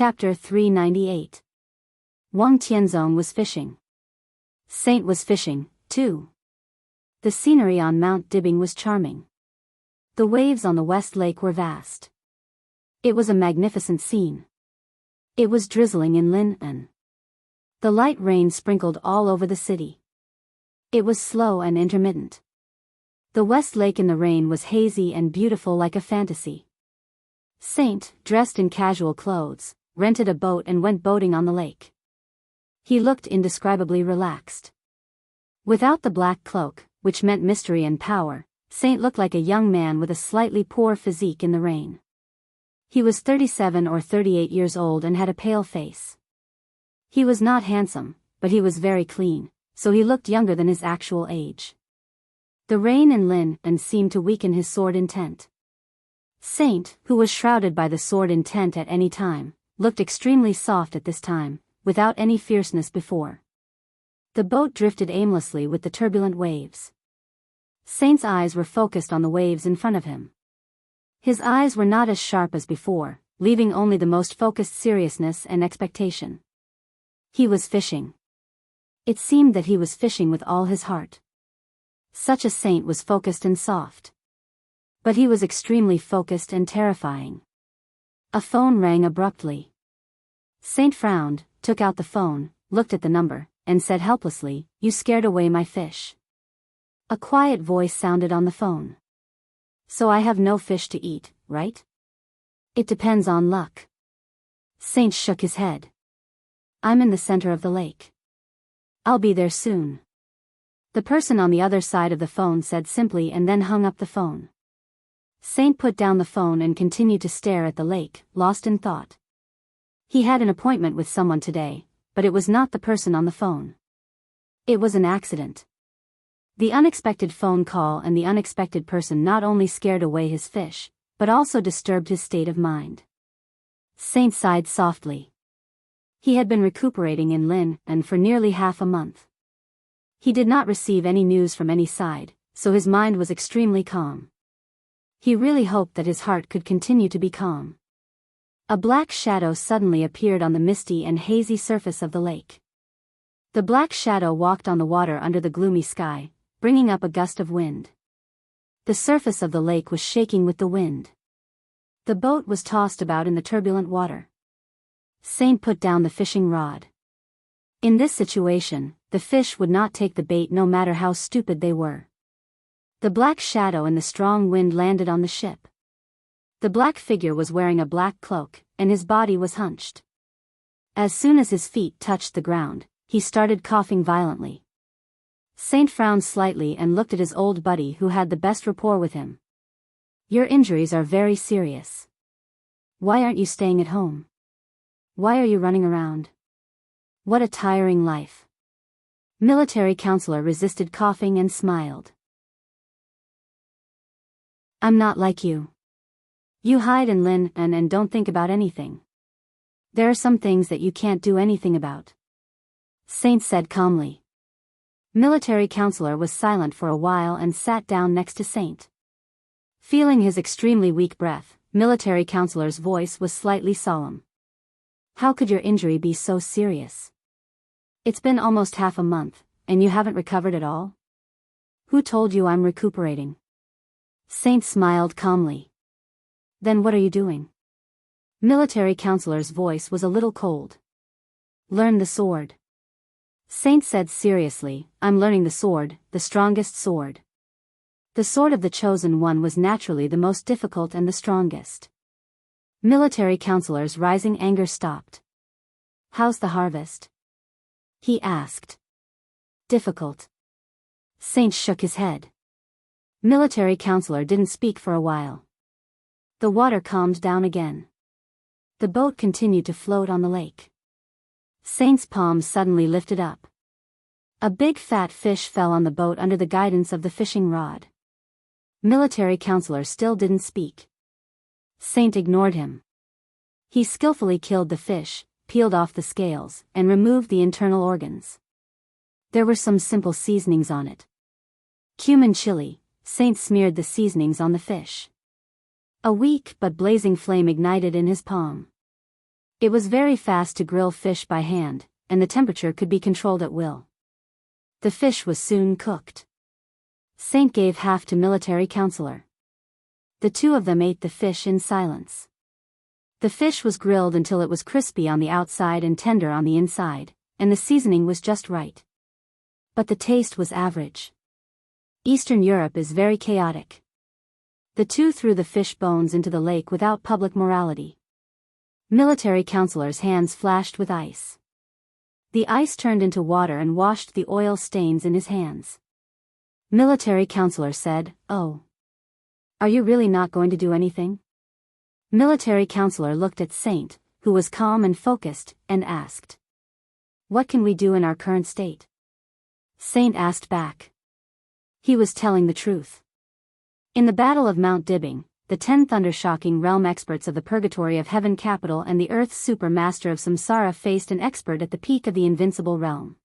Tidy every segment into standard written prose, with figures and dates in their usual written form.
Chapter 398. Wang Tianzong was fishing. Saint was fishing, too. The scenery on Mount Dibing was charming. The waves on the West Lake were vast. It was a magnificent scene. It was drizzling in Lin'an. The light rain sprinkled all over the city. It was slow and intermittent. The West Lake in the rain was hazy and beautiful like a fantasy. Saint, dressed in casual clothes, rented a boat and went boating on the lake. He looked indescribably relaxed. Without the black cloak, which meant mystery and power, Saint looked like a young man with a slightly poor physique in the rain. He was 37 or 38 years old and had a pale face. He was not handsome, but he was very clean, so he looked younger than his actual age. The rain in Lin'an seemed to weaken his sword intent. Saint, who was shrouded by the sword intent at any time, looked extremely soft at this time, without any fierceness before. The boat drifted aimlessly with the turbulent waves. Saint's eyes were focused on the waves in front of him. His eyes were not as sharp as before, leaving only the most focused seriousness and expectation. He was fishing. It seemed that he was fishing with all his heart. Such a Saint was focused and soft. But he was extremely focused and terrifying. A phone rang abruptly. Saint frowned, took out the phone, looked at the number, and said helplessly, "You scared away my fish." A quiet voice sounded on the phone. "So I have no fish to eat, right?" "It depends on luck." Saint shook his head. "I'm in the center of the lake. I'll be there soon." The person on the other side of the phone said simply and then hung up the phone. Saint put down the phone and continued to stare at the lake, lost in thought. He had an appointment with someone today, but it was not the person on the phone. It was an accident. The unexpected phone call and the unexpected person not only scared away his fish, but also disturbed his state of mind. Saint sighed softly. He had been recuperating in Lin'an for nearly half a month. He did not receive any news from any side, so his mind was extremely calm. He really hoped that his heart could continue to be calm. A black shadow suddenly appeared on the misty and hazy surface of the lake. The black shadow walked on the water under the gloomy sky, bringing up a gust of wind. The surface of the lake was shaking with the wind. The boat was tossed about in the turbulent water. Saint put down the fishing rod. In this situation, the fish would not take the bait no matter how stupid they were. The black shadow and the strong wind landed on the ship. The black figure was wearing a black cloak, and his body was hunched. As soon as his feet touched the ground, he started coughing violently. Saint frowned slightly and looked at his old buddy who had the best rapport with him. "Your injuries are very serious. Why aren't you staying at home? Why are you running around? What a tiring life." Military counselor resisted coughing and smiled. "I'm not like you. You hide in Lin'an and don't think about anything. There are some things that you can't do anything about," Saint said calmly. Military counselor was silent for a while and sat down next to Saint. Feeling his extremely weak breath, military counselor's voice was slightly solemn. "How could your injury be so serious? It's been almost half a month, and you haven't recovered at all? Who told you I'm recuperating?" Saint smiled calmly. "Then what are you doing?" Military counselor's voice was a little cold. "Learn the sword." Saint said seriously, "I'm learning the sword, the strongest sword." The sword of the chosen one was naturally the most difficult and the strongest. Military counselor's rising anger stopped. "How's the harvest?" he asked. "Difficult." Saint shook his head. Military counselor didn't speak for a while. The water calmed down again. The boat continued to float on the lake. Saint's palm suddenly lifted up. A big fat fish fell on the boat under the guidance of the fishing rod. Military counselor still didn't speak. Saint ignored him. He skillfully killed the fish, peeled off the scales, and removed the internal organs. There were some simple seasonings on it. Cumin chili. Saint smeared the seasonings on the fish. A weak but blazing flame ignited in his palm. It was very fast to grill fish by hand, and the temperature could be controlled at will. The fish was soon cooked. Saint gave half to military counselor. The two of them ate the fish in silence. The fish was grilled until it was crispy on the outside and tender on the inside, and the seasoning was just right. But the taste was average. Eastern Europe is very chaotic. The two threw the fish bones into the lake without public morality. Military counselor's hands flashed with ice. The ice turned into water and washed the oil stains in his hands. Military counselor said, "Oh. Are you really not going to do anything?" Military counselor looked at Saint, who was calm and focused, and asked, "What can we do in our current state?" Saint asked back. He was telling the truth. In the Battle of Mount Dibbing, the 10 thunder-shocking realm experts of the Purgatory of Heaven capital and the Earth's super master of Samsara faced an expert at the peak of the invincible realm.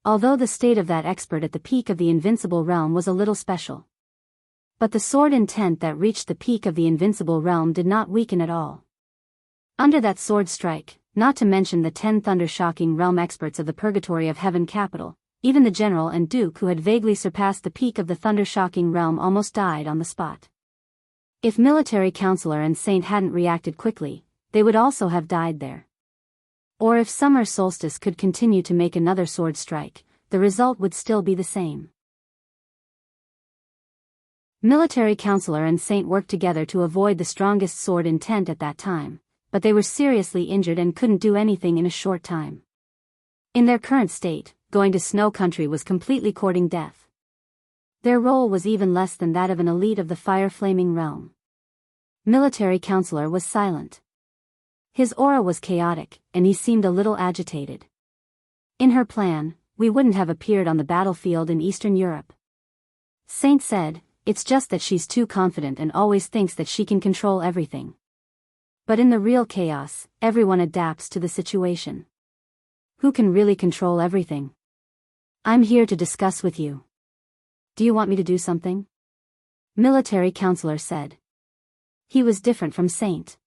Although the state of that expert at the peak of the invincible realm was a little special. But the sword intent that reached the peak of the invincible realm did not weaken at all. Under that sword strike, not to mention the 10 thunder-shocking realm experts of the Purgatory of Heaven capital, even the general and duke who had vaguely surpassed the peak of the thunder-shocking realm almost died on the spot. If military counselor and Saint hadn't reacted quickly, they would also have died there. Or if summer solstice could continue to make another sword strike, the result would still be the same. Military counselor and Saint worked together to avoid the strongest sword intent at that time, but they were seriously injured and couldn't do anything in a short time. In their current state, going to snow country was completely courting death. Their role was even less than that of an elite of the fire-flaming realm. Military counselor was silent. His aura was chaotic, and he seemed a little agitated. In her plan, we wouldn't have appeared on the battlefield in Eastern Europe. Saint said, "It's just that she's too confident and always thinks that she can control everything. But in the real chaos, everyone adapts to the situation. Who can really control everything? I'm here to discuss with you. Do you want me to do something?" Military counselor said. He was different from Saint.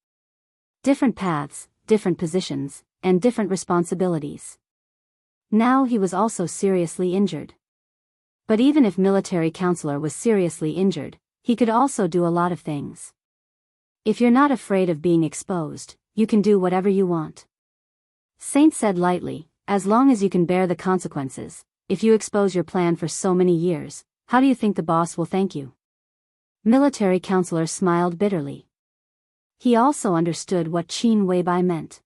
Different paths, different positions, and different responsibilities. Now he was also seriously injured. But even if military counselor was seriously injured, he could also do a lot of things. If you're not afraid of being exposed, you can do whatever you want. Saint said lightly, "As long as you can bear the consequences. If you expose your plan for so many years, how do you think the boss will thank you?" Military counselor smiled bitterly. He also understood what Qin Weibai meant.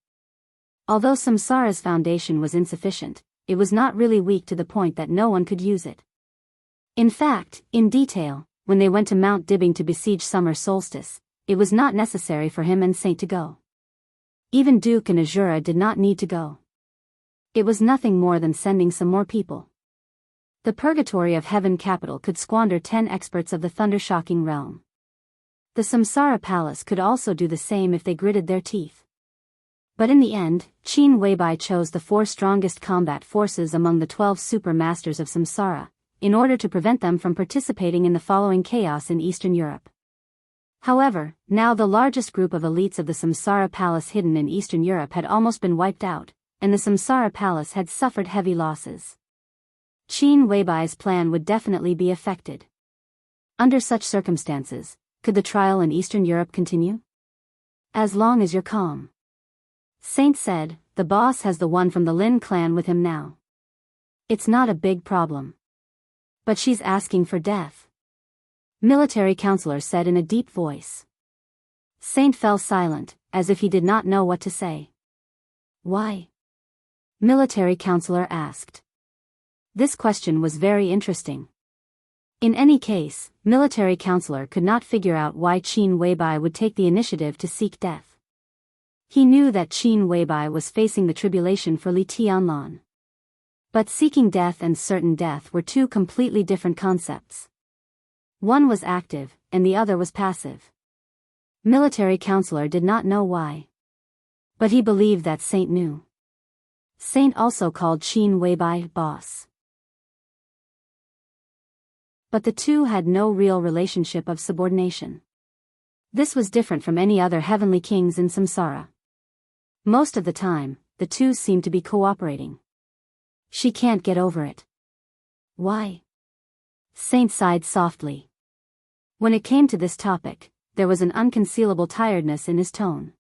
Although Samsara's foundation was insufficient, it was not really weak to the point that no one could use it. In fact, in detail, when they went to Mount Dibbing to besiege summer solstice, it was not necessary for him and Saint to go. Even Duke and Azura did not need to go. It was nothing more than sending some more people. The Purgatory of Heaven capital could squander 10 experts of the thunder-shocking realm. The Samsara Palace could also do the same if they gritted their teeth. But in the end, Qin Weibai chose the 4 strongest combat forces among the 12 super masters of Samsara, in order to prevent them from participating in the following chaos in Eastern Europe. However, now the largest group of elites of the Samsara Palace hidden in Eastern Europe had almost been wiped out, and the Samsara Palace had suffered heavy losses. Qin Weibai's plan would definitely be affected. Under such circumstances, could the trial in Eastern Europe continue? As long as you're calm. Saint said, "The boss has the one from the Lin clan with him now. It's not a big problem. But she's asking for death." Military counselor said in a deep voice. Saint fell silent, as if he did not know what to say. "Why?" Military counselor asked. This question was very interesting. In any case, military counselor could not figure out why Qin Weibai would take the initiative to seek death. He knew that Qin Weibai was facing the tribulation for Li Tianlan. But seeking death and certain death were two completely different concepts. One was active, and the other was passive. Military counselor did not know why. But he believed that Saint knew. Saint also called Qin Weibai boss. But the two had no real relationship of subordination. This was different from any other heavenly kings in Samsara. Most of the time, the two seem to be cooperating. She can't get over it. Why? Saint sighed softly. When it came to this topic, there was an unconcealable tiredness in his tone.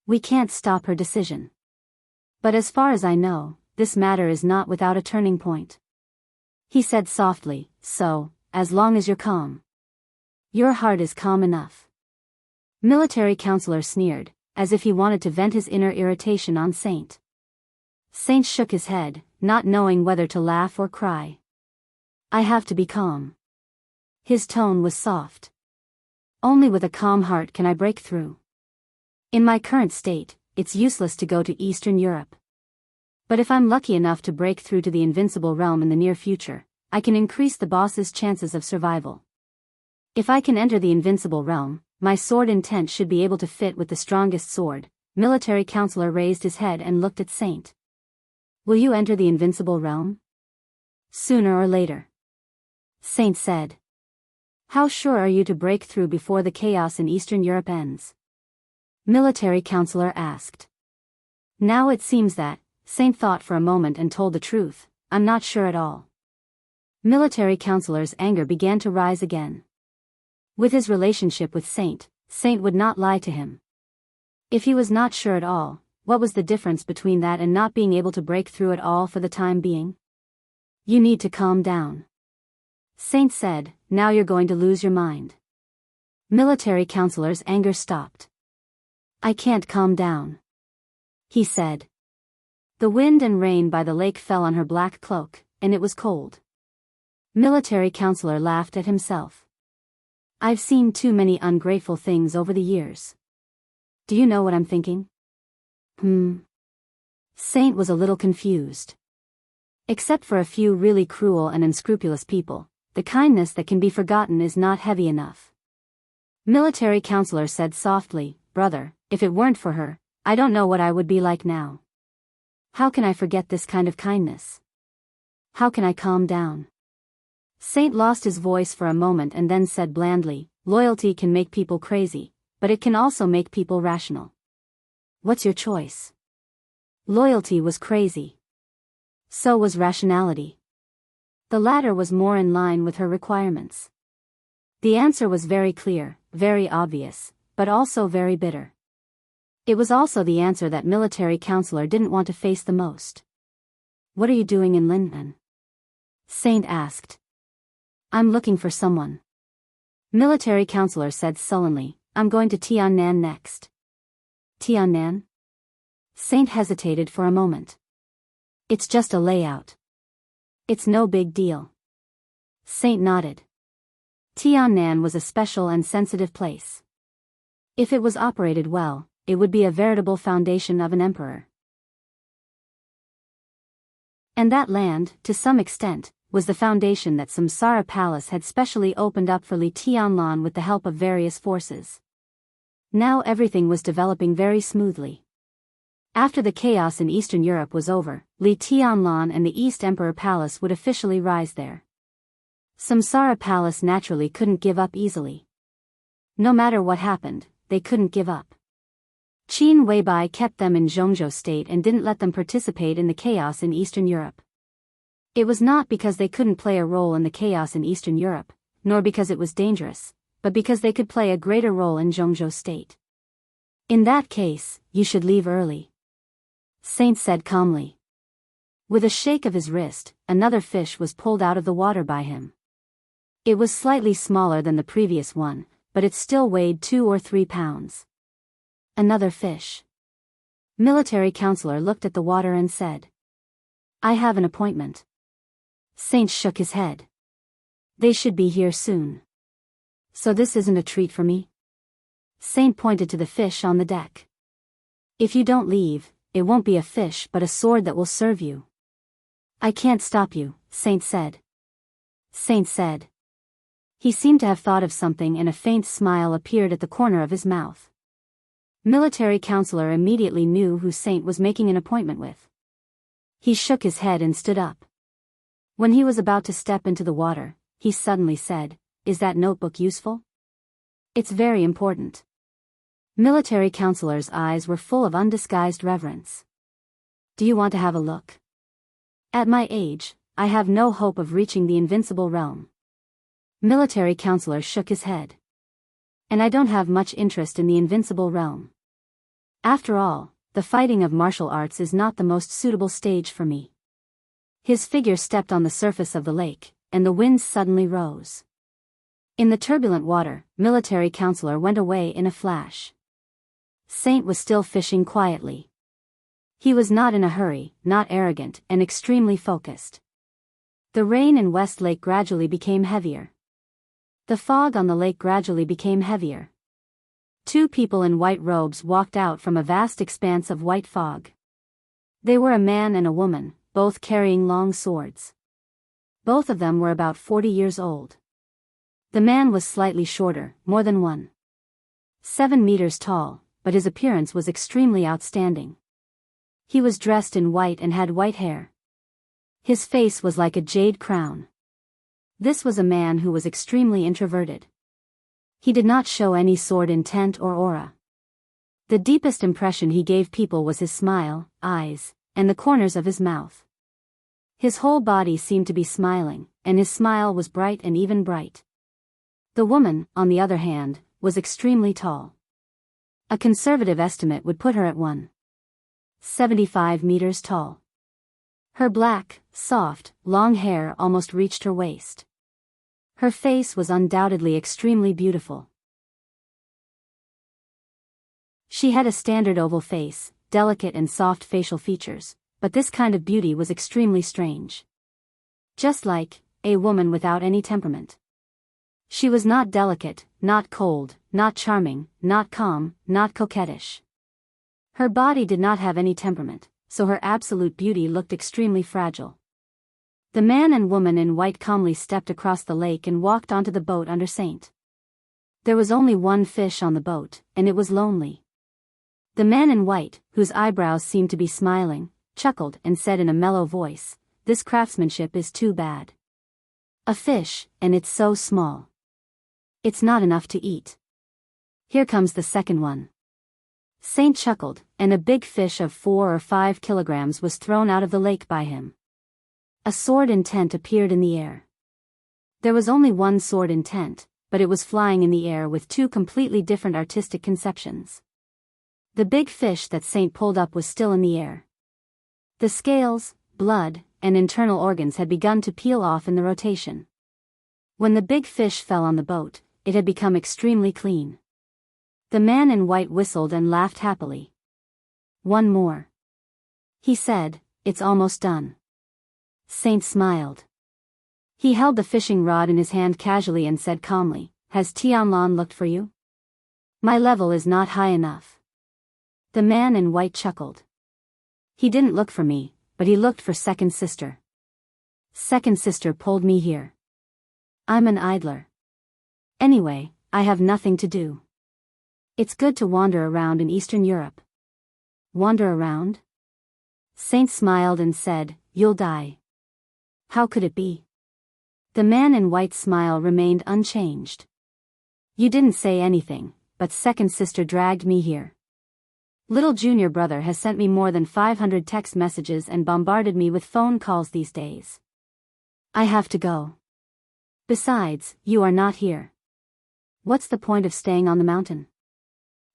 We can't stop her decision. But as far as I know, this matter is not without a turning point. He said softly, so, as long as you're calm. Your heart is calm enough. Military counselor sneered, as if he wanted to vent his inner irritation on Saint. Saint shook his head, not knowing whether to laugh or cry. I have to be calm. His tone was soft. Only with a calm heart can I break through. In my current state, it's useless to go to Eastern Europe. But if I'm lucky enough to break through to the invincible realm in the near future, I can increase the boss's chances of survival. If I can enter the invincible realm, my sword intent should be able to fit with the strongest sword. Military counselor raised his head and looked at Saint. Will you enter the invincible realm? Sooner or later. Saint said. How sure are you to break through before the chaos in Eastern Europe ends? Military counselor asked. Now it seems that, Saint thought for a moment and told the truth, I'm not sure at all. Military counselor's anger began to rise again. With his relationship with Saint would not lie to him. If he was not sure at all, what was the difference between that and not being able to break through at all for the time being? You need to calm down. Saint said, now you're going to lose your mind. Military counselor's anger stopped. I can't calm down. He said. The wind and rain by the lake fell on her black cloak, and it was cold. Military counselor laughed at himself. I've seen too many ungrateful things over the years. Do you know what I'm thinking? Saint was a little confused. Except for a few really cruel and unscrupulous people, the kindness that can be forgotten is not heavy enough. Military counselor said softly, brother, if it weren't for her, I don't know what I would be like now. How can I forget this kind of kindness? How can I calm down? Saint lost his voice for a moment and then said blandly, loyalty can make people crazy, but it can also make people rational. What's your choice? Loyalty was crazy. So was rationality. The latter was more in line with her requirements. The answer was very clear, very obvious, but also very bitter. It was also the answer that military counselor didn't want to face the most. What are you doing in London? Saint asked. I'm looking for someone. Military counselor said sullenly, I'm going to Tiannan next. Tiannan? Saint hesitated for a moment. It's just a layout. It's no big deal. Saint nodded. Tiannan was a special and sensitive place. If it was operated well, it would be a veritable foundation of an emperor. And that land, to some extent, was the foundation that Samsara Palace had specially opened up for Li Tianlan with the help of various forces. Now everything was developing very smoothly. After the chaos in Eastern Europe was over, Li Tianlan and the East Emperor Palace would officially rise there. Samsara Palace naturally couldn't give up easily. No matter what happened, they couldn't give up. Qin Weibai kept them in Zhongzhou state and didn't let them participate in the chaos in Eastern Europe. It was not because they couldn't play a role in the chaos in Eastern Europe, nor because it was dangerous, but because they could play a greater role in Zhongzhou state. In that case, you should leave early. Saint said calmly. With a shake of his wrist, another fish was pulled out of the water by him. It was slightly smaller than the previous one, but it still weighed 2 or 3 pounds. Another fish. Military counselor looked at the water and said, I have an appointment. Saint shook his head. They should be here soon. So this isn't a treat for me? Saint pointed to the fish on the deck. If you don't leave, it won't be a fish but a sword that will serve you. I can't stop you, Saint said. Saint said. He seemed to have thought of something and a faint smile appeared at the corner of his mouth. Military counselor immediately knew who Saint was making an appointment with. He shook his head and stood up. When he was about to step into the water, he suddenly said, Is that notebook useful? It's very important. Military counselor's eyes were full of undisguised reverence. Do you want to have a look? At my age, I have no hope of reaching the invincible realm. Military counselor shook his head. And I don't have much interest in the invincible realm. After all, the fighting of martial arts is not the most suitable stage for me. His figure stepped on the surface of the lake, and the winds suddenly rose. In the turbulent water, military counselor went away in a flash. Saint was still fishing quietly. He was not in a hurry, not arrogant, and extremely focused. The rain in West Lake gradually became heavier. The fog on the lake gradually became heavier. Two people in white robes walked out from a vast expanse of white fog. They were a man and a woman, both carrying long swords. Both of them were about 40 years old. The man was slightly shorter, more than 1.7 meters tall, but his appearance was extremely outstanding. He was dressed in white and had white hair. His face was like a jade crown. This was a man who was extremely introverted. He did not show any sword intent or aura. The deepest impression he gave people was his smile, eyes, and the corners of his mouth. His whole body seemed to be smiling, and his smile was bright and even bright. The woman, on the other hand, was extremely tall. A conservative estimate would put her at 1.75 meters tall. Her black, soft, long hair almost reached her waist. Her face was undoubtedly extremely beautiful. She had a standard oval face, delicate and soft facial features, but this kind of beauty was extremely strange. Just like a woman without any temperament. She was not delicate, not cold, not charming, not calm, not coquettish. Her body did not have any temperament, so her absolute beauty looked extremely fragile. The man and woman in white calmly stepped across the lake and walked onto the boat under Saint. There was only one fish on the boat, and it was lonely. The man in white, whose eyebrows seemed to be smiling, chuckled and said in a mellow voice, "This craftsmanship is too bad. A fish, and it's so small. It's not enough to eat. Here comes the second one." Saint chuckled, and a big fish of 4 or 5 kilograms was thrown out of the lake by him. A sword in tent appeared in the air. There was only one sword in tent, but it was flying in the air with two completely different artistic conceptions. The big fish that Saint pulled up was still in the air. The scales, blood, and internal organs had begun to peel off in the rotation. When the big fish fell on the boat, it had become extremely clean. The man in white whistled and laughed happily. "One more," he said, "it's almost done." Saint smiled. He held the fishing rod in his hand casually and said calmly, "Has Tianlan looked for you? My level is not high enough." The man in white chuckled. "He didn't look for me, but he looked for second sister. Second sister pulled me here. I'm an idler. Anyway, I have nothing to do. It's good to wander around in Eastern Europe." "Wander around?" Saint smiled and said, "You'll die." "How could it be?" The man in white's smile remained unchanged. "You didn't say anything, but second sister dragged me here. Little junior brother has sent me more than 500 text messages and bombarded me with phone calls these days. I have to go. Besides, you are not here. What's the point of staying on the mountain?"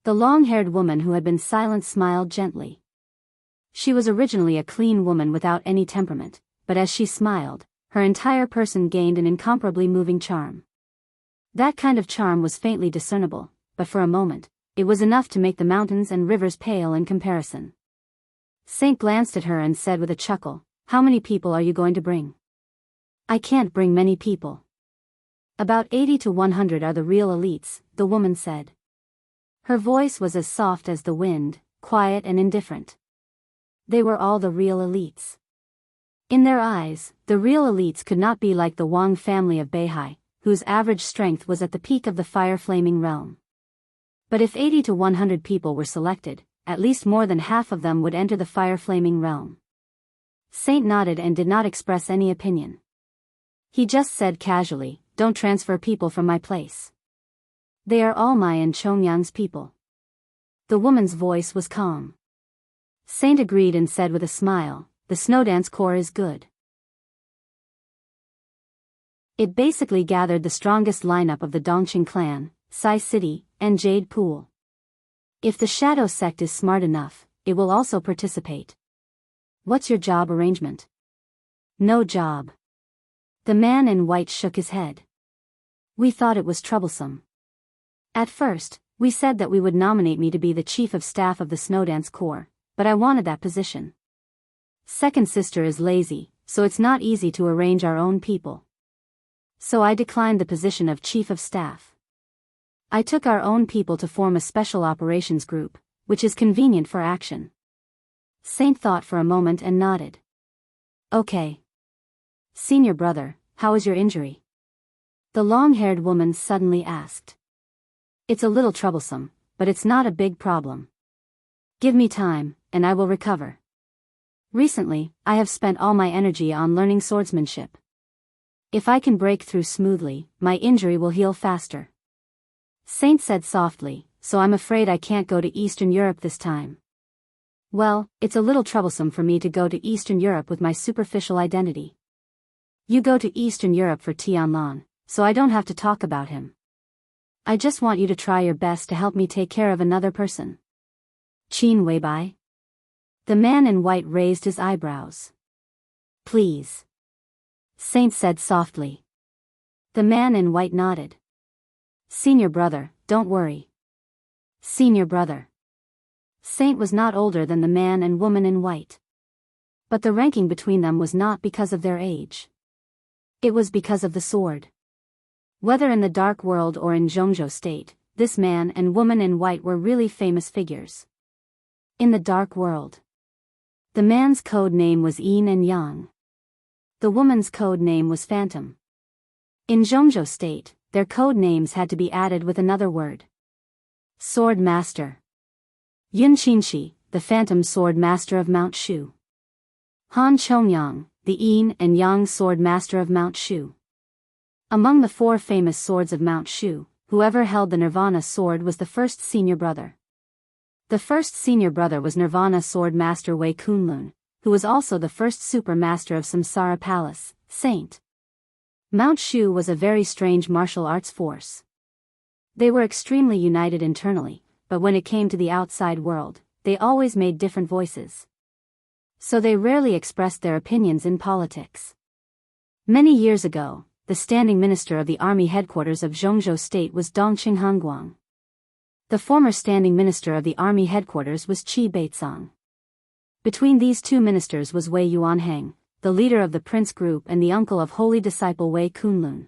The long-haired woman who had been silent smiled gently. She was originally a clean woman without any temperament, but as she smiled, her entire person gained an incomparably moving charm. That kind of charm was faintly discernible, but for a moment, it was enough to make the mountains and rivers pale in comparison. Saint glanced at her and said with a chuckle, "How many people are you going to bring?" "I can't bring many people. About 80 to 100 are the real elites," the woman said. Her voice was as soft as the wind, quiet and indifferent. They were all the real elites. In their eyes, the real elites could not be like the Wang family of Beihai, whose average strength was at the peak of the fire-flaming realm. But if 80 to 100 people were selected, at least more than half of them would enter the fire-flaming realm. Saint nodded and did not express any opinion. He just said casually, "Don't transfer people from my place. They are all my and Chongyang's people. The woman's voice was calm. Saint agreed and said with a smile, "The Snowdance Corps is good." It basically gathered the strongest lineup of the Dongqing clan, Sai City, and Jade Pool. If the Shadow Sect is smart enough, it will also participate. What's your job arrangement? No job. The man in white shook his head. We thought it was troublesome. At first, we said that we would nominate me to be the chief of staff of the Snowdance Corps, but I wanted that position. Second sister is lazy, so it's not easy to arrange our own people. So I declined the position of chief of staff. I took our own people to form a special operations group, which is convenient for action. Saint thought for a moment and nodded. Okay. Senior brother, how is your injury? The long-haired woman suddenly asked. It's a little troublesome, but it's not a big problem. Give me time, and I will recover. Recently, I have spent all my energy on learning swordsmanship. If I can break through smoothly, my injury will heal faster. Saint said softly, so I'm afraid I can't go to Eastern Europe this time. Well, it's a little troublesome for me to go to Eastern Europe with my superficial identity. You go to Eastern Europe for Tianlan, so I don't have to talk about him. I just want you to try your best to help me take care of another person. Qin Weibai? The man in white raised his eyebrows. Please. Saint said softly. The man in white nodded. Senior brother, don't worry. Senior brother. Saint was not older than the man and woman in white. But the ranking between them was not because of their age. It was because of the sword. Whether in the Dark World or in Zhongzhou State, this man and woman in white were really famous figures. In the Dark World, the man's code name was Yin and Yang. The woman's code name was Phantom. In Zhongzhou State, their code names had to be added with another word. Sword Master. Yun Qinshi, the Phantom Sword Master of Mount Shu. Han Chongyang, the Yin and Yang Sword Master of Mount Shu. Among the 4 famous swords of Mount Shu, whoever held the Nirvana sword was the first senior brother. The first senior brother was Nirvana Sword Master Wei Kunlun, who was also the first super master of Samsara Palace, Saint. Mount Shu was a very strange martial arts force. They were extremely united internally, but when it came to the outside world, they always made different voices. So they rarely expressed their opinions in politics. Many years ago, the standing minister of the army headquarters of Zhongzhou State was Dongqing Hanguang. The former standing minister of the army headquarters was Qi Beizong. Between these two ministers was Wei Yuanheng, the leader of the prince group and the uncle of holy disciple Wei Kunlun.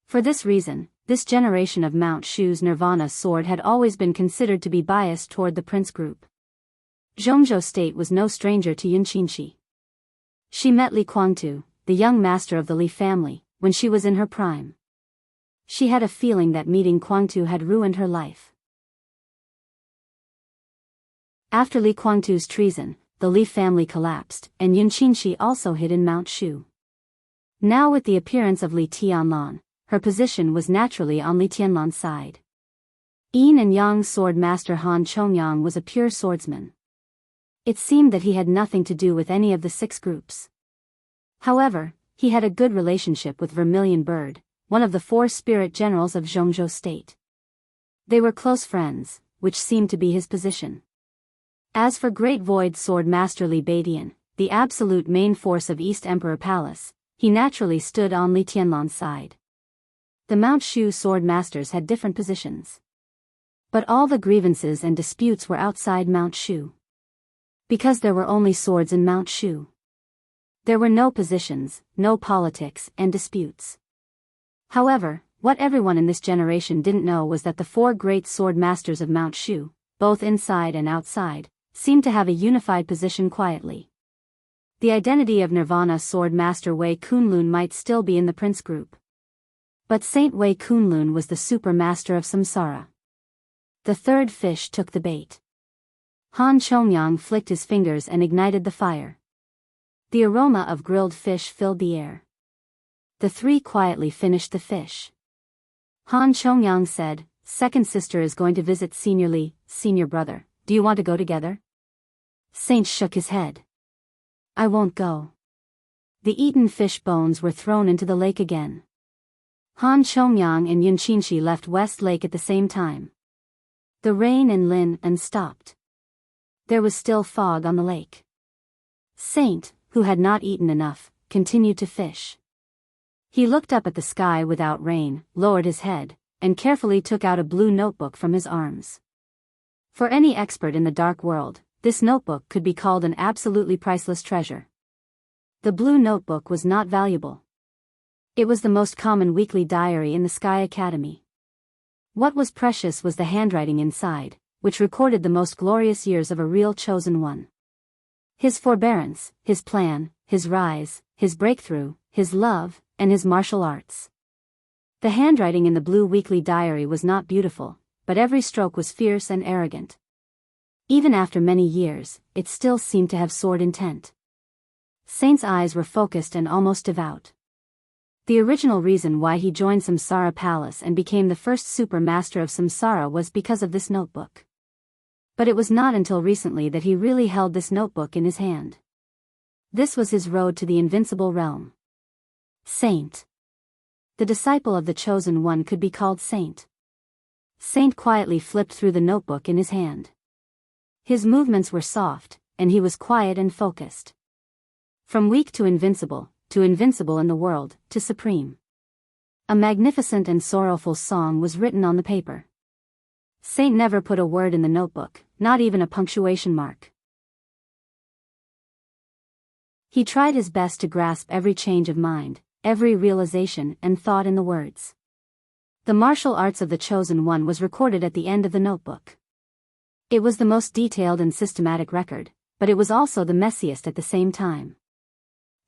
For this reason, this generation of Mount Shu's Nirvana sword had always been considered to be biased toward the prince group. Zhongzhou State was no stranger to Yun Qinshi. She met Li Kuangtu, the young master of the Li family, when she was in her prime. She had a feeling that meeting Kuangtu had ruined her life. After Li Kuangtu's treason, the Li family collapsed, and Yun Qinshi also hid in Mount Shu. Now with the appearance of Li Tianlan, her position was naturally on Li Tianlan's side. Yin and Yang sword master Han Chongyang was a pure swordsman. It seemed that he had nothing to do with any of the 6 groups. However, he had a good relationship with Vermilion Bird, one of the 4 spirit generals of Zhongzhou State. They were close friends, which seemed to be his position. As for Great Void Sword Master Li Beidian, the absolute main force of East Emperor Palace, he naturally stood on Li Tianlan's side. The Mount Shu sword masters had different positions. But all the grievances and disputes were outside Mount Shu. Because there were only swords in Mount Shu. There were no positions, no politics, and disputes. However, what everyone in this generation didn't know was that the 4 great sword masters of Mount Shu, both inside and outside, seemed to have a unified position quietly. The identity of Nirvana Sword Master Wei Kunlun might still be in the Prince group. But Saint Wei Kunlun was the super master of Samsara. The 3rd fish took the bait. Han Chongyang flicked his fingers and ignited the fire. The aroma of grilled fish filled the air. The 3 quietly finished the fish. Han Chongyang said, Second sister is going to visit seniorly, senior brother. Do you want to go together? Saint shook his head. I won't go. The eaten fish bones were thrown into the lake again. Han Chongyang and Yun Qinshi left West Lake at the same time. The rain in Lin and stopped. There was still fog on the lake. Saint, who had not eaten enough, continued to fish. He looked up at the sky without rain, lowered his head, and carefully took out a blue notebook from his arms. For any expert in the dark world, this notebook could be called an absolutely priceless treasure. The blue notebook was not valuable. It was the most common weekly diary in the Sky Academy. What was precious was the handwriting inside, which recorded the most glorious years of a real chosen one. His forbearance, his plan, his rise, his breakthrough, his love, and his martial arts. The handwriting in the blue weekly diary was not beautiful, but every stroke was fierce and arrogant. Even after many years, it still seemed to have sword intent. Saint's eyes were focused and almost devout. The original reason why he joined Samsara Palace and became the first super master of Samsara was because of this notebook. But it was not until recently that he really held this notebook in his hand. This was his road to the invincible realm. Saint. The disciple of the chosen one could be called Saint. Saint quietly flipped through the notebook in his hand. His movements were soft, and he was quiet and focused. From weak to invincible in the world, to supreme. A magnificent and sorrowful song was written on the paper. Saint never put a word in the notebook, not even a punctuation mark. He tried his best to grasp every change of mind, every realization and thought in the words. The martial arts of the chosen one was recorded at the end of the notebook. It was the most detailed and systematic record, but it was also the messiest at the same time.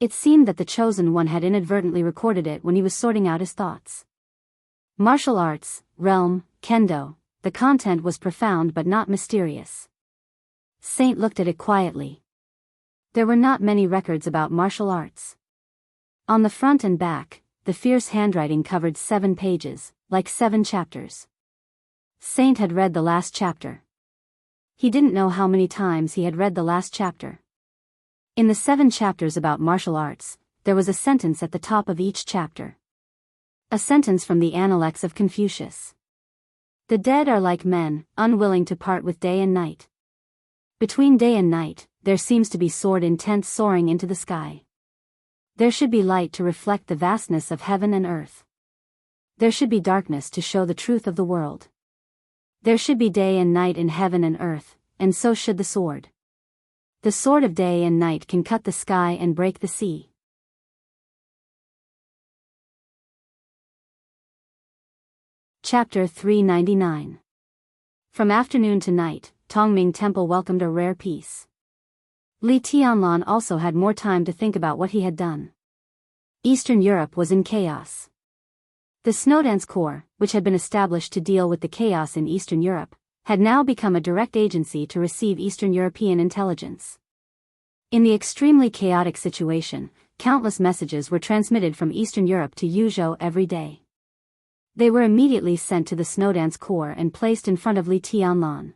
It seemed that the chosen one had inadvertently recorded it when he was sorting out his thoughts. Martial arts, realm, kendo, the content was profound but not mysterious. Saint looked at it quietly. There were not many records about martial arts. On the front and back, the fierce handwriting covered 7 pages, like 7 chapters. Saint had read the last chapter. He didn't know how many times he had read the last chapter. In the 7 chapters about martial arts, there was a sentence at the top of each chapter. A sentence from the Analects of Confucius. The dead are like men, unwilling to part with day and night. Between day and night, there seems to be sword intent soaring into the sky. There should be light to reflect the vastness of heaven and earth. There should be darkness to show the truth of the world. There should be day and night in heaven and earth, and so should the sword. The sword of day and night can cut the sky and break the sea. Chapter 399. From afternoon to night, Tongming Temple welcomed a rare peace. Li Tianlan also had more time to think about what he had done. Eastern Europe was in chaos. The Snowdance Corps, which had been established to deal with the chaos in Eastern Europe, had now become a direct agency to receive Eastern European intelligence. In the extremely chaotic situation, countless messages were transmitted from Eastern Europe to Yuzhou every day. They were immediately sent to the Snowdance Corps and placed in front of Li Tianlan.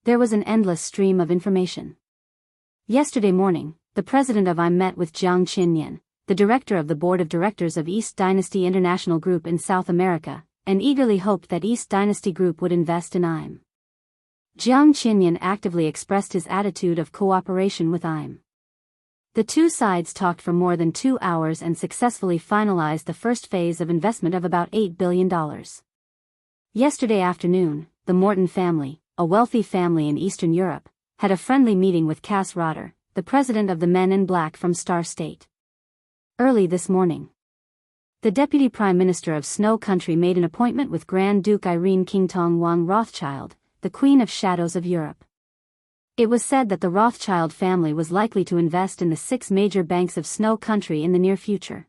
There was an endless stream of information. Yesterday morning, the president of IM met with Jiang Qinyan, the director of the board of directors of East Dynasty International Group in South America, and eagerly hoped that East Dynasty Group would invest in IM. Jiang Qinyan actively expressed his attitude of cooperation with IM. The two sides talked for more than 2 hours and successfully finalized the first phase of investment of about $8 billion. Yesterday afternoon, the Morton family, a wealthy family in Eastern Europe, had a friendly meeting with Cass Rotter, the president of the Men in Black from Star State. Early this morning, the Deputy Prime Minister of Snow Country made an appointment with Grand Duke Irene Qingtong Wang Rothschild, the Queen of Shadows of Europe. It was said that the Rothschild family was likely to invest in the 6 major banks of Snow Country in the near future.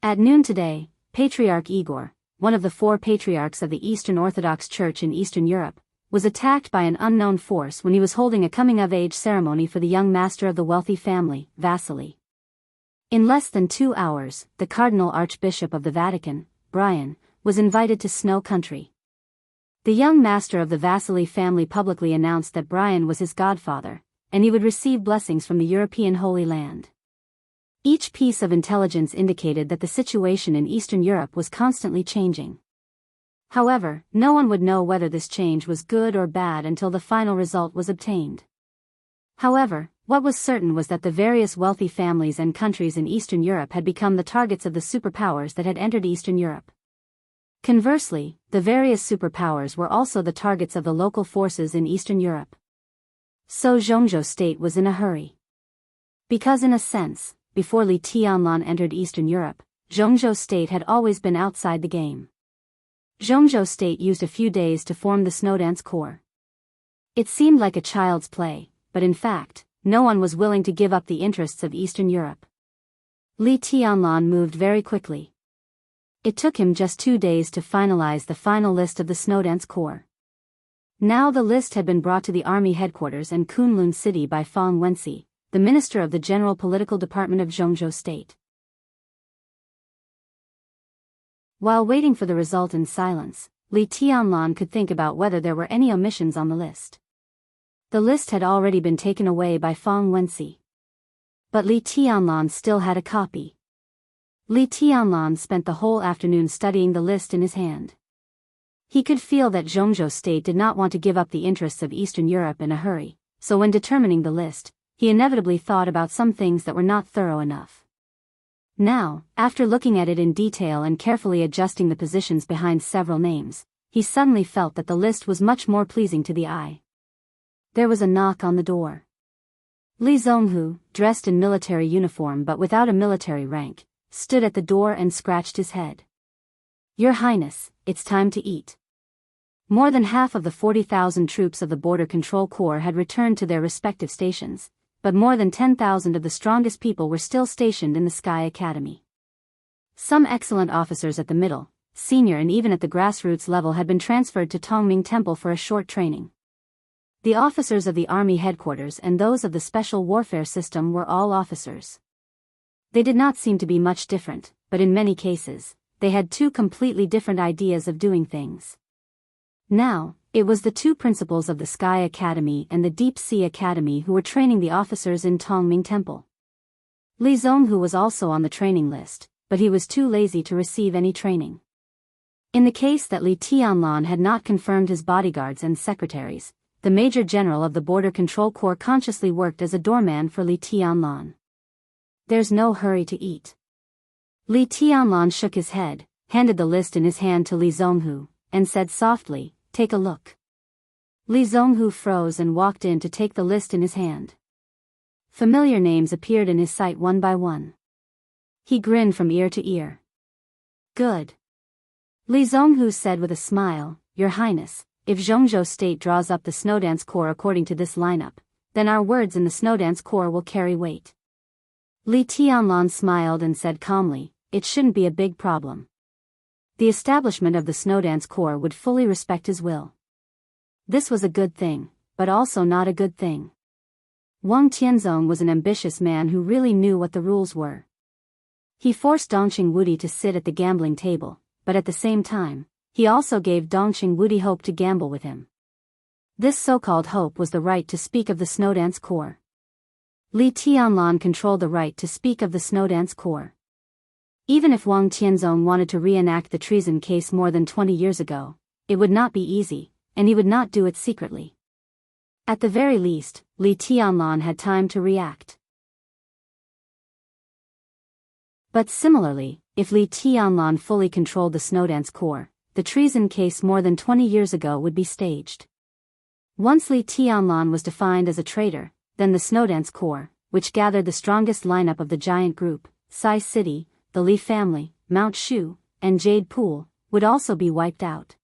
At noon today, Patriarch Igor, one of the 4 patriarchs of the Eastern Orthodox Church in Eastern Europe, was attacked by an unknown force when he was holding a coming-of-age ceremony for the young master of the wealthy family, Vasily. In less than 2 hours, the Cardinal Archbishop of the Vatican, Brian, was invited to Snow Country. The young master of the Vasily family publicly announced that Brian was his godfather, and he would receive blessings from the European Holy Land. Each piece of intelligence indicated that the situation in Eastern Europe was constantly changing. However, no one would know whether this change was good or bad until the final result was obtained. However, what was certain was that the various wealthy families and countries in Eastern Europe had become the targets of the superpowers that had entered Eastern Europe. Conversely, the various superpowers were also the targets of the local forces in Eastern Europe. So Zhongzhou state was in a hurry. Because in a sense, before Li Tianlan entered Eastern Europe, Zhongzhou state had always been outside the game. Zhongzhou state used a few days to form the Snowdance Corps. It seemed like a child's play, but in fact, no one was willing to give up the interests of Eastern Europe. Li Tianlan moved very quickly. It took him just 2 days to finalize the final list of the Snowdance Corps. Now the list had been brought to the army headquarters in Kunlun City by Fang Wenxi, the minister of the General Political Department of Zhongzhou State. While waiting for the result in silence, Li Tianlan could think about whether there were any omissions on the list. The list had already been taken away by Fang Wenxi. But Li Tianlan still had a copy. Li Tianlan spent the whole afternoon studying the list in his hand. He could feel that Zhongzhou state did not want to give up the interests of Eastern Europe in a hurry, so when determining the list, he inevitably thought about some things that were not thorough enough. Now, after looking at it in detail and carefully adjusting the positions behind several names, he suddenly felt that the list was much more pleasing to the eye. There was a knock on the door. Li Zonghu, dressed in military uniform but without a military rank, stood at the door and scratched his head. "Your Highness, it's time to eat." More than half of the 40,000 troops of the Border Control Corps had returned to their respective stations, but more than 10,000 of the strongest people were still stationed in the Sky Academy. Some excellent officers at the middle, senior and even at the grassroots level had been transferred to Tongming Temple for a short training. The officers of the army headquarters and those of the special warfare system were all officers. They did not seem to be much different, but in many cases, they had two completely different ideas of doing things. Now, it was the two principals of the Sky Academy and the Deep Sea Academy who were training the officers in Tongming Temple. Li Zonghu was also on the training list, but he was too lazy to receive any training. In the case that Li Tianlan had not confirmed his bodyguards and secretaries, the Major General of the Border Control Corps consciously worked as a doorman for Li Tianlan. "There's no hurry to eat." Li Tianlan shook his head, handed the list in his hand to Li Zonghu, and said softly, "Take a look." Li Zonghu froze and walked in to take the list in his hand. Familiar names appeared in his sight one by one. He grinned from ear to ear. "Good." Li Zonghu said with a smile, "Your Highness, if Zhongzhou State draws up the Snowdance Corps according to this lineup, then our words in the Snowdance Corps will carry weight." Li Tianlan smiled and said calmly, "It shouldn't be a big problem. The establishment of the Snowdance Corps would fully respect his will." This was a good thing, but also not a good thing. Wang Tianzong was an ambitious man who really knew what the rules were. He forced Dongqing Wudi to sit at the gambling table, but at the same time, he also gave Dongqing Wudi hope to gamble with him. This so-called hope was the right to speak of the Snowdance Corps. Li Tianlan controlled the right to speak of the Snowdance Corps. Even if Wang Tianzong wanted to reenact the treason case more than 20 years ago, it would not be easy, and he would not do it secretly. At the very least, Li Tianlan had time to react. But similarly, if Li Tianlan fully controlled the Snowdance Corps, the treason case more than 20 years ago would be staged. Once Li Tianlan was defined as a traitor, then the Snowdance Corps, which gathered the strongest lineup of the giant group, Sai City, the Li family, Mount Shu, and Jade Pool, would also be wiped out.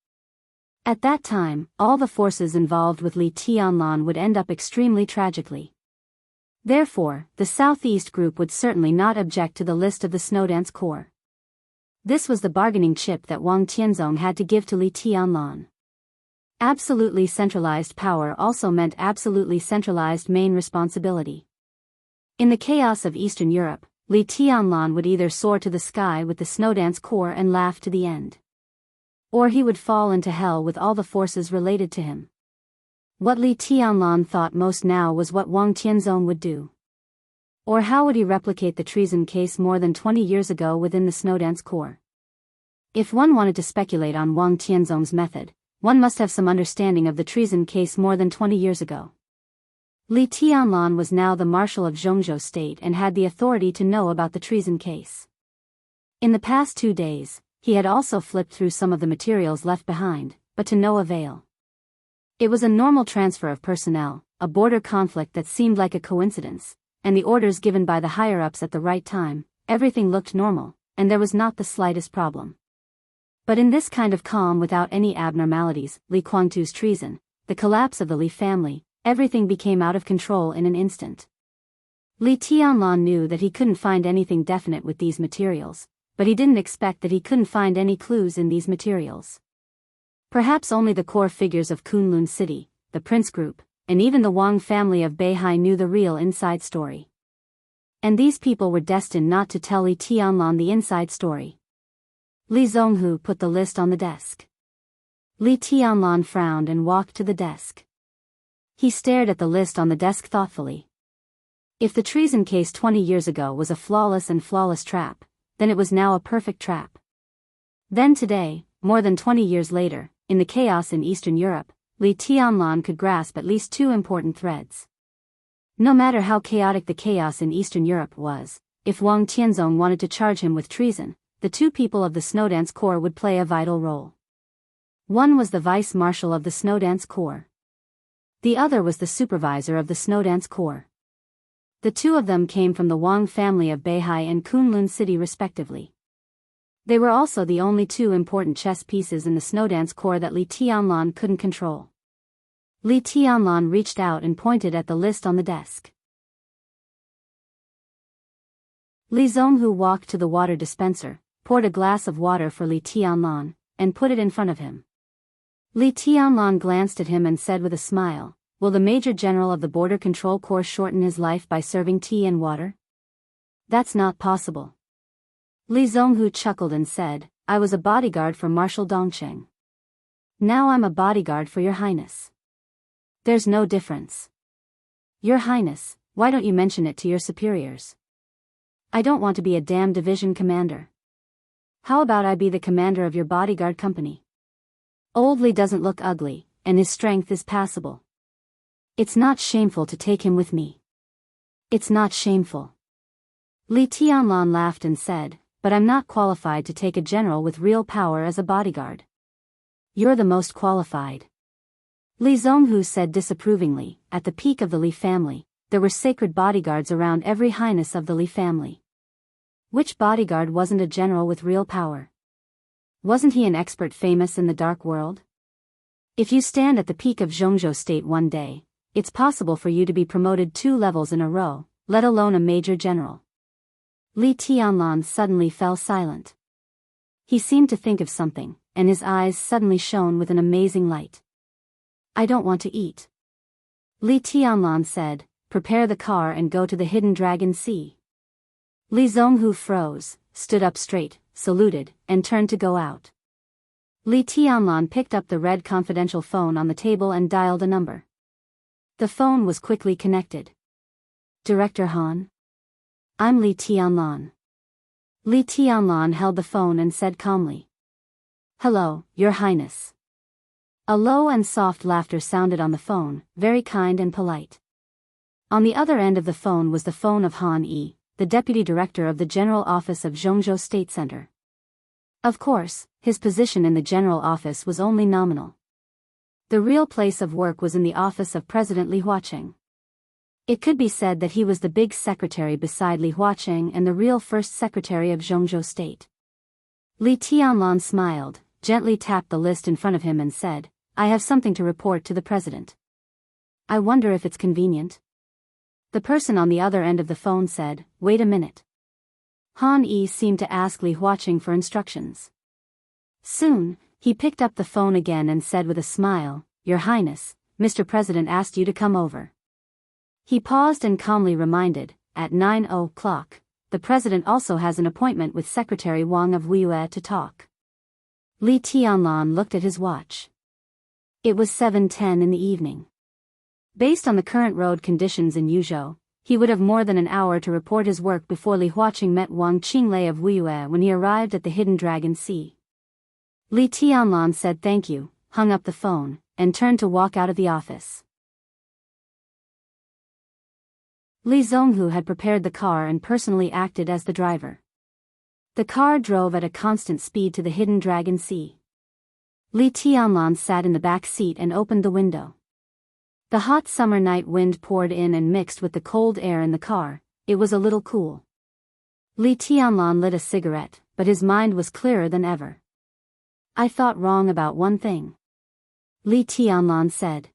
At that time, all the forces involved with Li Tianlan would end up extremely tragically. Therefore, the Southeast group would certainly not object to the list of the Snowdance Corps. This was the bargaining chip that Wang Tianzong had to give to Li Tianlan. Absolutely centralized power also meant absolutely centralized main responsibility. In the chaos of Eastern Europe, Li Tianlan would either soar to the sky with the Snowdance Corps and laugh to the end. Or he would fall into hell with all the forces related to him. What Li Tianlan thought most now was what Wang Tianzong would do. Or how would he replicate the treason case more than 20 years ago within the Snowdance Corps? If one wanted to speculate on Wang Tianzong's method, one must have some understanding of the treason case more than 20 years ago. Li Tianlan was now the Marshal of Zhongzhou State and had the authority to know about the treason case. In the past 2 days, he had also flipped through some of the materials left behind, but to no avail. It was a normal transfer of personnel, a border conflict that seemed like a coincidence, and the orders given by the higher-ups at the right time. Everything looked normal, and there was not the slightest problem. But in this kind of calm without any abnormalities, Li Guangtu's treason, the collapse of the Li family, everything became out of control in an instant. Li Tianlan knew that he couldn't find anything definite with these materials, but he didn't expect that he couldn't find any clues in these materials. Perhaps only the core figures of Kunlun City, the Prince Group, and even the Wang family of Beihai knew the real inside story. And these people were destined not to tell Li Tianlan the inside story. Li Zonghu put the list on the desk. Li Tianlan frowned and walked to the desk. He stared at the list on the desk thoughtfully. If the treason case 20 years ago was a flawless trap, then it was now a perfect trap. Then today, more than 20 years later, in the chaos in Eastern Europe, Li Tianlan could grasp at least 2 important threads. No matter how chaotic the chaos in Eastern Europe was, if Wang Tianzong wanted to charge him with treason, the 2 people of the Snowdance Corps would play a vital role. One was the Vice Marshal of the Snowdance Corps. The other was the Supervisor of the Snowdance Corps. The 2 of them came from the Wang family of Beihai and Kunlun City respectively. They were also the only 2 important chess pieces in the Snowdance Corps that Li Tianlan couldn't control. Li Tianlan reached out and pointed at the list on the desk. Li Zonghu walked to the water dispenser, poured a glass of water for Li Tianlan, and put it in front of him. Li Tianlan glanced at him and said with a smile, "Will the Major General of the Border Control Corps shorten his life by serving tea and water?" "That's not possible." Li Zonghu chuckled and said, "I was a bodyguard for Marshal Dongsheng. Now I'm a bodyguard for Your Highness. There's no difference. Your Highness, why don't you mention it to your superiors? I don't want to be a damn division commander. How about I be the commander of your bodyguard company? Old Li doesn't look ugly, and his strength is passable. It's not shameful to take him with me. It's not shameful." Li Tianlan laughed and said, "But I'm not qualified to take a general with real power as a bodyguard. You're the most qualified." Li Zonghu said disapprovingly, "At the peak of the Li family, there were sacred bodyguards around every highness of the Li family. Which bodyguard wasn't a general with real power? Wasn't he an expert famous in the dark world? If you stand at the peak of Zhongzhou State one day, it's possible for you to be promoted 2 levels in a row, let alone a major general." Li Tianlan suddenly fell silent. He seemed to think of something, and his eyes suddenly shone with an amazing light. "I don't want to eat." Li Tianlan said, "Prepare the car and go to the Hidden Dragon Sea." Li Zonghu froze, stood up straight, saluted, and turned to go out. Li Tianlan picked up the red confidential phone on the table and dialed a number. The phone was quickly connected. "Director Han? I'm Li Tianlan." Li Tianlan held the phone and said calmly, "Hello, Your Highness." A low and soft laughter sounded on the phone, very kind and polite. On the other end of the phone was the phone of Han Yi, the deputy director of the General Office of Zhongzhou State Center. Of course, his position in the General Office was only nominal. The real place of work was in the office of President Li Huaqing. It could be said that he was the big secretary beside Li Huaqing and the real first secretary of Zhongzhou State. Li Tianlan smiled, gently tapped the list in front of him and said, "I have something to report to the president. I wonder if it's convenient." The person on the other end of the phone said, "Wait a minute." Han Yi seemed to ask Li Huaqing for instructions. Soon, he picked up the phone again and said with a smile, "Your Highness, Mr. President asked you to come over." He paused and calmly reminded, "At 9:00, the President also has an appointment with Secretary Wang of Wuyue to talk." Li Tianlan looked at his watch. It was 7:10 in the evening. Based on the current road conditions in Yuzhou, he would have more than an hour to report his work before Li Huaqing met Wang Qinglei of Wuyue when he arrived at the Hidden Dragon Sea. Li Tianlan said thank you, hung up the phone, and turned to walk out of the office. Li Zhonghu had prepared the car and personally acted as the driver. The car drove at a constant speed to the Hidden Dragon Sea. Li Tianlan sat in the back seat and opened the window. The hot summer night wind poured in and mixed with the cold air in the car. It was a little cool. Li Tianlan lit a cigarette, but his mind was clearer than ever. I thought wrong about one thing, Li Tianlan said.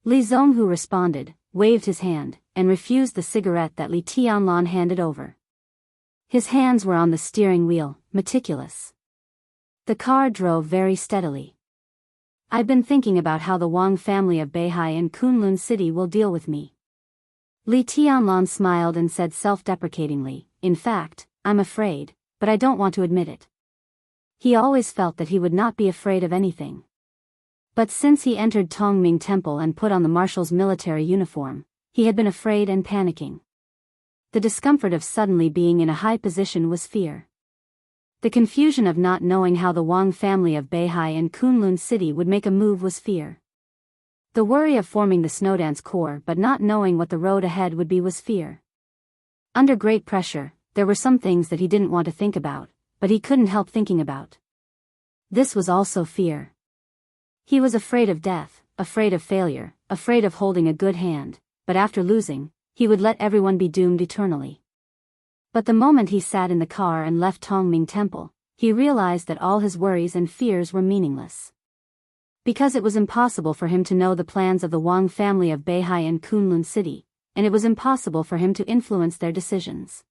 Li Zhonghu responded, waved his hand, and refused the cigarette that Li Tianlan handed over. His hands were on the steering wheel, meticulous. The car drove very steadily. I've been thinking about how the Wang family of Beihai and Kunlun City will deal with me. Li Tianlan smiled and said self-deprecatingly, in fact, I'm afraid, but I don't want to admit it. He always felt that he would not be afraid of anything. But since he entered Tongming Temple and put on the marshal's military uniform, he had been afraid and panicking. The discomfort of suddenly being in a high position was fear. The confusion of not knowing how the Wang family of Beihai and Kunlun City would make a move was fear. The worry of forming the Snowdance Corps but not knowing what the road ahead would be was fear. Under great pressure, there were some things that he didn't want to think about, but he couldn't help thinking about. This was also fear. He was afraid of death, afraid of failure, afraid of holding a good hand, but after losing, he would let everyone be doomed eternally. But the moment he sat in the car and left Tongming Temple, he realized that all his worries and fears were meaningless. Because it was impossible for him to know the plans of the Wang family of Beihai and Kunlun City, and it was impossible for him to influence their decisions.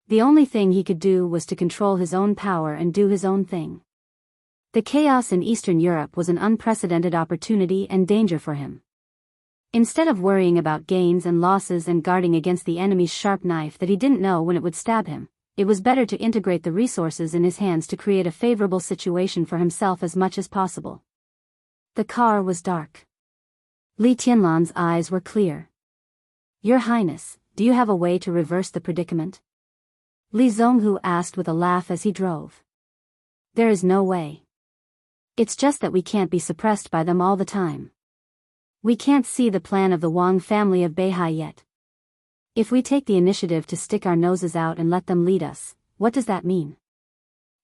The only thing he could do was to control his own power and do his own thing. The chaos in Eastern Europe was an unprecedented opportunity and danger for him. Instead of worrying about gains and losses and guarding against the enemy's sharp knife that he didn't know when it would stab him, it was better to integrate the resources in his hands to create a favorable situation for himself as much as possible. The car was dark. Li Tianlan's eyes were clear. Your Highness, do you have a way to reverse the predicament? Li Zhonghu asked with a laugh as he drove. There is no way. It's just that we can't be suppressed by them all the time. We can't see the plan of the Wang family of Beihai yet. If we take the initiative to stick our noses out and let them lead us, what does that mean?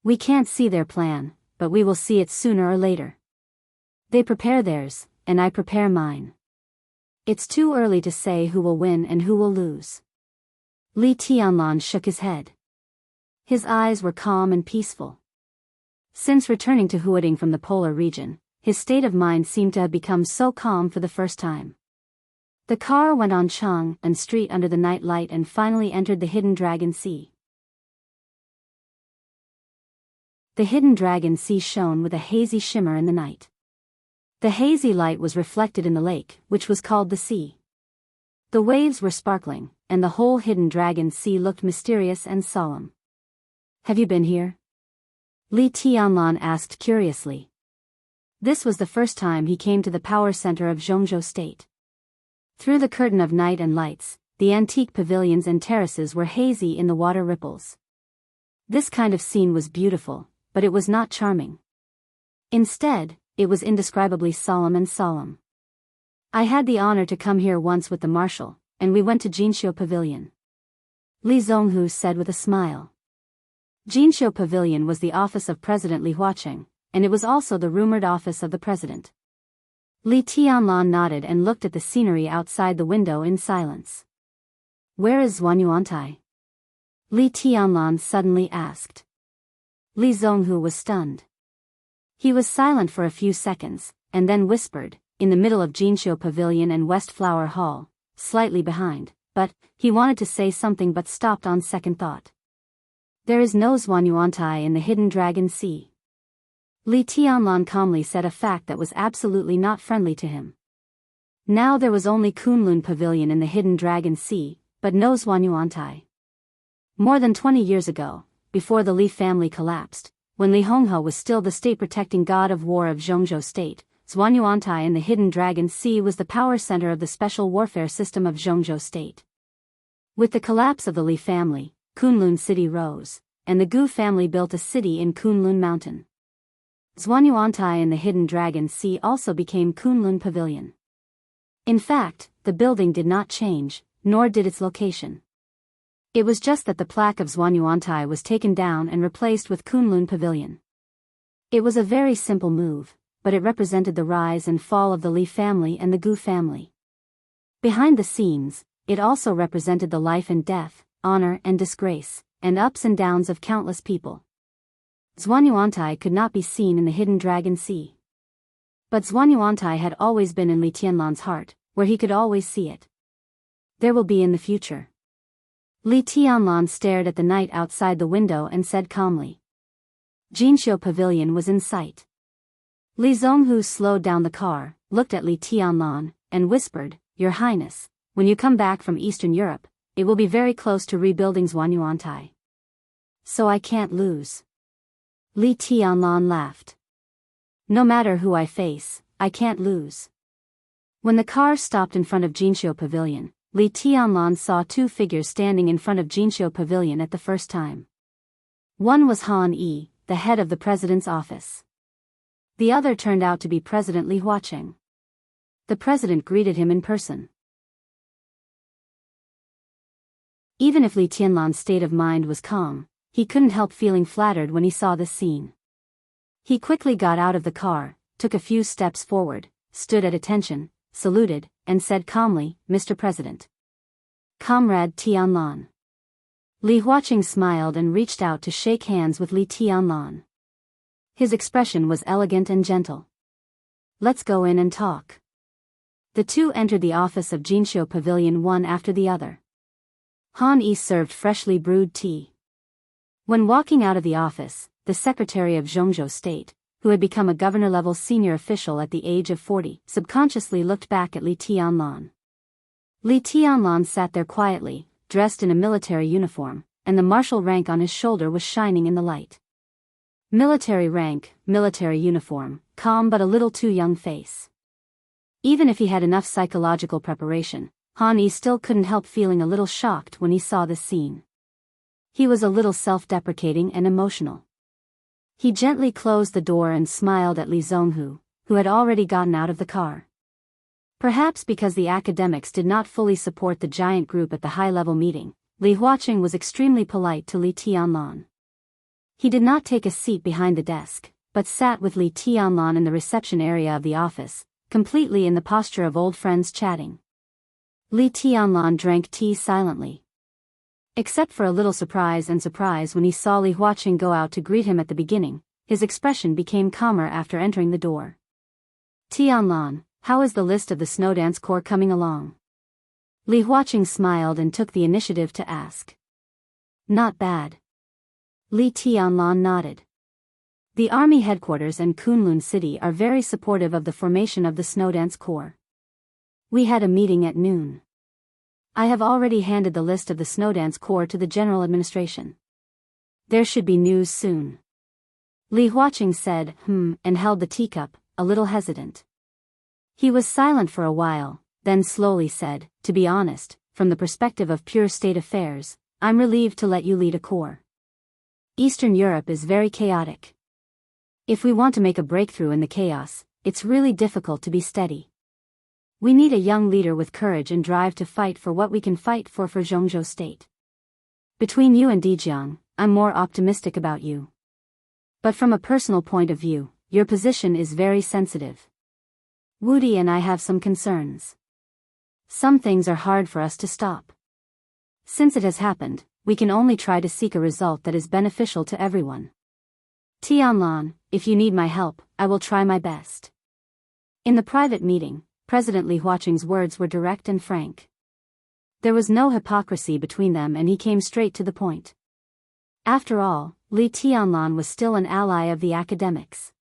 We can't see their plan, but we will see it sooner or later. They prepare theirs, and I prepare mine. It's too early to say who will win and who will lose. Li Tianlan shook his head. His eyes were calm and peaceful. Since returning to Huading from the polar region, his state of mind seemed to have become so calm for the first time. The car went on Chang'an Street under the night light and finally entered the Hidden Dragon Sea. The Hidden Dragon Sea shone with a hazy shimmer in the night. The hazy light was reflected in the lake, which was called the sea. The waves were sparkling, and the whole Hidden Dragon Sea looked mysterious and solemn. Have you been here? Li Tianlan asked curiously. This was the first time he came to the power center of Zhongzhou State. Through the curtain of night and lights, the antique pavilions and terraces were hazy in the water ripples. This kind of scene was beautiful, but it was not charming. Instead, it was indescribably solemn. I had the honor to come here once with the marshal, and we went to Jinxiu Pavilion. Li Zhonghu said with a smile. Jinxiu Pavilion was the office of President Li Huaqing, and it was also the rumored office of the president. Li Tianlan nodded and looked at the scenery outside the window in silence. Where is Zhuan Yuantai? Li Tianlan suddenly asked. Li Zhonghu was stunned. He was silent for a few seconds, and then whispered, in the middle of Jinxiu Pavilion and West Flower Hall, slightly behind, but he wanted to say something but stopped on second thought. There is no Zhuan Yuantai in the Hidden Dragon Sea. Li Tianlan calmly said a fact that was absolutely not friendly to him. Now there was only Kunlun Pavilion in the Hidden Dragon Sea, but no Zhuan Yuantai. More than 20 years ago, before the Li family collapsed, when Li Honghe was still the state-protecting god of war of Zhongzhou State, Zhuanyuantai in the Hidden Dragon Sea was the power center of the special warfare system of Zhongzhou State. With the collapse of the Li family, Kunlun City rose, and the Gu family built a city in Kunlun Mountain. Zhuanyuantai in the Hidden Dragon Sea also became Kunlun Pavilion. In fact, the building did not change, nor did its location. It was just that the plaque of Zhuanyuantai was taken down and replaced with Kunlun Pavilion. It was a very simple move, but it represented the rise and fall of the Li family and the Gu family. Behind the scenes, it also represented the life and death, honor and disgrace, and ups and downs of countless people. Zhuanyuantai could not be seen in the Hidden Dragon Sea. But Zhuanyuantai had always been in Li Tianlan's heart, where he could always see it. There will be in the future. Li Tianlan stared at the night outside the window and said calmly. Jinxiu Pavilion was in sight. Li Zhonghu slowed down the car, looked at Li Tianlan, and whispered, "Your Highness, when you come back from Eastern Europe, it will be very close to rebuilding Zhuanyuantai. So I can't lose." Li Tianlan laughed. "No matter who I face, I can't lose." When the car stopped in front of Jinxiu Pavilion, Li Tianlan saw two figures standing in front of Jinxiu Pavilion at the first time. One was Han Yi, the head of the president's office. The other turned out to be President Li Huaqing. The president greeted him in person. Even if Li Tianlan's state of mind was calm, he couldn't help feeling flattered when he saw this scene. He quickly got out of the car, took a few steps forward, stood at attention, saluted, and said calmly, "Mr. President. Comrade Tianlan." Li Huaqing smiled and reached out to shake hands with Li Tianlan. His expression was elegant and gentle. "Let's go in and talk." The two entered the office of Jinxiu Pavilion one after the other. Han Yi served freshly brewed tea. When walking out of the office, the secretary of Zhongzhou State, who had become a governor-level senior official at the age of 40, subconsciously looked back at Li Tianlan. Li Tianlan sat there quietly, dressed in a military uniform, and the martial rank on his shoulder was shining in the light. Military rank, military uniform, calm but a little too young face. Even if he had enough psychological preparation, Han Yi still couldn't help feeling a little shocked when he saw this scene. He was a little self-deprecating and emotional. He gently closed the door and smiled at Li Zhonghu, who had already gotten out of the car. Perhaps because the academics did not fully support the giant group at the high-level meeting, Li Huaqing was extremely polite to Li Tianlan. He did not take a seat behind the desk, but sat with Li Tianlan in the reception area of the office, completely in the posture of old friends chatting. Li Tianlan drank tea silently. Except for a little surprise when he saw Li Huaqing go out to greet him at the beginning, his expression became calmer after entering the door. "Tianlan, how is the list of the Snowdance Corps coming along?" Li Huaqing smiled and took the initiative to ask. "Not bad." Li Tianlan nodded. The army headquarters and Kunlun City are very supportive of the formation of the Snowdance Corps. We had a meeting at noon. I have already handed the list of the Snowdance Corps to the general administration. There should be news soon. Li Huaqing said, and held the teacup, a little hesitant. He was silent for a while, then slowly said, "To be honest, from the perspective of pure state affairs, I'm relieved to let you lead a corps. Eastern Europe is very chaotic. If we want to make a breakthrough in the chaos, it's really difficult to be steady. We need a young leader with courage and drive to fight for what we can fight for Zhongzhou State. Between you and Dijiang, I'm more optimistic about you. But from a personal point of view, your position is very sensitive. Wudi and I have some concerns. Some things are hard for us to stop. Since it has happened, we can only try to seek a result that is beneficial to everyone. Tianlan, if you need my help, I will try my best." In the private meeting, President Li Huaqing's words were direct and frank. There was no hypocrisy between them and he came straight to the point. After all, Li Tianlan was still an ally of the academics.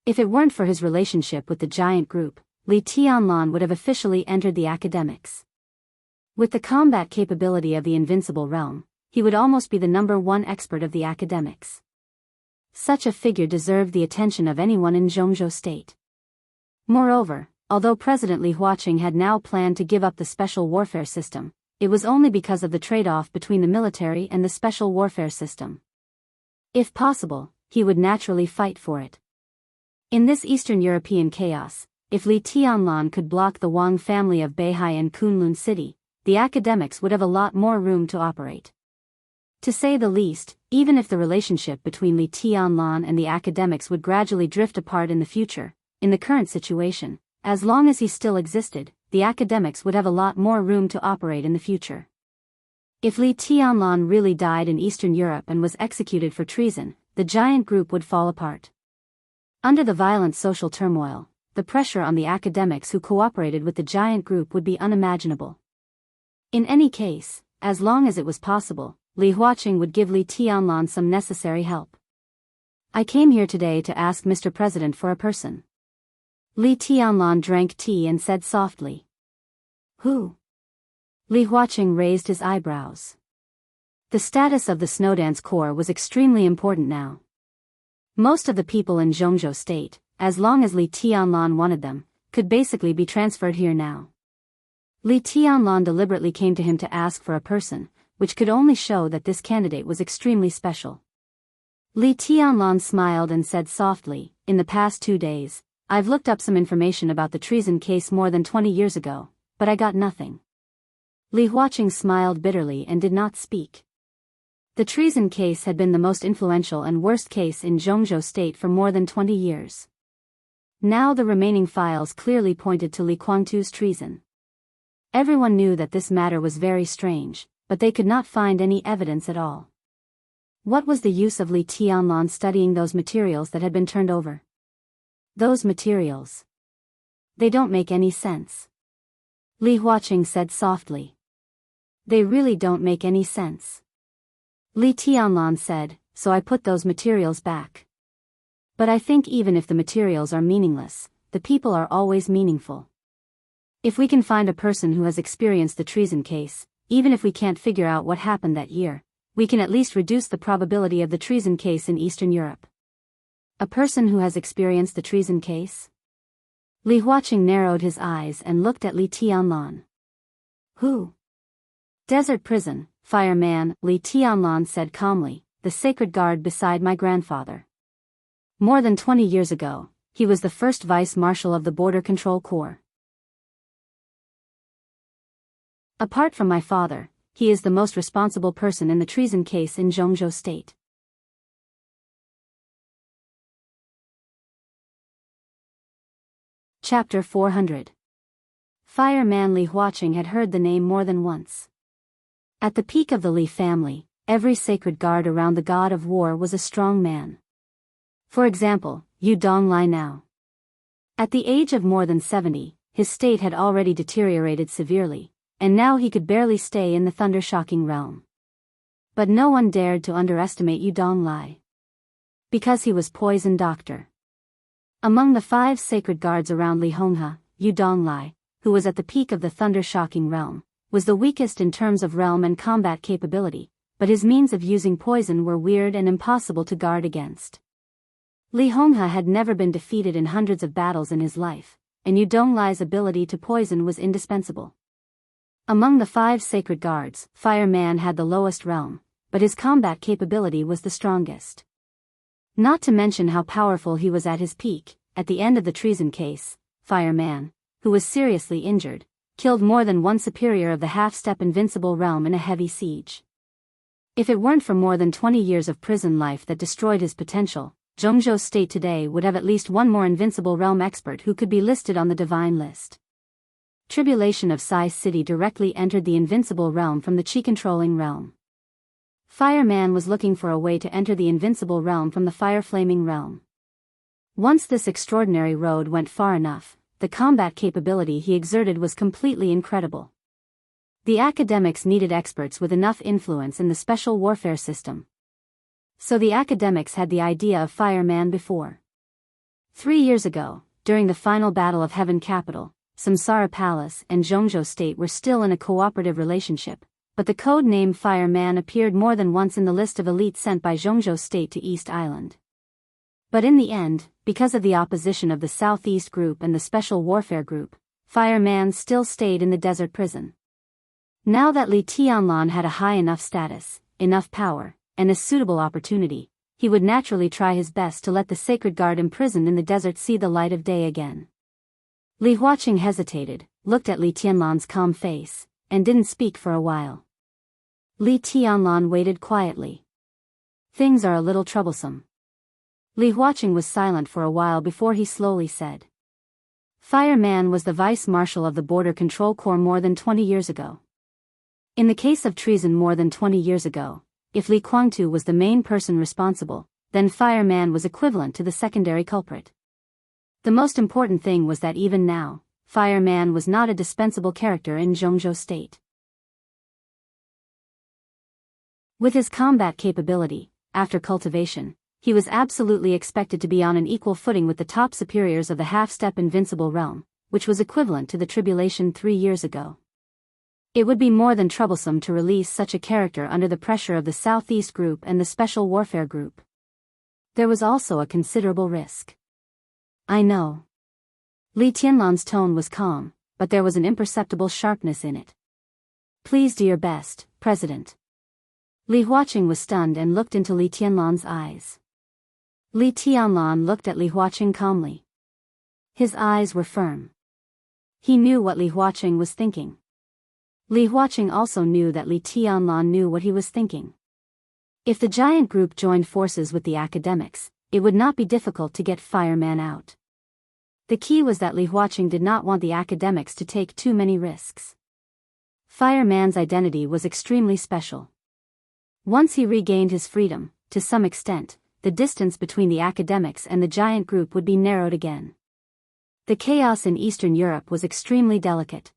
If it weren't for his relationship with the giant group, Li Tianlan would have officially entered the academics. With the combat capability of the Invincible Realm, he would almost be the #1 expert of the academics. Such a figure deserved the attention of anyone in Zhongzhou State. Moreover, although President Li Huaqing had now planned to give up the special warfare system, it was only because of the trade-off between the military and the special warfare system. If possible, he would naturally fight for it. In this Eastern European chaos, if Li Tianlan could block the Wang family of Beihai and Kunlun City, the academics would have a lot more room to operate. To say the least, even if the relationship between Li Tianlan and the academics would gradually drift apart in the future, in the current situation, as long as he still existed, the academics would have a lot more room to operate in the future. If Li Tianlan really died in Eastern Europe and was executed for treason, the giant group would fall apart. Under the violent social turmoil, the pressure on the academics who cooperated with the giant group would be unimaginable. In any case, as long as it was possible, Li Huaqing would give Li Tianlan some necessary help. I came here today to ask Mr. President for a person. Li Tianlan drank tea and said softly. Who? Li Huaqing raised his eyebrows. The status of the Snowdance Corps was extremely important now. Most of the people in Zhongzhou State, as long as Li Tianlan wanted them, could basically be transferred here now. Li Tianlan deliberately came to him to ask for a person, which could only show that this candidate was extremely special. Li Tianlan smiled and said softly, in the past 2 days, I've looked up some information about the treason case more than 20 years ago, but I got nothing. Li Huaqing smiled bitterly and did not speak. The treason case had been the most influential and worst case in Zhongzhou State for more than 20 years. Now the remaining files clearly pointed to Li Guangtu's treason. Everyone knew that this matter was very strange, but they could not find any evidence at all. What was the use of Li Tianlan studying those materials that had been turned over? Those materials. They don't make any sense. Li Huaqing said softly. They really don't make any sense. Li Tianlan said, so I put those materials back. But I think even if the materials are meaningless, the people are always meaningful. If we can find a person who has experienced the treason case, even if we can't figure out what happened that year, we can at least reduce the probability of the treason case in Eastern Europe. A person who has experienced the treason case? Li Huaqing narrowed his eyes and looked at Li Tianlan. Who? Desert prison, fireman, Li Tianlan said calmly, the sacred guard beside my grandfather. More than 20 years ago, he was the first vice-marshal of the Border Control Corps. Apart from my father, he is the most responsible person in the treason case in Zhongzhou State. Chapter 400. Fireman Li Huaqing had heard the name more than once. At the peak of the Li family, every sacred guard around the god of war was a strong man. For example, Yu Donglai now. At the age of more than 70, his state had already deteriorated severely, and now he could barely stay in the thunder-shocking realm. But no one dared to underestimate Yu Donglai. Because he was poison doctor. Among the 5 sacred guards around Li Honghe, Yu Donglai, who was at the peak of the thunder-shocking realm, was the weakest in terms of realm and combat capability, but his means of using poison were weird and impossible to guard against. Li Honghe had never been defeated in hundreds of battles in his life, and Yu Donglai's ability to poison was indispensable. Among the 5 sacred guards, Fireman had the lowest realm, but his combat capability was the strongest. Not to mention how powerful he was at his peak. At the end of the treason case, Fireman, who was seriously injured, killed more than one superior of the half-step invincible realm in a heavy siege. If it weren't for more than 20 years of prison life that destroyed his potential, Zhongzhou State today would have at least one more invincible realm expert who could be listed on the divine list. Tribulation of Sai City directly entered the invincible realm from the chi-controlling realm. Fireman was looking for a way to enter the invincible realm from the fire-flaming realm. Once this extraordinary road went far enough, the combat capability he exerted was completely incredible. The academics needed experts with enough influence in the special warfare system. So the academics had the idea of Fireman before. 3 years ago, during the final battle of Heaven Capital, Samsara Palace and Zhongzhou State were still in a cooperative relationship, but the code name Fireman appeared more than once in the list of elites sent by Zhongzhou State to East Island. But in the end, because of the opposition of the Southeast Group and the Special Warfare Group, Fireman still stayed in the desert prison. Now that Li Tianlan had a high enough status, enough power, and a suitable opportunity, he would naturally try his best to let the sacred guard imprisoned in the desert see the light of day again. Li Huaqing hesitated, looked at Li Tianlan's calm face, and didn't speak for a while. Li Tianlan waited quietly. Things are a little troublesome. Li Huaqing was silent for a while before he slowly said. Fireman was the vice-marshal of the Border Control Corps more than 20 years ago. In the case of treason more than 20 years ago, if Li Guangtu was the main person responsible, then Fireman was equivalent to the secondary culprit. The most important thing was that even now, Fireman was not a dispensable character in Zhongzhou State. With his combat capability, after cultivation, he was absolutely expected to be on an equal footing with the top superiors of the half-step invincible realm, which was equivalent to the tribulation 3 years ago. It would be more than troublesome to release such a character under the pressure of the Southeast Group and the Special Warfare Group. There was also a considerable risk. I know. Li Tianlan's tone was calm, but there was an imperceptible sharpness in it. Please do your best, President. Li Huaqing was stunned and looked into Li Tianlan's eyes. Li Tianlan looked at Li Huaqing calmly. His eyes were firm. He knew what Li Huaqing was thinking. Li Huaqing also knew that Li Tianlan knew what he was thinking. If the giant group joined forces with the academics, it would not be difficult to get Fireman out. The key was that Li Huaqing did not want the academics to take too many risks. Fireman's identity was extremely special. Once he regained his freedom, to some extent, the distance between the academics and the giant group would be narrowed again. The chaos in Eastern Europe was extremely delicate.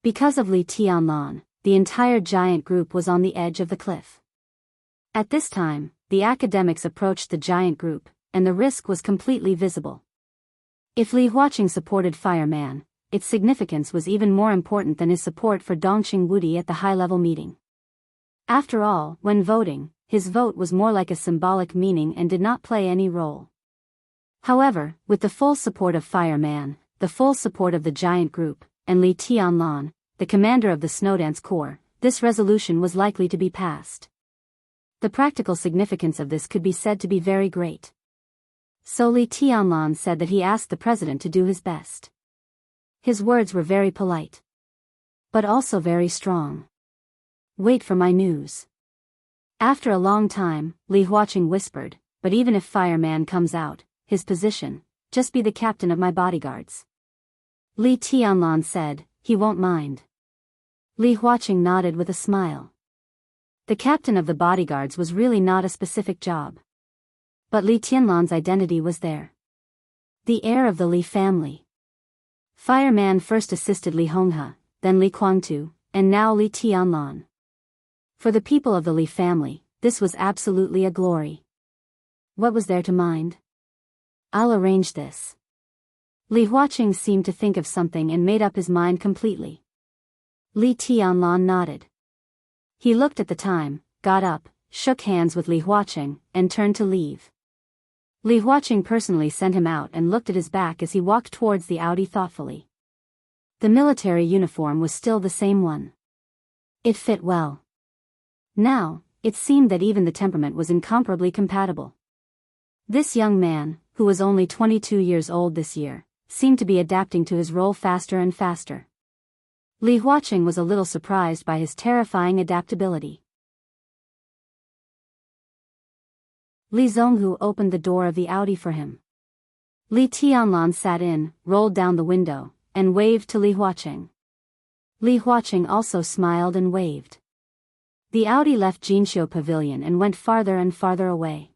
Because of Li Tianlan, the entire giant group was on the edge of the cliff. At this time, the academics approached the giant group, and the risk was completely visible. If Li Huaqing supported Fireman, its significance was even more important than his support for Dongqing Wudi at the high-level meeting. After all, when voting, his vote was more like a symbolic meaning and did not play any role. However, with the full support of Fireman, the full support of the giant group, and Li Tianlan, the commander of the Snowdance Corps, this resolution was likely to be passed. The practical significance of this could be said to be very great. So Li Tianlan said that he asked the president to do his best. His words were very polite, but also very strong. Wait for my news. After a long time, Li Huaqing whispered, but even if Fireman comes out, his position, just be the captain of my bodyguards. Li Tianlan said, he won't mind. Li Huaqing nodded with a smile. The captain of the bodyguards was really not a specific job. But Li Tianlan's identity was there. The heir of the Li family. Fireman first assisted Li Honghe, then Li Guangtu, and now Li Tianlan. For the people of the Li family, this was absolutely a glory. What was there to mind? I'll arrange this. Li Huaqing seemed to think of something and made up his mind completely. Li Tianlan nodded. He looked at the time, got up, shook hands with Li Huaqing, and turned to leave. Li Huaqing personally sent him out and looked at his back as he walked towards the Audi thoughtfully. The military uniform was still the same one. It fit well. Now, it seemed that even the temperament was incomparably compatible. This young man, who was only 22 years old this year, seemed to be adapting to his role faster and faster. Li Huaqing was a little surprised by his terrifying adaptability. Li Zonghu opened the door of the Audi for him. Li Tianlan sat in, rolled down the window, and waved to Li Huaqing. Li Huaqing also smiled and waved. The Audi left Jinxiu Pavilion and went farther and farther away.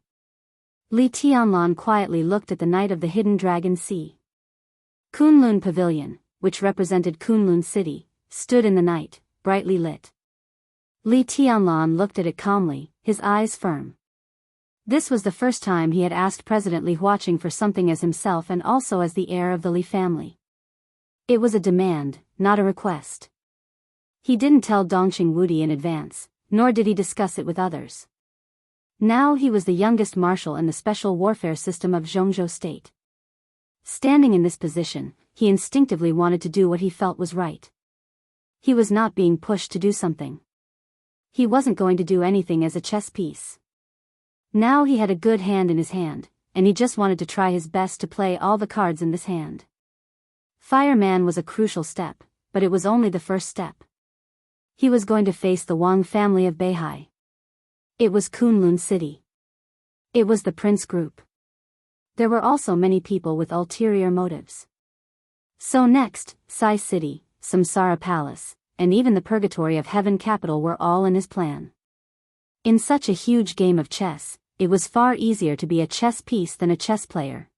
Li Tianlan quietly looked at the night of the Hidden Dragon Sea. Kunlun Pavilion, which represented Kunlun City, stood in the night, brightly lit. Li Tianlan looked at it calmly, his eyes firm. This was the first time he had asked President Li Huaqing for something as himself and also as the heir of the Li family. It was a demand, not a request. He didn't tell Dongqing Wudi in advance, nor did he discuss it with others. Now he was the youngest marshal in the special warfare system of Zhongzhou State. Standing in this position, he instinctively wanted to do what he felt was right. He was not being pushed to do something. He wasn't going to do anything as a chess piece. Now he had a good hand in his hand, and he just wanted to try his best to play all the cards in this hand. Fireman was a crucial step, but it was only the first step. He was going to face the Wang family of Beihai. It was Kunlun City. It was the Prince Group. There were also many people with ulterior motives. So next, Sai City, Samsara Palace, and even the Purgatory of Heaven capital were all in his plan. In such a huge game of chess, it was far easier to be a chess piece than a chess player.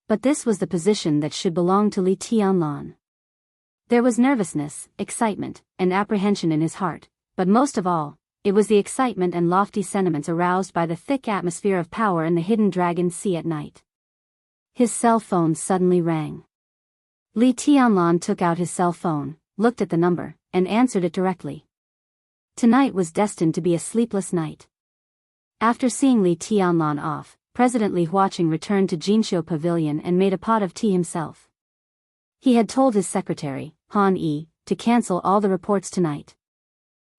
But this was the position that should belong to Li Tianlan. There was nervousness, excitement, and apprehension in his heart, but most of all, it was the excitement and lofty sentiments aroused by the thick atmosphere of power in the hidden Dragon Sea at night. His cell phone suddenly rang. Li Tianlan took out his cell phone, looked at the number, and answered it directly. Tonight was destined to be a sleepless night. After seeing Li Tianlan off, President Li Huaqing returned to Jinqiu Pavilion and made a pot of tea himself. He had told his secretary, Han Yi, to cancel all the reports tonight.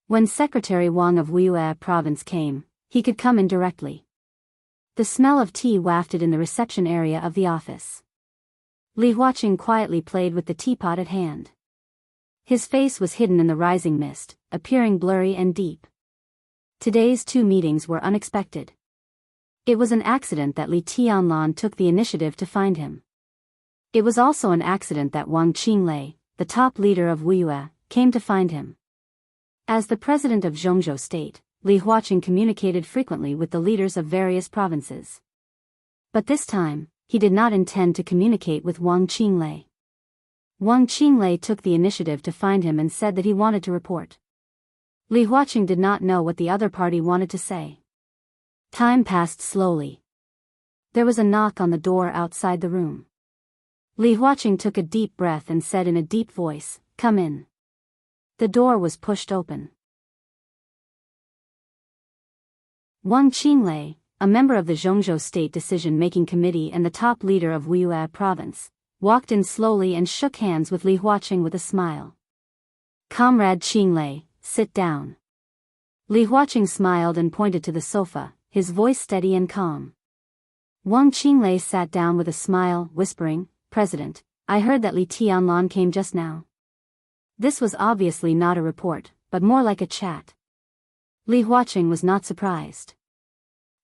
When Secretary Wang of Wuyue province came, he could come in directly. The smell of tea wafted in the reception area of the office. Li Huaqing quietly played with the teapot at hand. His face was hidden in the rising mist, appearing blurry and deep. Today's two meetings were unexpected. It was an accident that Li Tianlan took the initiative to find him. It was also an accident that Wang Qinglei, the top leader of Wuyue, came to find him. As the president of Zhongzhou State, Li Huaqing communicated frequently with the leaders of various provinces. But this time, he did not intend to communicate with Wang Qinglei. Wang Qinglei took the initiative to find him and said that he wanted to report. Li Huaqing did not know what the other party wanted to say. Time passed slowly. There was a knock on the door outside the room. Li Huaqing took a deep breath and said in a deep voice, "Come in." The door was pushed open. Wang Qinglei, a member of the Zhongzhou State Decision-Making Committee and the top leader of Wuyue Province, walked in slowly and shook hands with Li Huaqing with a smile. "Comrade Qinglei, sit down." Li Huaqing smiled and pointed to the sofa, his voice steady and calm. Wang Qinglei sat down with a smile, whispering, "President, I heard that Li Tianlan came just now." This was obviously not a report, but more like a chat. Li Huaqing was not surprised.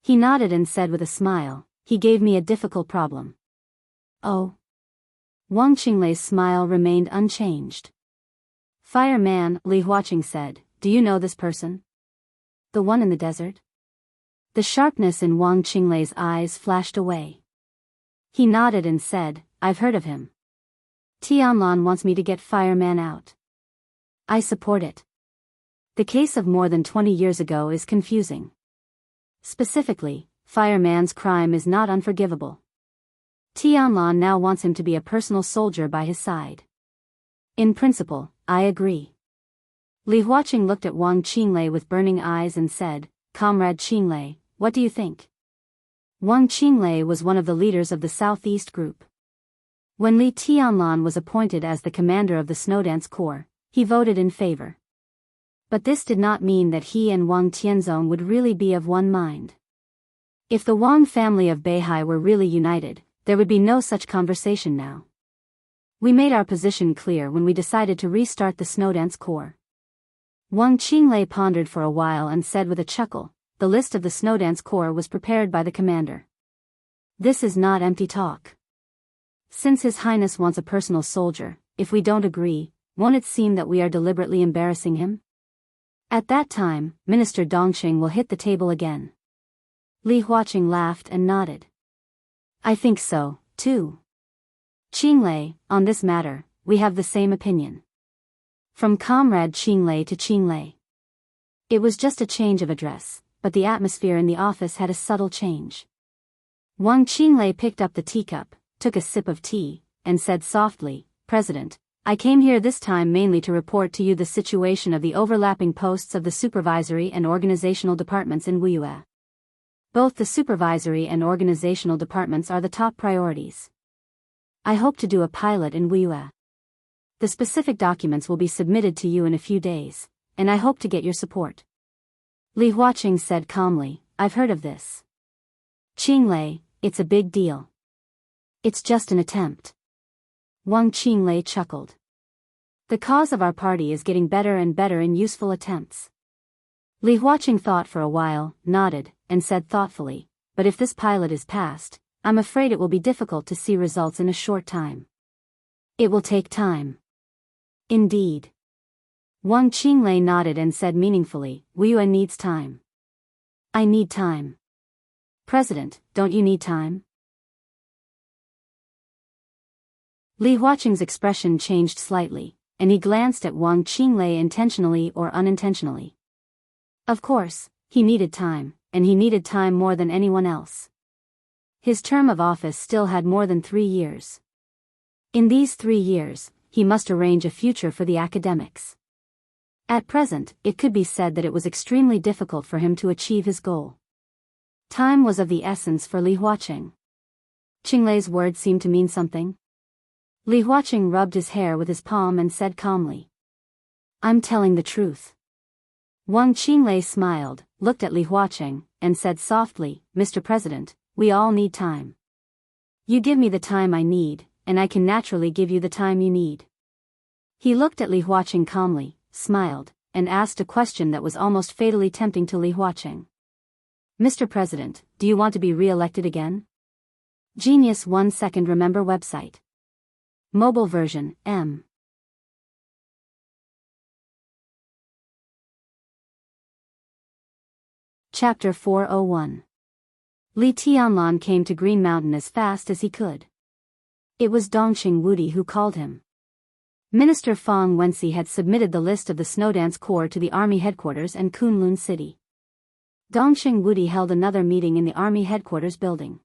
He nodded and said with a smile, "He gave me a difficult problem." "Oh?" Wang Qinglei's smile remained unchanged. "Fireman," Li Huaqing said, "do you know this person? The one in the desert?" The sharpness in Wang Qinglei's eyes flashed away. He nodded and said, "I've heard of him. Tianlan wants me to get Fireman out. I support it. The case of more than 20 years ago is confusing. Specifically, Fireman's crime is not unforgivable. Tianlan now wants him to be a personal soldier by his side. In principle, I agree." Li Huaqing looked at Wang Qinglei with burning eyes and said, "Comrade Qinglei, what do you think?" Wang Qinglei was one of the leaders of the Southeast Group. When Li Tianlan was appointed as the commander of the Snowdance Corps, he voted in favor. But this did not mean that he and Wang Tianzong would really be of one mind. If the Wang family of Beihai were really united, there would be no such conversation now. We made our position clear when we decided to restart the Snowdance Corps. Wang Qinglei pondered for a while and said with a chuckle, "The list of the Snowdance Corps was prepared by the commander. This is not empty talk. Since His Highness wants a personal soldier, if we don't agree, won't it seem that we are deliberately embarrassing him? At that time, Minister Dongqing will hit the table again." Li Huaqing laughed and nodded. "I think so, too. Qinglei, on this matter, we have the same opinion." From Comrade Qinglei to Qinglei. It was just a change of address, but the atmosphere in the office had a subtle change. Wang Qinglei picked up the teacup, took a sip of tea, and said softly, "President, I came here this time mainly to report to you the situation of the overlapping posts of the supervisory and organizational departments in Wuyue. Both the supervisory and organizational departments are the top priorities. I hope to do a pilot in Wuyue. The specific documents will be submitted to you in a few days, and I hope to get your support. Li Huaqing said calmly, I've heard of this. Qinglei, it's a big deal. It's just an attempt. Wang Qinglei chuckled. The cause of our party is getting better and better in useful attempts. Li Huaqing thought for a while, nodded, and said thoughtfully, but if this pilot is passed, I'm afraid it will be difficult to see results in a short time. It will take time. Indeed. Wang Qinglei nodded and said meaningfully, Wuyue needs time. I need time. President, don't you need time? Li Huaqing's expression changed slightly, and he glanced at Wang Qinglei intentionally or unintentionally. Of course, he needed time, and he needed time more than anyone else. His term of office still had more than 3 years. In these 3 years, he must arrange a future for the academics. At present, it could be said that it was extremely difficult for him to achieve his goal. Time was of the essence for Li Huaqing. Qinglei's words seemed to mean something. Li Huaqing rubbed his hair with his palm and said calmly, I'm telling the truth. Wang Qinglei smiled, looked at Li Huaqing, and said softly, Mr. President, we all need time. You give me the time I need, and I can naturally give you the time you need. He looked at Li Huaqing calmly, smiled, and asked a question that was almost fatally tempting to Li Huaqing. Mr. President, do you want to be re-elected again? Genius 1 second remember website. Mobile version, M. Chapter 401. Li Tianlan came to Green Mountain as fast as he could. It was Dongqing Wudi who called him. Minister Fang Wenxi had submitted the list of the Snowdance Corps to the Army headquarters in Kunlun City. Dongqing Wudi held another meeting in the Army headquarters building.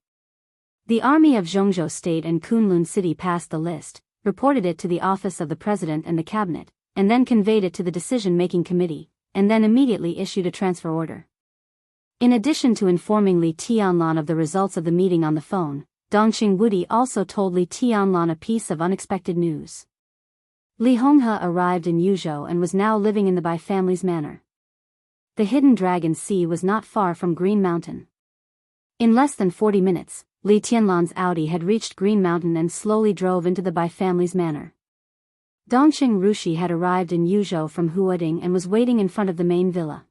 The Army of Zhongzhou State and Kunlun City passed the list, reported it to the office of the President and the Cabinet, and then conveyed it to the decision-making committee, and then immediately issued a transfer order. In addition to informing Li Tianlan of the results of the meeting on the phone, Dongqing Wudi also told Li Tianlan a piece of unexpected news. Li Honghe arrived in Yuzhou and was now living in the Bai family's manor. The Hidden Dragon Sea was not far from Green Mountain. In less than 40 minutes, Li Tianlan's Audi had reached Green Mountain and slowly drove into the Bai family's manor. Dongqing Rushi had arrived in Yuzhou from Huading and was waiting in front of the main villa.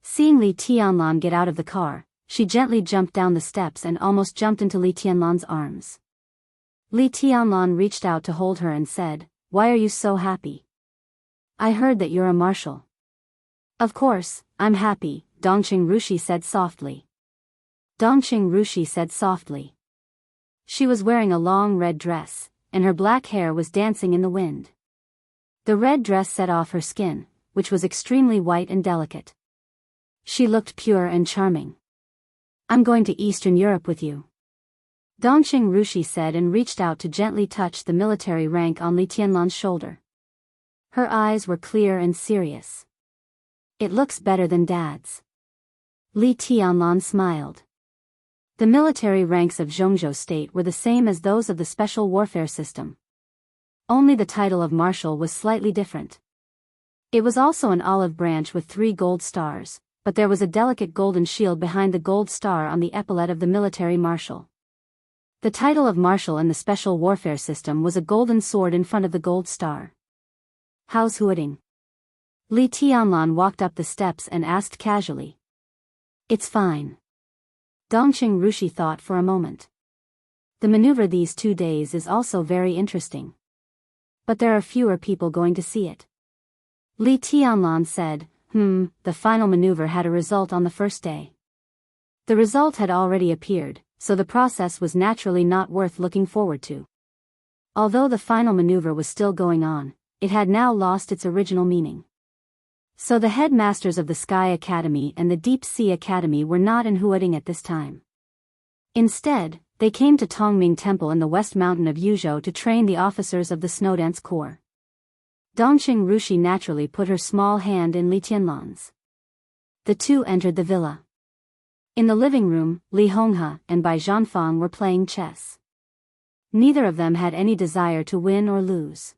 Seeing Li Tianlan get out of the car, she gently jumped down the steps and almost jumped into Li Tianlan's arms. Li Tianlan reached out to hold her and said, Why are you so happy? I heard that you're a marshal. Of course, I'm happy, Dongqing Rushi said softly. Dongqing Rushi said softly. She was wearing a long red dress, and her black hair was dancing in the wind. The red dress set off her skin, which was extremely white and delicate. She looked pure and charming. I'm going to Eastern Europe with you. Dongqing Rushi said and reached out to gently touch the military rank on Li Tianlan's shoulder. Her eyes were clear and serious. It looks better than Dad's. Li Tianlan smiled. The military ranks of Zhongzhou State were the same as those of the Special Warfare System. Only the title of Marshal was slightly different. It was also an olive branch with 3 gold stars, but there was a delicate golden shield behind the gold star on the epaulet of the military marshal. The title of Marshal in the Special Warfare System was a golden sword in front of the gold star. How's Huading? Li Tianlan walked up the steps and asked casually. It's fine. Dongqing Rushi thought for a moment. The maneuver these 2 days is also very interesting. But there are fewer people going to see it. Li Tianlan said, the final maneuver had a result on the first day. The result had already appeared, so the process was naturally not worth looking forward to. Although the final maneuver was still going on, it had now lost its original meaning. So the headmasters of the Sky Academy and the Deep Sea Academy were not in Huading at this time. Instead, they came to Tongming Temple in the West Mountain of Yuzhou to train the officers of the Snowdance Corps. Dongqing Rushi naturally put her small hand in Li Tianlan's. The two entered the villa. In the living room, Li Honghe and Bai Zhanfang were playing chess. Neither of them had any desire to win or lose.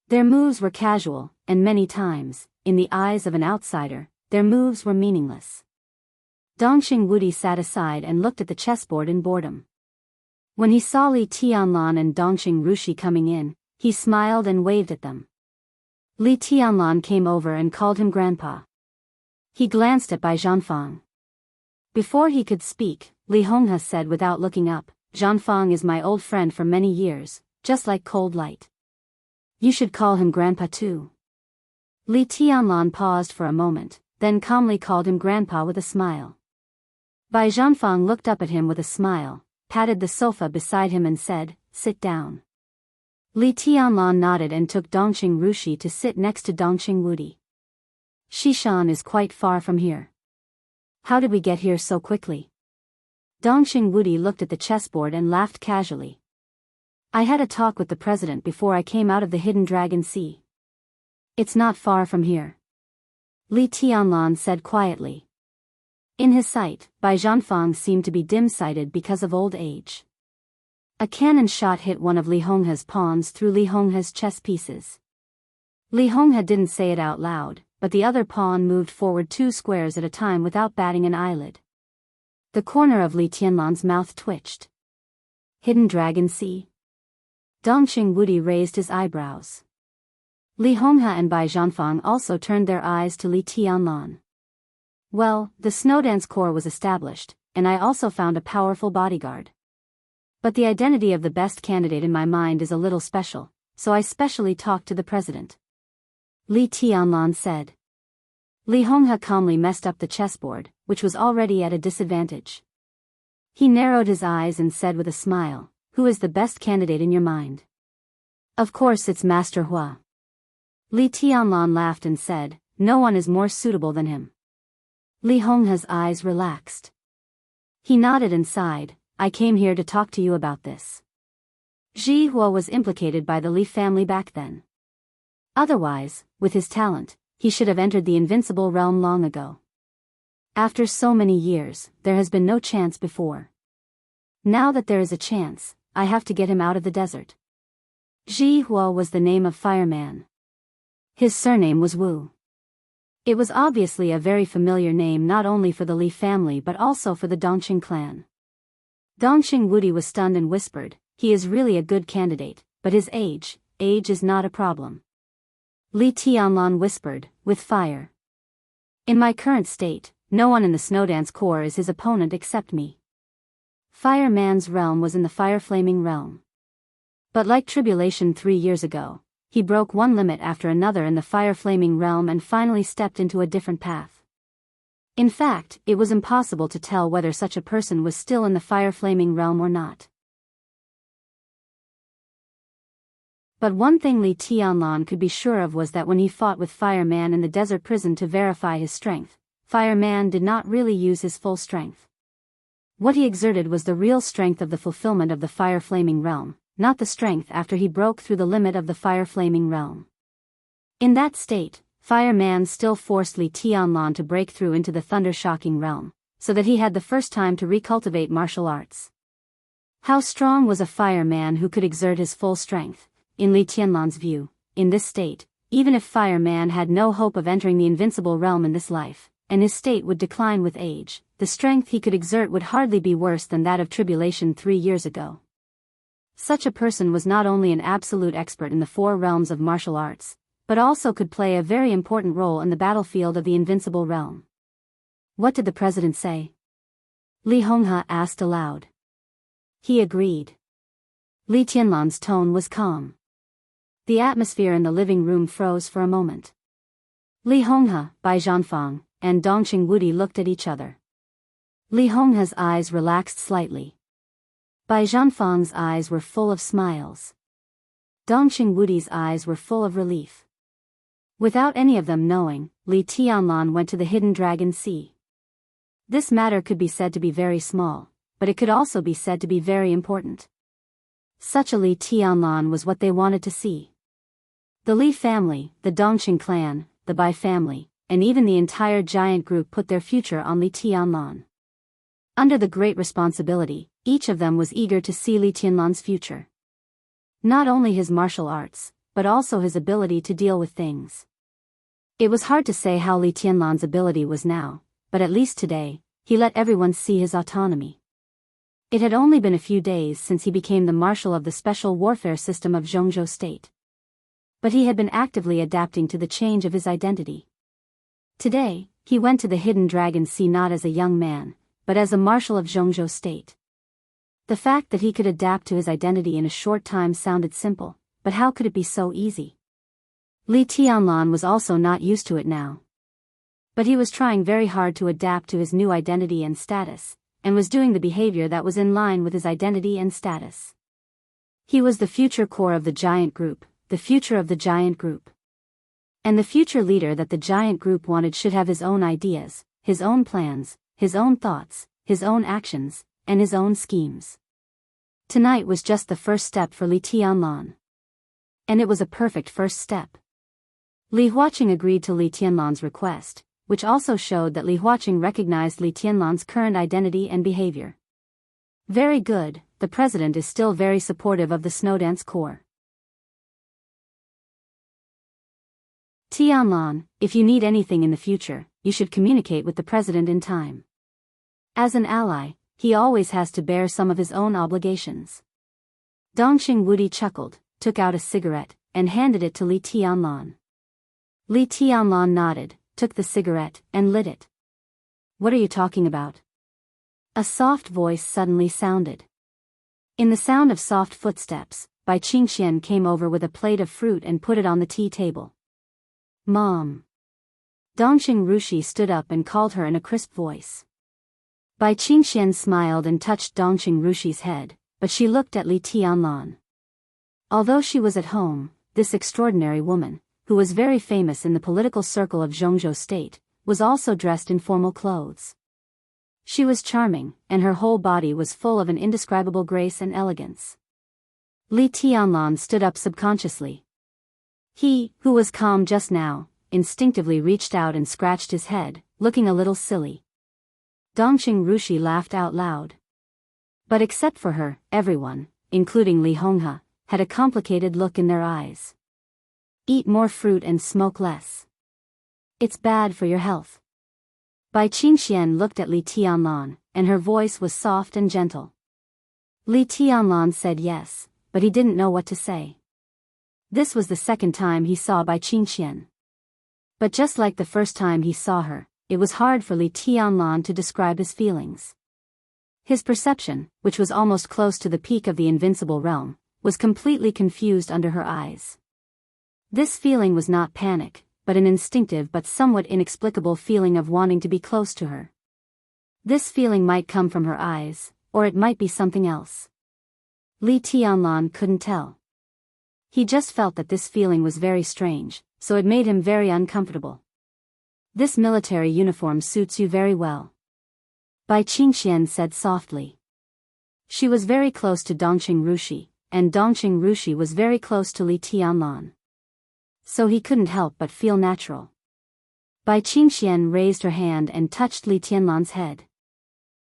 Their moves were casual, and many times, in the eyes of an outsider, their moves were meaningless. Dongqing Wudi sat aside and looked at the chessboard in boredom. When he saw Li Tianlan and Dongqing Rushi coming in, he smiled and waved at them. Li Tianlan came over and called him grandpa. He glanced at Bai Zhanfang. Before he could speak, Li Honghe said without looking up, "Zhanfang is my old friend for many years, just like cold light. You should call him grandpa too." Li Tianlan paused for a moment, then calmly called him grandpa with a smile. Bai Zhanfang looked up at him with a smile, patted the sofa beside him and said, "Sit down." Li Tianlan nodded and took Dongqing Rushi to sit next to Dongqing Wudi. "Shishan is quite far from here. How did we get here so quickly?" Dongqing Wudi looked at the chessboard and laughed casually. "I had a talk with the president before I came out of the Hidden Dragon Sea. It's not far from here," Li Tianlan said quietly. In his sight, Bai Zhanfang seemed to be dim-sighted because of old age. A cannon shot hit one of Li Honghe's pawns through Li Honghe's chess pieces. Li Honghe didn't say it out loud, but the other pawn moved forward 2 squares at a time without batting an eyelid. The corner of Li Tianlan's mouth twitched. "Hidden Dragon Sea?" Dongqing Wudi raised his eyebrows. Li Honghe and Bai Zhanfang also turned their eyes to Li Tianlan. "Well, the Snowdance Corps was established, and I also found a powerful bodyguard. But the identity of the best candidate in my mind is a little special, so I specially talked to the president," Li Tianlan said. Li Honghe calmly messed up the chessboard, which was already at a disadvantage. He narrowed his eyes and said with a smile, "Who is the best candidate in your mind?" "Of course it's Master Hua." Li Tianlan laughed and said, "No one is more suitable than him." Li Honghe's eyes relaxed. He nodded and sighed, "I came here to talk to you about this." Ji Hua was implicated by the Li family back then. Otherwise, with his talent, he should have entered the invincible realm long ago. After so many years, there has been no chance before. Now that there is a chance, I have to get him out of the desert. Ji Hua was the name of Fireman. His surname was Wu. It was obviously a very familiar name not only for the Li family but also for the Dongqing clan. Dongqing Wudi was stunned and whispered, "He is really a good candidate, but his age is not a problem." Li Tianlan whispered, "With fire. In my current state, no one in the Snowdance Corps is his opponent except me." Fireman's realm was in the fire-flaming realm. But like Tribulation 3 years ago, he broke one limit after another in the fire-flaming realm and finally stepped into a different path. In fact, it was impossible to tell whether such a person was still in the fire-flaming realm or not. But one thing Li Tianlan could be sure of was that when he fought with Fireman in the desert prison to verify his strength, Fireman did not really use his full strength. What he exerted was the real strength of the fulfillment of the fire-flaming realm, not the strength after he broke through the limit of the fire-flaming realm. In that state, Fireman still forced Li Tianlan to break through into the thunder-shocking realm, so that he had the first time to recultivate martial arts. How strong was a fireman who could exert his full strength? In Li Tianlan's view, in this state, even if Fireman had no hope of entering the invincible realm in this life, and his state would decline with age, the strength he could exert would hardly be worse than that of Tribulation 3 years ago. Such a person was not only an absolute expert in the 4 realms of martial arts, but also could play a very important role in the battlefield of the invincible realm. "What did the president say?" Li Honghe asked aloud. "He agreed." Li Tianlan's tone was calm. The atmosphere in the living room froze for a moment. Li Honghe, Bai Zhanfang, and Dongqing Wudi looked at each other. Li Honghe's eyes relaxed slightly. Bai Zhanfang's eyes were full of smiles. Dongqing Wudi's eyes were full of relief. Without any of them knowing, Li Tianlan went to the Hidden Dragon Sea. This matter could be said to be very small, but it could also be said to be very important. Such a Li Tianlan was what they wanted to see. The Li family, the Dongqing clan, the Bai family, and even the entire giant group put their future on Li Tianlan. Under the great responsibility, each of them was eager to see Li Tianlan's future. Not only his martial arts, but also his ability to deal with things. It was hard to say how Li Tianlan's ability was now, but at least today, he let everyone see his autonomy. It had only been a few days since he became the marshal of the special warfare system of Zhongzhou state. But he had been actively adapting to the change of his identity. Today, he went to the Hidden Dragon Sea not as a young man, but as a marshal of Zhongzhou state. The fact that he could adapt to his identity in a short time sounded simple, but how could it be so easy? Li Tianlan was also not used to it now. But he was trying very hard to adapt to his new identity and status, and was doing the behavior that was in line with his identity and status. He was the future core of the giant group, the future of the giant group. And the future leader that the giant group wanted should have his own ideas, his own plans, his own thoughts, his own actions, and his own schemes. Tonight was just the first step for Li Tianlan. And it was a perfect first step. Li Huaqing agreed to Li Tianlan's request, which also showed that Li Huaqing recognized Li Tianlan's current identity and behavior. Very good, the president is still very supportive of the Snowdance Corps. Tianlan, if you need anything in the future, you should communicate with the president in time. As an ally, he always has to bear some of his own obligations. Dongqing Wudi chuckled, took out a cigarette, and handed it to Li Tianlan. Li Tianlan nodded, took the cigarette, and lit it. What are you talking about? A soft voice suddenly sounded. In the sound of soft footsteps, Bai Qingxian came over with a plate of fruit and put it on the tea table. Mom. Dongqing Rushi stood up and called her in a crisp voice. Bai Qingxian smiled and touched Dongqing Rushi's head, but she looked at Li Tianlan. Although she was at home, this extraordinary woman, who was very famous in the political circle of Zhongzhou state, was also dressed in formal clothes. She was charming, and her whole body was full of an indescribable grace and elegance. Li Tianlan stood up subconsciously. He, who was calm just now, instinctively reached out and scratched his head, looking a little silly. Dongqing Rushi laughed out loud. But except for her, everyone, including Li Honghe, had a complicated look in their eyes. Eat more fruit and smoke less. It's bad for your health. Bai Qingxian looked at Li Tianlan, and her voice was soft and gentle. Li Tianlan said yes, but he didn't know what to say. This was the second time he saw Bai Qingxian. But just like the first time he saw her, it was hard for Li Tianlan to describe his feelings. His perception, which was almost close to the peak of the invincible realm, was completely confused under her eyes. This feeling was not panic, but an instinctive but somewhat inexplicable feeling of wanting to be close to her. This feeling might come from her eyes, or it might be something else. Li Tianlan couldn't tell. He just felt that this feeling was very strange, so it made him very uncomfortable. This military uniform suits you very well. Bai Qingxian said softly. She was very close to Dongqing Rushi, and Dongqing Rushi was very close to Li Tianlan. So he couldn't help but feel natural. Bai Qingxian raised her hand and touched Li Tianlan's head.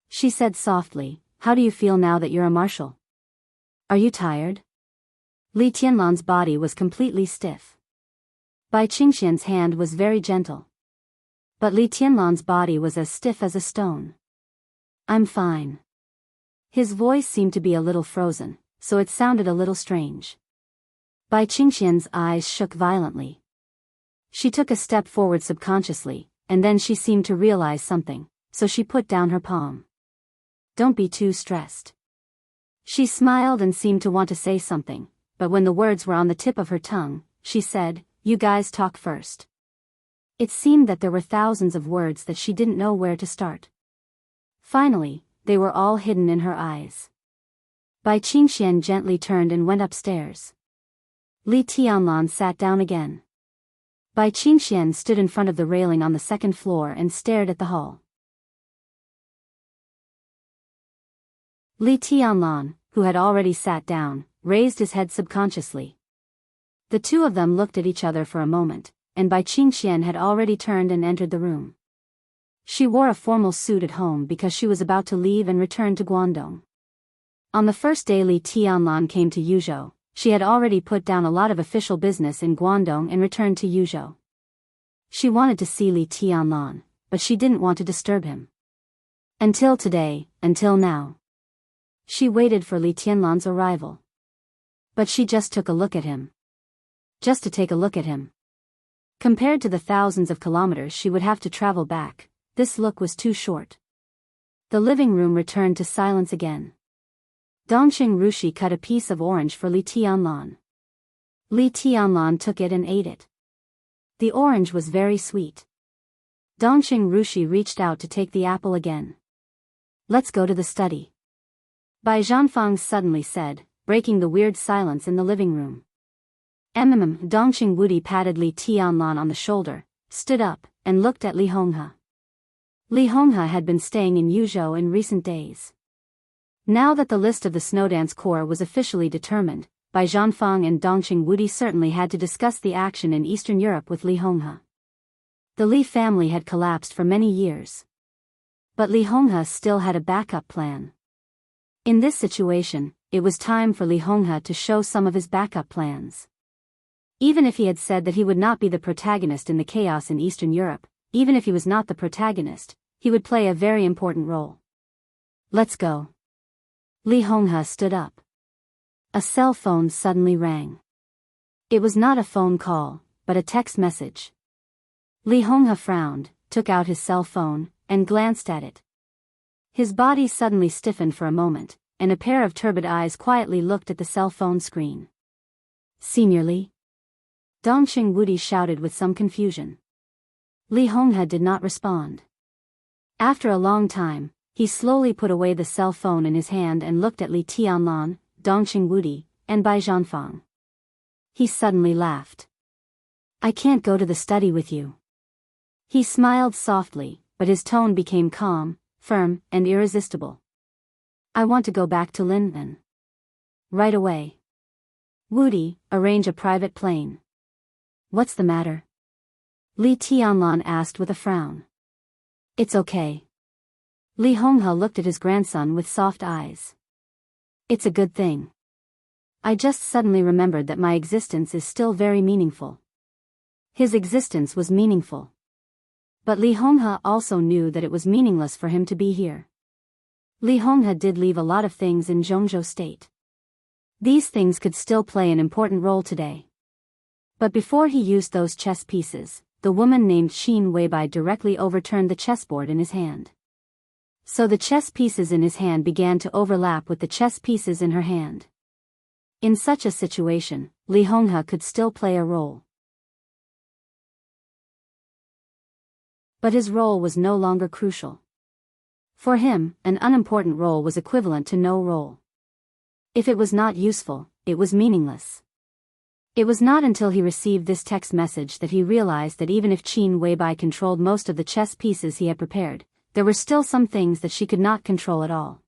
She said softly, "How do you feel now that you're a marshal? Are you tired?" Li Tianlan's body was completely stiff. Bai Qingxian's hand was very gentle. But Li Tianlan's body was as stiff as a stone. "I'm fine." His voice seemed to be a little frozen, so it sounded a little strange. Bai Qingxian's eyes shook violently. She took a step forward subconsciously, and then she seemed to realize something, so she put down her palm. "Don't be too stressed." She smiled and seemed to want to say something, but when the words were on the tip of her tongue, she said, "You guys talk first." It seemed that there were thousands of words that she didn't know where to start. Finally, they were all hidden in her eyes. Bai Qingxian gently turned and went upstairs. Li Tianlan sat down again. Bai Qingxian stood in front of the railing on the second floor and stared at the hall. Li Tianlan, who had already sat down, raised his head subconsciously. The two of them looked at each other for a moment, and Bai Qingxian had already turned and entered the room. She wore a formal suit at home because she was about to leave and return to Guangdong. On the first day Li Tianlan came to Yuzhou, she had already put down a lot of official business in Guangdong and returned to Yuzhou. She wanted to see Li Tianlan, but she didn't want to disturb him. Until today, until now. She waited for Li Tianlan's arrival. But she just took a look at him. Just to take a look at him. Compared to the thousands of kilometers she would have to travel back, this look was too short. The living room returned to silence again. Dongqing Rushi cut a piece of orange for Li Tianlan. Li Tianlan took it and ate it. The orange was very sweet. Dongqing Rushi reached out to take the apple again. Let's go to the study. Bai Zhanfang suddenly said, breaking the weird silence in the living room. Dongqing Wudi patted Li Tianlan on the shoulder, stood up, and looked at Li Honghe. Li Honghe had been staying in Yuzhou in recent days. Now that the list of the Snowdance Corps was officially determined, Bai Zhanfang and Dongqing Wudi certainly had to discuss the action in Eastern Europe with Li Honghe. The Li family had collapsed for many years. But Li Honghe still had a backup plan. In this situation, it was time for Li Honghe to show some of his backup plans. Even if he had said that he would not be the protagonist in the chaos in Eastern Europe, even if he was not the protagonist, he would play a very important role. Let's go. Li Honghe stood up. A cell phone suddenly rang. It was not a phone call, but a text message. Li Honghe frowned, took out his cell phone, and glanced at it. His body suddenly stiffened for a moment, and a pair of turbid eyes quietly looked at the cell phone screen. Senior Li? Dongqing Wudi shouted with some confusion. Li Honghe did not respond. After a long time, he slowly put away the cell phone in his hand and looked at Li Tianlan, Dongqing Wudi, and Bai Zhanfang. He suddenly laughed. I can't go to the study with you. He smiled softly, but his tone became calm, firm, and irresistible. I want to go back to Linnan. Right away. Wudi, arrange a private plane. What's the matter? Li Tianlan asked with a frown. It's okay. Li Honghe looked at his grandson with soft eyes. It's a good thing. I just suddenly remembered that my existence is still very meaningful. His existence was meaningful. But Li Honghe also knew that it was meaningless for him to be here. Li Honghe did leave a lot of things in Zhongzhou State. These things could still play an important role today. But before he used those chess pieces, the woman named Qin Weibai directly overturned the chessboard in his hand. So the chess pieces in his hand began to overlap with the chess pieces in her hand. In such a situation, Li Honghe could still play a role. But his role was no longer crucial. For him, an unimportant role was equivalent to no role. If it was not useful, it was meaningless. It was not until he received this text message that he realized that even if Qin Weibai controlled most of the chess pieces he had prepared, there were still some things that she could not control at all.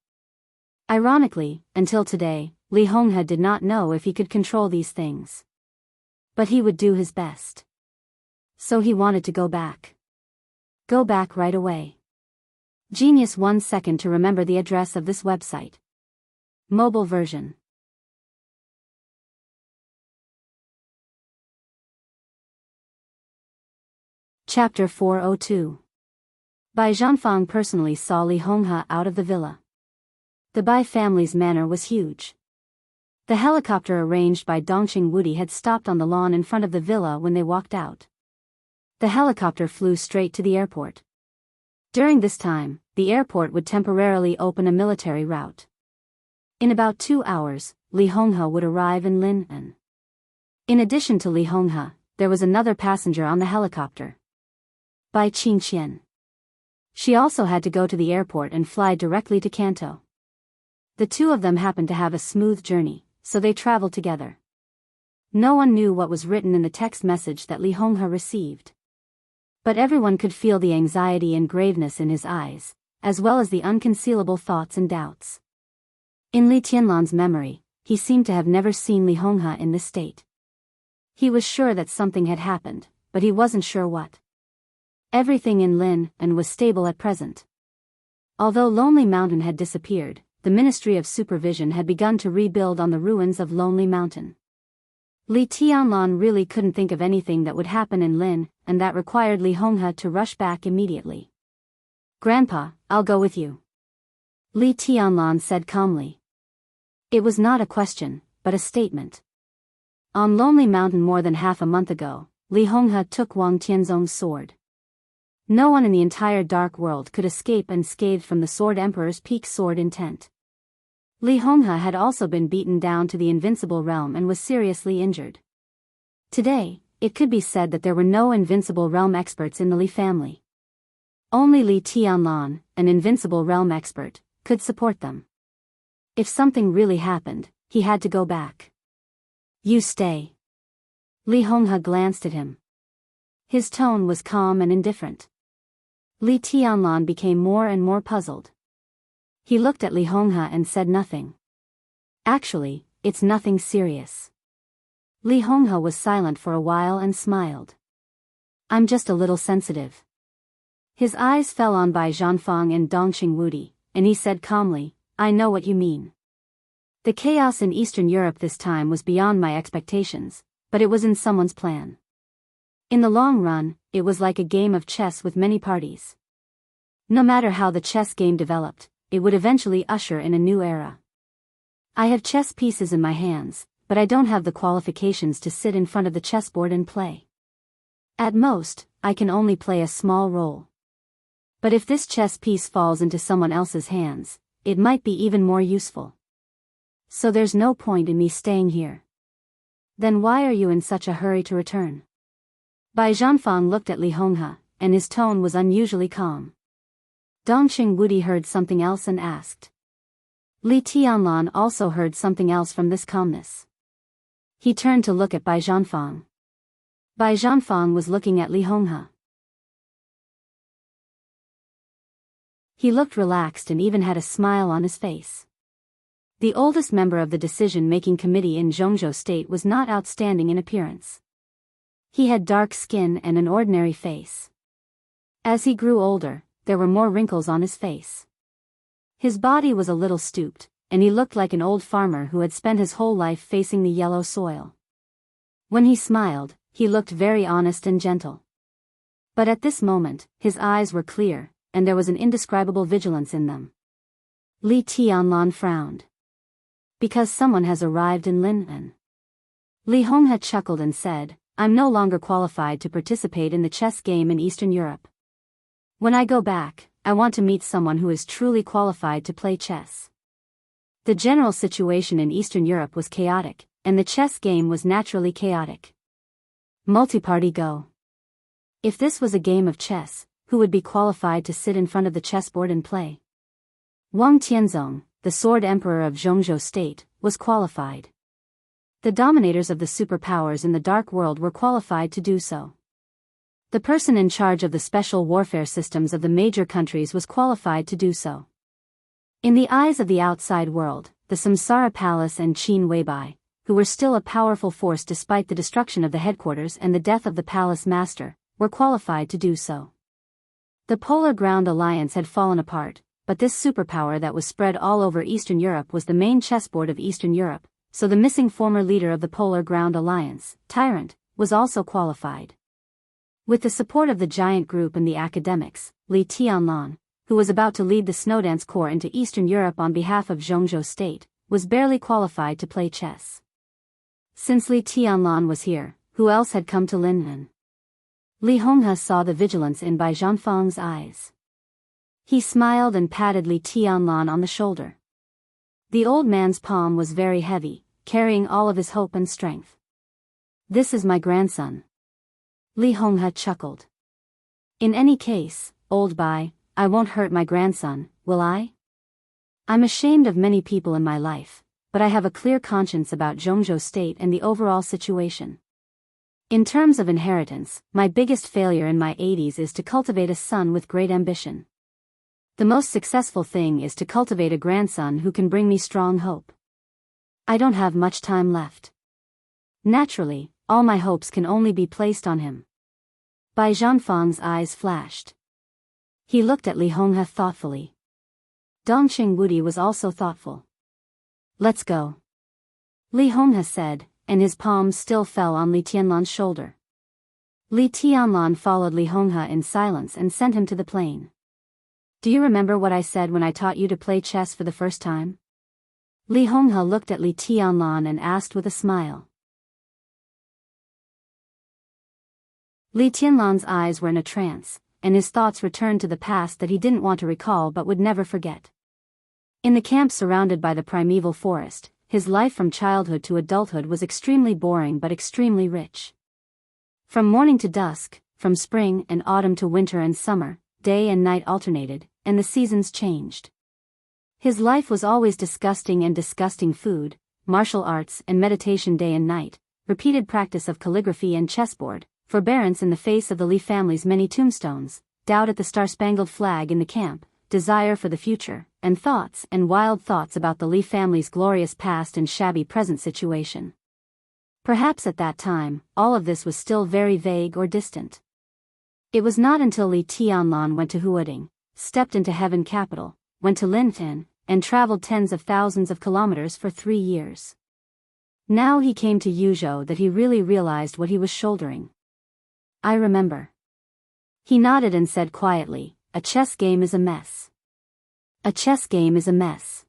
Ironically, until today, Li Honghe did not know if he could control these things. But he would do his best. So he wanted to go back. Go back right away. Genius 1 second to remember the address of this website. Mobile version. Chapter 402. Bai Zhanfang personally saw Li Honghe out of the villa. The Bai family's manor was huge. The helicopter arranged by Dongqing Wudi had stopped on the lawn in front of the villa when they walked out. The helicopter flew straight to the airport. During this time, the airport would temporarily open a military route. In about 2 hours, Li Honghe would arrive in Linnan. In addition to Li Honghe, there was another passenger on the helicopter. Bai Qingxian. She also had to go to the airport and fly directly to Kanto. The two of them happened to have a smooth journey, so they traveled together. No one knew what was written in the text message that Li Honghe received. But everyone could feel the anxiety and graveness in his eyes, as well as the unconcealable thoughts and doubts. In Li Tianlan's memory, he seemed to have never seen Li Honghe in this state. He was sure that something had happened, but he wasn't sure what. Everything in Lin and was stable at present. Although Lonely Mountain had disappeared, the Ministry of Supervision had begun to rebuild on the ruins of Lonely Mountain. Li Tianlan really couldn't think of anything that would happen in Lin, and that required Li Honghe to rush back immediately. "Grandpa, I'll go with you," Li Tianlan said calmly. It was not a question, but a statement. On Lonely Mountain more than half a month ago, Li Honghe took Wang Tianzong's sword. No one in the entire dark world could escape unscathed from the Sword Emperor's peak sword intent. Li Honghe had also been beaten down to the invincible realm and was seriously injured. Today, it could be said that there were no invincible realm experts in the Li family. Only Li Tianlan, an invincible realm expert, could support them. If something really happened, he had to go back. "You stay." Li Honghe glanced at him. His tone was calm and indifferent. Li Tianlan became more and more puzzled. He looked at Li Honghe and said nothing. "Actually, it's nothing serious." Li Honghe was silent for a while and smiled. "I'm just a little sensitive." His eyes fell on Bai Zhanfang and Dongqing Wudi, and he said calmly, "I know what you mean. The chaos in Eastern Europe this time was beyond my expectations, but it was in someone's plan. In the long run, it was like a game of chess with many parties. No matter how the chess game developed, it would eventually usher in a new era. I have chess pieces in my hands, but I don't have the qualifications to sit in front of the chessboard and play. At most, I can only play a small role. But if this chess piece falls into someone else's hands, it might be even more useful. So there's no point in me staying here." "Then why are you in such a hurry to return?" Bai Zhanfang looked at Li Honghe, and his tone was unusually calm. Dongqing Wudi heard something else and asked. Li Tianlan also heard something else from this calmness. He turned to look at Bai Zhanfang. Bai Zhanfang was looking at Li Honghe. He looked relaxed and even had a smile on his face. The oldest member of the decision-making committee in Zhongzhou State was not outstanding in appearance. He had dark skin and an ordinary face. As he grew older, there were more wrinkles on his face. His body was a little stooped, and he looked like an old farmer who had spent his whole life facing the yellow soil. When he smiled, he looked very honest and gentle. But at this moment, his eyes were clear, and there was an indescribable vigilance in them. Li Tianlan frowned. "Because someone has arrived in Lin'an." Li Honghe chuckled and said, "I'm no longer qualified to participate in the chess game in Eastern Europe. When I go back, I want to meet someone who is truly qualified to play chess." The general situation in Eastern Europe was chaotic, and the chess game was naturally chaotic. Multi-party Go. If this was a game of chess, who would be qualified to sit in front of the chessboard and play? Wang Tianzong, the Sword Emperor of Zhongzhou State, was qualified. The dominators of the superpowers in the Dark World were qualified to do so. The person in charge of the special warfare systems of the major countries was qualified to do so. In the eyes of the outside world, the Samsara Palace and Qin Weibai, who were still a powerful force despite the destruction of the headquarters and the death of the palace master, were qualified to do so. The Polar Ground Alliance had fallen apart, but this superpower that was spread all over Eastern Europe was the main chessboard of Eastern Europe, so the missing former leader of the Polar Ground Alliance, Tyrant, was also qualified. With the support of the giant group and the academics, Li Tianlan, who was about to lead the Snowdance Corps into Eastern Europe on behalf of Zhongzhou State, was barely qualified to play chess. Since Li Tianlan was here, who else had come to Lin'an? Li Honghe saw the vigilance in Bai Zhanfang's eyes. He smiled and patted Li Tianlan on the shoulder. The old man's palm was very heavy, carrying all of his hope and strength. "This is my grandson." Li Honghe chuckled. "In any case, old Bai, I won't hurt my grandson, will I? I'm ashamed of many people in my life, but I have a clear conscience about Zhongzhou State and the overall situation. In terms of inheritance, my biggest failure in my 80s is to cultivate a son with great ambition. The most successful thing is to cultivate a grandson who can bring me strong hope. I don't have much time left. Naturally, all my hopes can only be placed on him. Bai Zhanfang's eyes flashed. He looked at Li Honghe thoughtfully. Dongqing Wudi was also thoughtful. Let's go. Li Honghe said, and his palms still fell on Li Tianlan's shoulder. Li Tianlan followed Li Honghe in silence and sent him to the plain. Do you remember what I said when I taught you to play chess for the first time? Li Honghe looked at Li Tianlan and asked with a smile. Li Tianlan's eyes were in a trance, and his thoughts returned to the past that he didn't want to recall but would never forget. In the camp surrounded by the primeval forest, his life from childhood to adulthood was extremely boring but extremely rich. From morning to dusk, from spring and autumn to winter and summer, day and night alternated, and the seasons changed. His life was always disgusting food, martial arts and meditation day and night, repeated practice of calligraphy and chessboard, forbearance in the face of the Li family's many tombstones, doubt at the star-spangled flag in the camp, desire for the future, and wild thoughts about the Li family's glorious past and shabby present situation. Perhaps at that time, all of this was still very vague or distant. It was not until Li Tianlan went to Huading, stepped into Heaven Capital, went to Linfen, and traveled tens of thousands of kilometers for 3 years. Now he came to Yuzhou that he really realized what he was shouldering. I remember. He nodded and said quietly, a chess game is a mess. A chess game is a mess.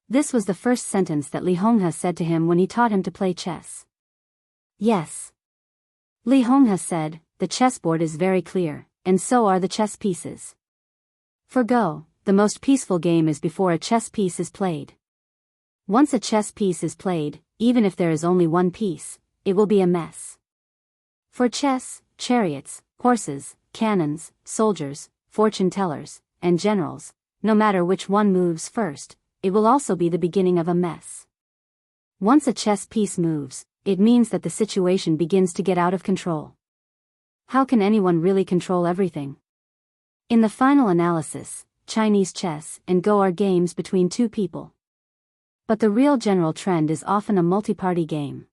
This was the first sentence that Li Honghe said to him when he taught him to play chess. Yes. Li Honghe said, the chessboard is very clear, and so are the chess pieces. For Go, the most peaceful game is before a chess piece is played. Once a chess piece is played, even if there is only one piece, it will be a mess. For chess, chariots, horses, cannons, soldiers, fortune-tellers, and generals, no matter which one moves first, it will also be the beginning of a mess. Once a chess piece moves, it means that the situation begins to get out of control. How can anyone really control everything? In the final analysis, Chinese chess and Go are games between two people. But the real general trend is often a multi-party game.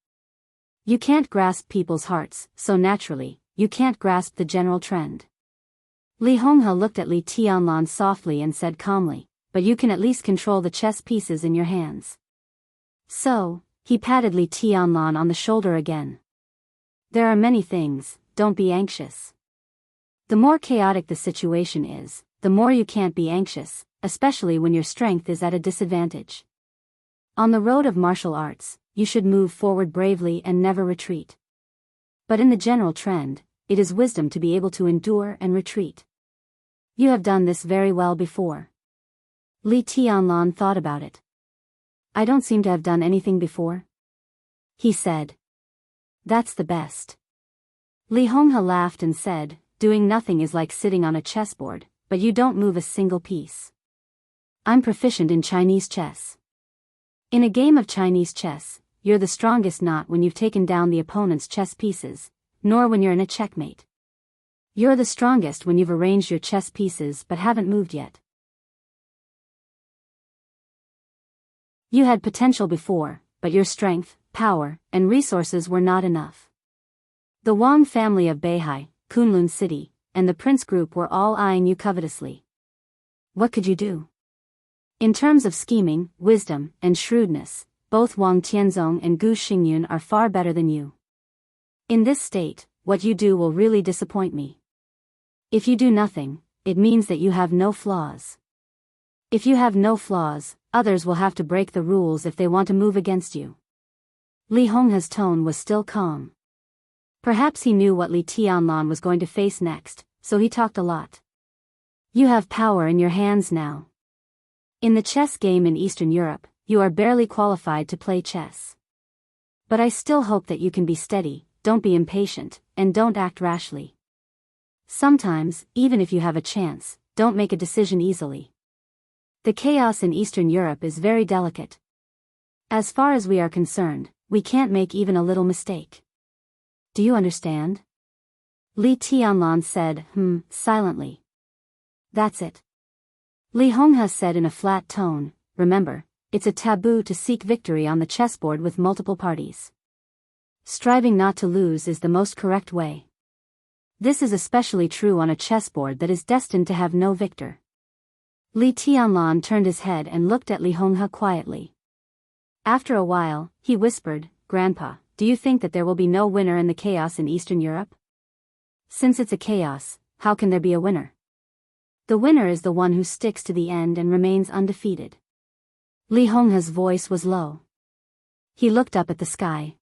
You can't grasp people's hearts, so naturally, you can't grasp the general trend. Li Honghe looked at Li Tianlan softly and said calmly, but you can at least control the chess pieces in your hands. So, he patted Li Tianlan on the shoulder again. There are many things, don't be anxious. The more chaotic the situation is, the more you can't be anxious, especially when your strength is at a disadvantage. On the road of martial arts, you should move forward bravely and never retreat. But in the general trend, it is wisdom to be able to endure and retreat. You have done this very well before. Li Tianlan thought about it. I don't seem to have done anything before. He said. That's the best. Li Honghe laughed and said, doing nothing is like sitting on a chessboard, but you don't move a single piece. I'm proficient in Chinese chess. In a game of Chinese chess, you're the strongest not when you've taken down the opponent's chess pieces, nor when you're in a checkmate. You're the strongest when you've arranged your chess pieces but haven't moved yet. You had potential before, but your strength, power, and resources were not enough. The Wang family of Beihai, Kunlun City, and the Prince Group were all eyeing you covetously. What could you do? In terms of scheming, wisdom, and shrewdness, both Wang Tianzong and Gu Xingyun are far better than you. In this state, what you do will really disappoint me. If you do nothing, it means that you have no flaws. If you have no flaws, others will have to break the rules if they want to move against you. Li Honghe's tone was still calm. Perhaps he knew what Li Tianlan was going to face next, so he talked a lot. You have power in your hands now. In the chess game in Eastern Europe, you are barely qualified to play chess. But I still hope that you can be steady, don't be impatient, and don't act rashly. Sometimes, even if you have a chance, don't make a decision easily. The chaos in Eastern Europe is very delicate. As far as we are concerned, we can't make even a little mistake. Do you understand? Li Tianlan said, silently. That's it. Li Honghe said in a flat tone, remember, it's a taboo to seek victory on the chessboard with multiple parties. Striving not to lose is the most correct way. This is especially true on a chessboard that is destined to have no victor. Li Tianlan turned his head and looked at Li Honghe quietly. After a while, he whispered, Grandpa, do you think that there will be no winner in the chaos in Eastern Europe? Since it's a chaos, how can there be a winner? The winner is the one who sticks to the end and remains undefeated. Li Honghe's voice was low. He looked up at the sky.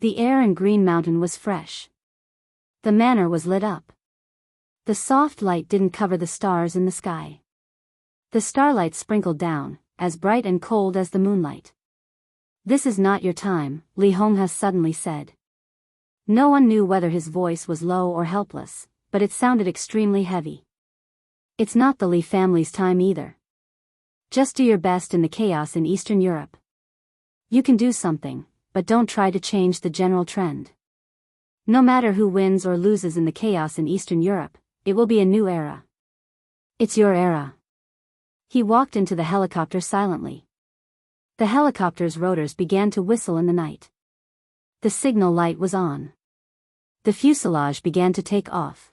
The air in Green Mountain was fresh. The manor was lit up. The soft light didn't cover the stars in the sky. The starlight sprinkled down, as bright and cold as the moonlight. This is not your time, Li Honghe suddenly said. No one knew whether his voice was low or helpless, but it sounded extremely heavy. It's not the Li family's time either. Just do your best in the chaos in Eastern Europe. You can do something, but don't try to change the general trend. No matter who wins or loses in the chaos in Eastern Europe, it will be a new era. It's your era. He walked into the helicopter silently. The helicopter's rotors began to whistle in the night. The signal light was on. The fuselage began to take off.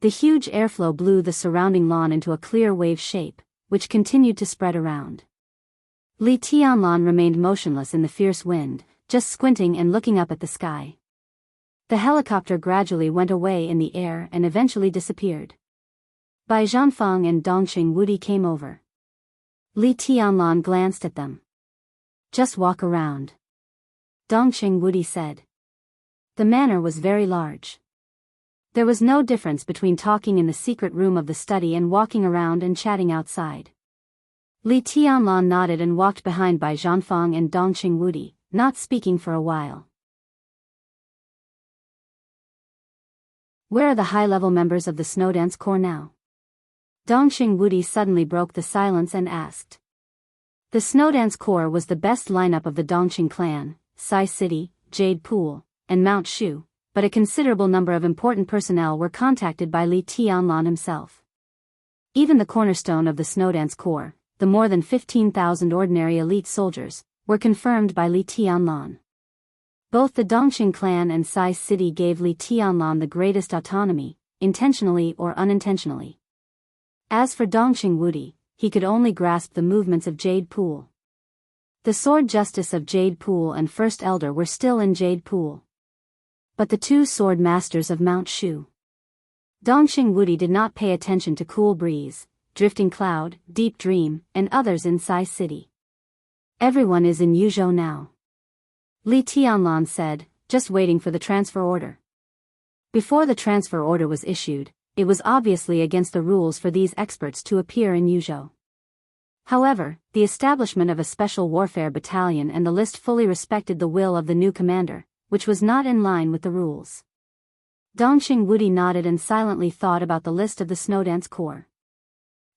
The huge airflow blew the surrounding lawn into a clear wave shape, which continued to spread around. Li Tianlan remained motionless in the fierce wind, just squinting and looking up at the sky. The helicopter gradually went away in the air and eventually disappeared. Bai Zhanfeng and Dongqing Wudi came over. Li Tianlan glanced at them. Just walk around. Dongqing Wudi said. The manor was very large. There was no difference between talking in the secret room of the study and walking around and chatting outside. Li Tianlan nodded and walked behind Bai Zhanfeng and Dongqing Wudi, not speaking for a while. Where are the high-level members of the Snowdance Corps now? Dongqing Wudi suddenly broke the silence and asked. The Snowdance Corps was the best lineup of the Dongqing clan, Sai City, Jade Pool, and Mount Shu, but a considerable number of important personnel were contacted by Li Tianlan himself. Even the cornerstone of the Snowdance Corps, the more than 15,000 ordinary elite soldiers, were confirmed by Li Tianlan. Both the Dongqing clan and Sai City gave Li Tianlan the greatest autonomy, intentionally or unintentionally. As for Dongqing Wudi, he could only grasp the movements of Jade Pool. The Sword Justice of Jade Pool and First Elder were still in Jade Pool. But the two Sword Masters of Mount Shu. Dongqing Wudi did not pay attention to Cool Breeze, Drifting Cloud, Deep Dream, and others in Sai City. Everyone is in Yuzhou now. Li Tianlan said, just waiting for the transfer order. Before the transfer order was issued, it was obviously against the rules for these experts to appear in Yuzhou. However, the establishment of a special warfare battalion and the list fully respected the will of the new commander, which was not in line with the rules. Dongqing Wudi nodded and silently thought about the list of the Snowdance Corps.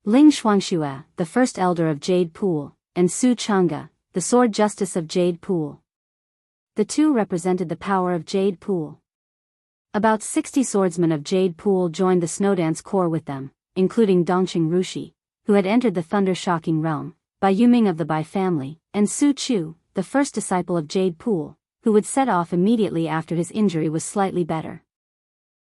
Ling Shuangxue, the First Elder of Jade Pool, and Su Chang'e, the Sword Justice of Jade Pool. The two represented the power of Jade Pool. About 60 swordsmen of Jade Pool joined the Snowdance Corps with them, including Dongqing Rushi, who had entered the thunder-shocking realm, Bai Yuming of the Bai family, and Su Chu, the first disciple of Jade Pool, who would set off immediately after his injury was slightly better.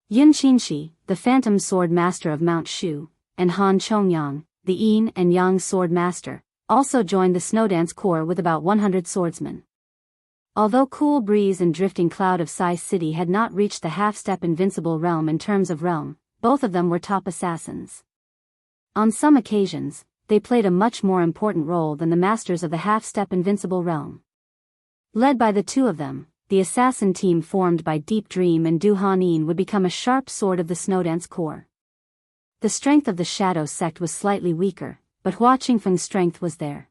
Yun Qinshi, the Phantom Sword Master of Mount Shu, and Han Chongyang, the Yin and Yang Sword Master, also joined the Snowdance Corps with about 100 swordsmen. Although Cool Breeze and Drifting Cloud of Sai City had not reached the half-step invincible realm in terms of realm, both of them were top assassins. On some occasions, they played a much more important role than the masters of the half-step invincible realm. Led by the two of them, the assassin team formed by Deep Dream and Du Hanin would become a sharp sword of the Snowdance Corps. The strength of the Shadow sect was slightly weaker, but Hua Qingfeng's strength was there.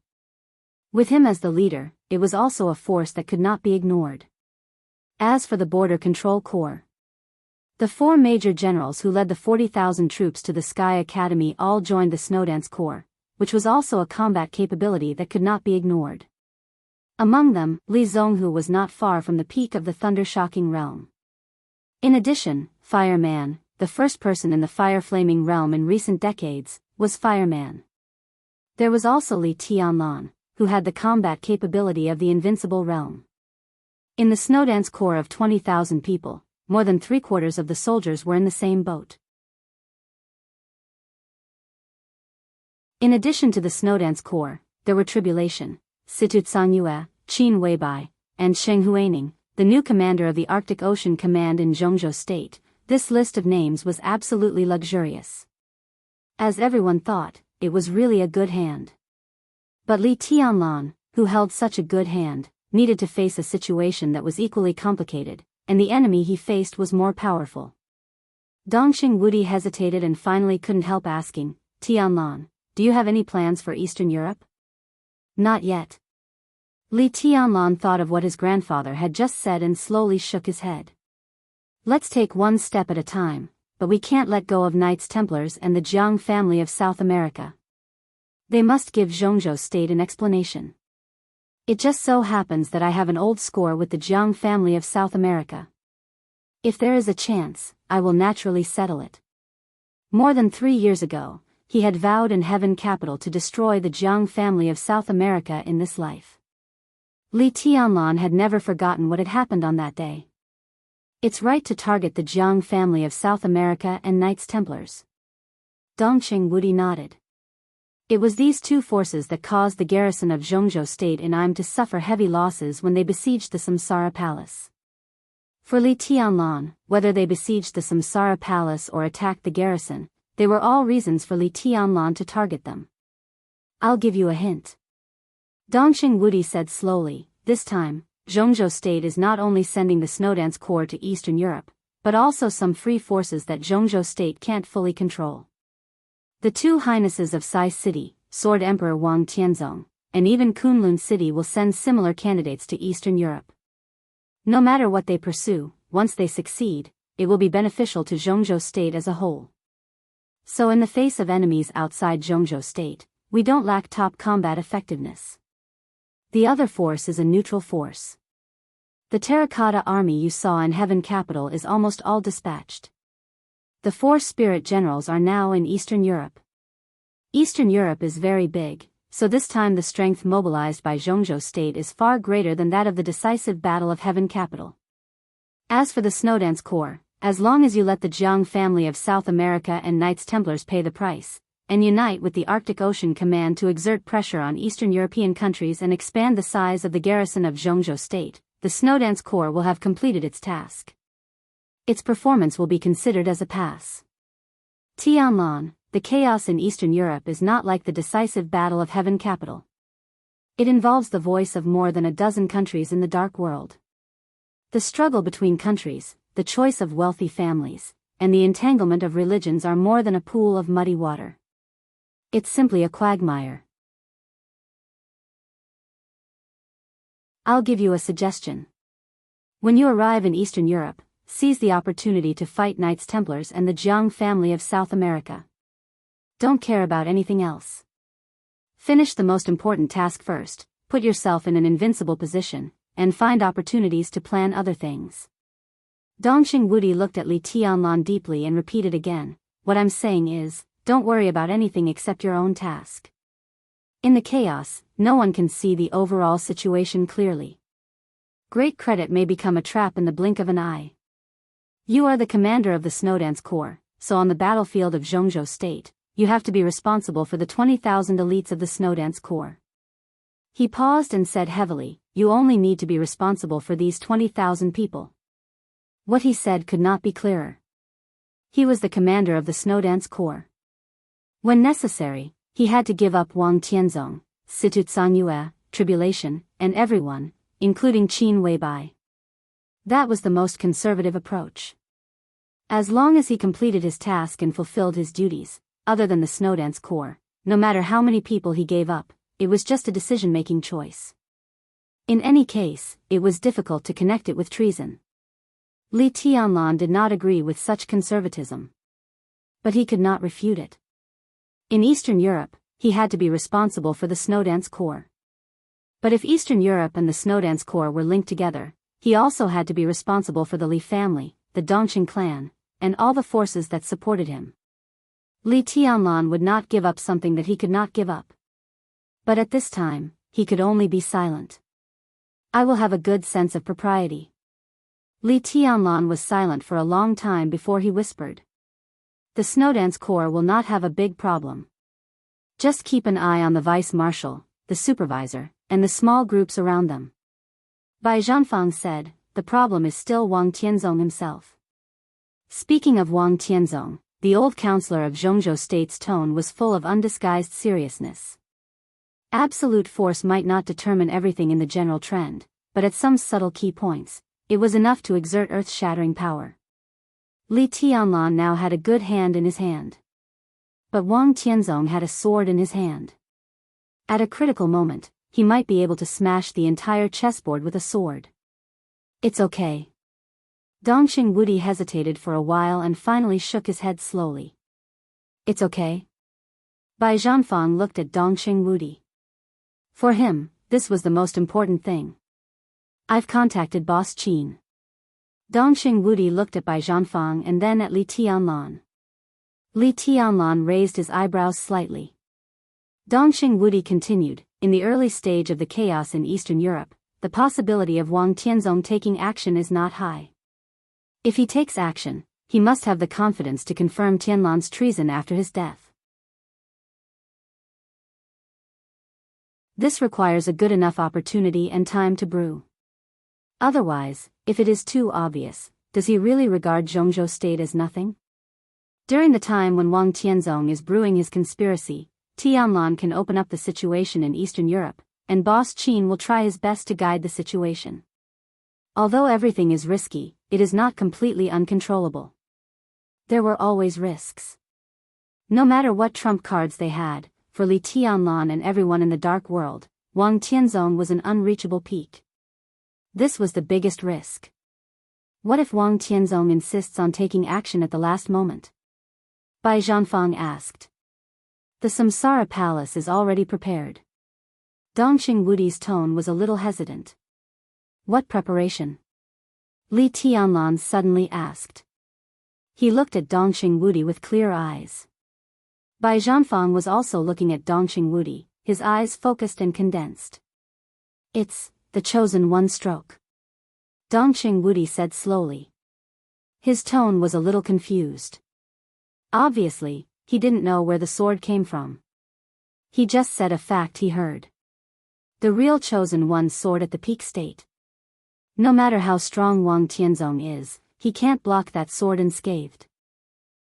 With him as the leader, it was also a force that could not be ignored. As for the Border Control Corps, the four major generals who led the 40,000 troops to the Sky Academy all joined the Snowdance Corps, which was also a combat capability that could not be ignored. Among them, Li Zonghu was not far from the peak of the thunder-shocking realm. In addition, Fireman, the first person in the fire-flaming realm in recent decades, was Fireman. There was also Li Tianlan, who had the combat capability of the Invincible Realm. In the Snowdance Corps of 20,000 people, more than 3/4 of the soldiers were in the same boat. In addition to the Snowdance Corps, there were Tribulation, Situ Tsanyue, Qin Weibai, and Sheng Huaining, the new commander of the Arctic Ocean Command in Zhongzhou State. This list of names was absolutely luxurious. As everyone thought, it was really a good hand. But Li Tianlan, who held such a good hand, needed to face a situation that was equally complicated, and the enemy he faced was more powerful. Dongxing Wudi hesitated and finally couldn't help asking, Tianlan, do you have any plans for Eastern Europe? Not yet. Li Tianlan thought of what his grandfather had just said and slowly shook his head. Let's take one step at a time, but we can't let go of Knights Templars and the Jiang family of South America. They must give Zhongzhou State an explanation. It just so happens that I have an old score with the Jiang family of South America. If there is a chance, I will naturally settle it. More than 3 years ago, he had vowed in Heaven Capital to destroy the Jiang family of South America in this life. Li Tianlan had never forgotten what had happened on that day. It's right to target the Jiang family of South America and Knights Templars. Dongxing Wudi nodded. It was these two forces that caused the garrison of Zhongzhou State in Im to suffer heavy losses when they besieged the Samsara Palace. For Li Tianlan, whether they besieged the Samsara Palace or attacked the garrison, they were all reasons for Li Tianlan to target them. I'll give you a hint. Dongxing Wudi said slowly, this time, Zhongzhou State is not only sending the Snowdance Corps to Eastern Europe, but also some free forces that Zhongzhou State can't fully control. The two highnesses of Sai City, Sword Emperor Wang Tianzong, and even Kunlun City will send similar candidates to Eastern Europe. No matter what they pursue, once they succeed, it will be beneficial to Zhongzhou State as a whole. So in the face of enemies outside Zhongzhou State, we don't lack top combat effectiveness. The other force is a neutral force. The Terracotta Army you saw in Heaven Capital is almost all dispatched. The 4 spirit generals are now in Eastern Europe. Eastern Europe is very big, so this time the strength mobilized by Zhongzhou State is far greater than that of the decisive Battle of Heaven Capital. As for the Snowdance Corps, as long as you let the Jiang family of South America and Knights Templars pay the price, and unite with the Arctic Ocean Command to exert pressure on Eastern European countries and expand the size of the garrison of Zhongzhou State, the Snowdance Corps will have completed its task. Its performance will be considered as a pass. Tianlan, the chaos in Eastern Europe is not like the decisive Battle of Heaven Capital. It involves the voice of more than a dozen countries in the dark world. The struggle between countries, the choice of wealthy families, and the entanglement of religions are more than a pool of muddy water. It's simply a quagmire. I'll give you a suggestion. When you arrive in Eastern Europe, seize the opportunity to fight Knights Templars and the Jiang family of South America. Don't care about anything else. Finish the most important task first, put yourself in an invincible position, and find opportunities to plan other things. Dongxing Wudi looked at Li Tianlan deeply and repeated again, what I'm saying is, don't worry about anything except your own task. In the chaos, no one can see the overall situation clearly. Great credit may become a trap in the blink of an eye. You are the commander of the Snowdance Corps, so on the battlefield of Zhongzhou State, you have to be responsible for the 20,000 elites of the Snowdance Corps. He paused and said heavily, you only need to be responsible for these 20,000 people. What he said could not be clearer. He was the commander of the Snowdance Corps. When necessary, he had to give up Wang Tianzong, Situ Tsanyue, Tribulation, and everyone, including Qin Weibai. That was the most conservative approach. As long as he completed his task and fulfilled his duties, other than the Snowdance Corps, no matter how many people he gave up, it was just a decision-making choice. In any case, it was difficult to connect it with treason. Li Tianlan did not agree with such conservatism. But he could not refute it. In Eastern Europe, he had to be responsible for the Snowdance Corps. But if Eastern Europe and the Snowdance Corps were linked together, he also had to be responsible for the Li family, the Dongxing clan, and all the forces that supported him. Li Tianlan would not give up something that he could not give up. But at this time, he could only be silent. I will have a good sense of propriety. Li Tianlan was silent for a long time before he whispered. The Snowdance Corps will not have a big problem. Just keep an eye on the vice-marshal, the supervisor, and the small groups around them. Bai Zhanfang said, the problem is still Wang Tianzong himself. Speaking of Wang Tianzong, the old counselor of Zhongzhou State's tone was full of undisguised seriousness. Absolute force might not determine everything in the general trend, but at some subtle key points, it was enough to exert earth-shattering power. Li Tianlan now had a good hand in his hand. But Wang Tianzong had a sword in his hand. At a critical moment, he might be able to smash the entire chessboard with a sword. It's okay. Dongxing Wudi hesitated for a while and finally shook his head slowly. It's okay? Bai Zhanfang looked at Dongxing Wudi. For him, this was the most important thing. I've contacted Boss Qin. Dongxing Wudi looked at Bai Zhanfang and then at Li Tianlan. Li Tianlan raised his eyebrows slightly. Dongxing Wudi continued, in the early stage of the chaos in Eastern Europe, the possibility of Wang Tianzong taking action is not high. If he takes action, he must have the confidence to confirm Tianlan's treason after his death. This requires a good enough opportunity and time to brew. Otherwise, if it is too obvious, does he really regard Zhongzhou State as nothing? During the time when Wang Tianzong is brewing his conspiracy, Tianlan can open up the situation in Eastern Europe, and Boss Qin will try his best to guide the situation. Although everything is risky, it is not completely uncontrollable. There were always risks. No matter what trump cards they had, for Li Tianlan and everyone in the dark world, Wang Tianzong was an unreachable peak. This was the biggest risk. What if Wang Tianzong insists on taking action at the last moment? Bai Zhanfang asked. The Samsara Palace is already prepared. Dongxing Wudi's tone was a little hesitant. What preparation? Li Tianlan suddenly asked. He looked at Dongxing Wudi with clear eyes. Bai Zhanfang was also looking at Dongxing Wudi, his eyes focused and condensed. It's the chosen one stroke. Dongxing Wudi said slowly. His tone was a little confused. Obviously, he didn't know where the sword came from. He just said a fact he heard. The real chosen one's sword at the peak state. No matter how strong Wang Tianzong is, he can't block that sword unscathed.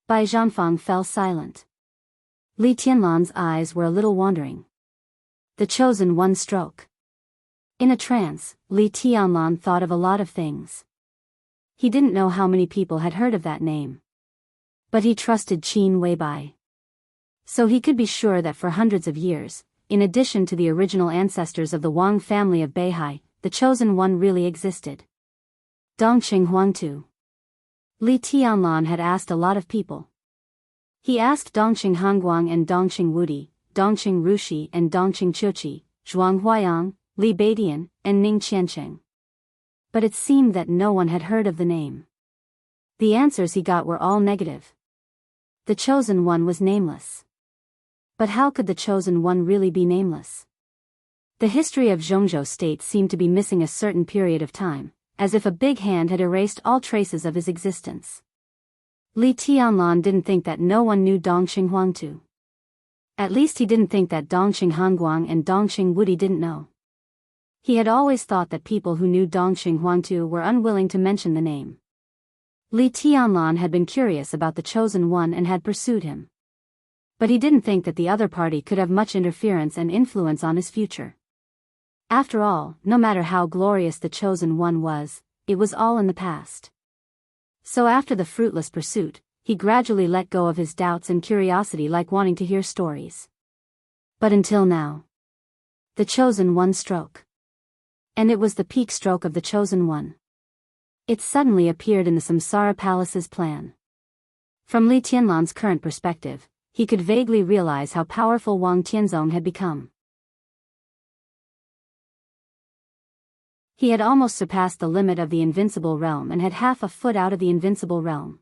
Bai Zhanfang fell silent. Li Tianlan's eyes were a little wandering. The chosen one stroke. In a trance, Li Tianlan thought of a lot of things. He didn't know how many people had heard of that name. But he trusted Qin Weibai. So he could be sure that for hundreds of years, in addition to the original ancestors of the Wang family of Beihai, the chosen one really existed. Dongxing Huangtu. Li Tianlan had asked a lot of people. He asked Dongxing Hangguang and Dongxing Wudi, Dongxing Rushi and Dongxing Chuqi, Zhuang Huayang, Li Beidian, and Ning Qiancheng. But it seemed that no one had heard of the name. The answers he got were all negative. The chosen one was nameless. But how could the chosen one really be nameless? The history of Zhongzhou State seemed to be missing a certain period of time, as if a big hand had erased all traces of his existence. Li Tianlan didn't think that no one knew Dongxing Huangtu. At least he didn't think that Dongxing Hangguang and Dongxing Wudi didn't know. He had always thought that people who knew Dongxing Huangtu were unwilling to mention the name. Li Tianlan had been curious about the chosen one and had pursued him. But he didn't think that the other party could have much interference and influence on his future. After all, no matter how glorious the chosen one was, it was all in the past. So after the fruitless pursuit, he gradually let go of his doubts and curiosity, like wanting to hear stories. But until now, the chosen one stroke. And it was the peak stroke of the chosen one. It suddenly appeared in the Samsara Palace's plan. From Li Tianlan's current perspective, he could vaguely realize how powerful Wang Tianzong had become. He had almost surpassed the limit of the invincible realm and had half a foot out of the invincible realm.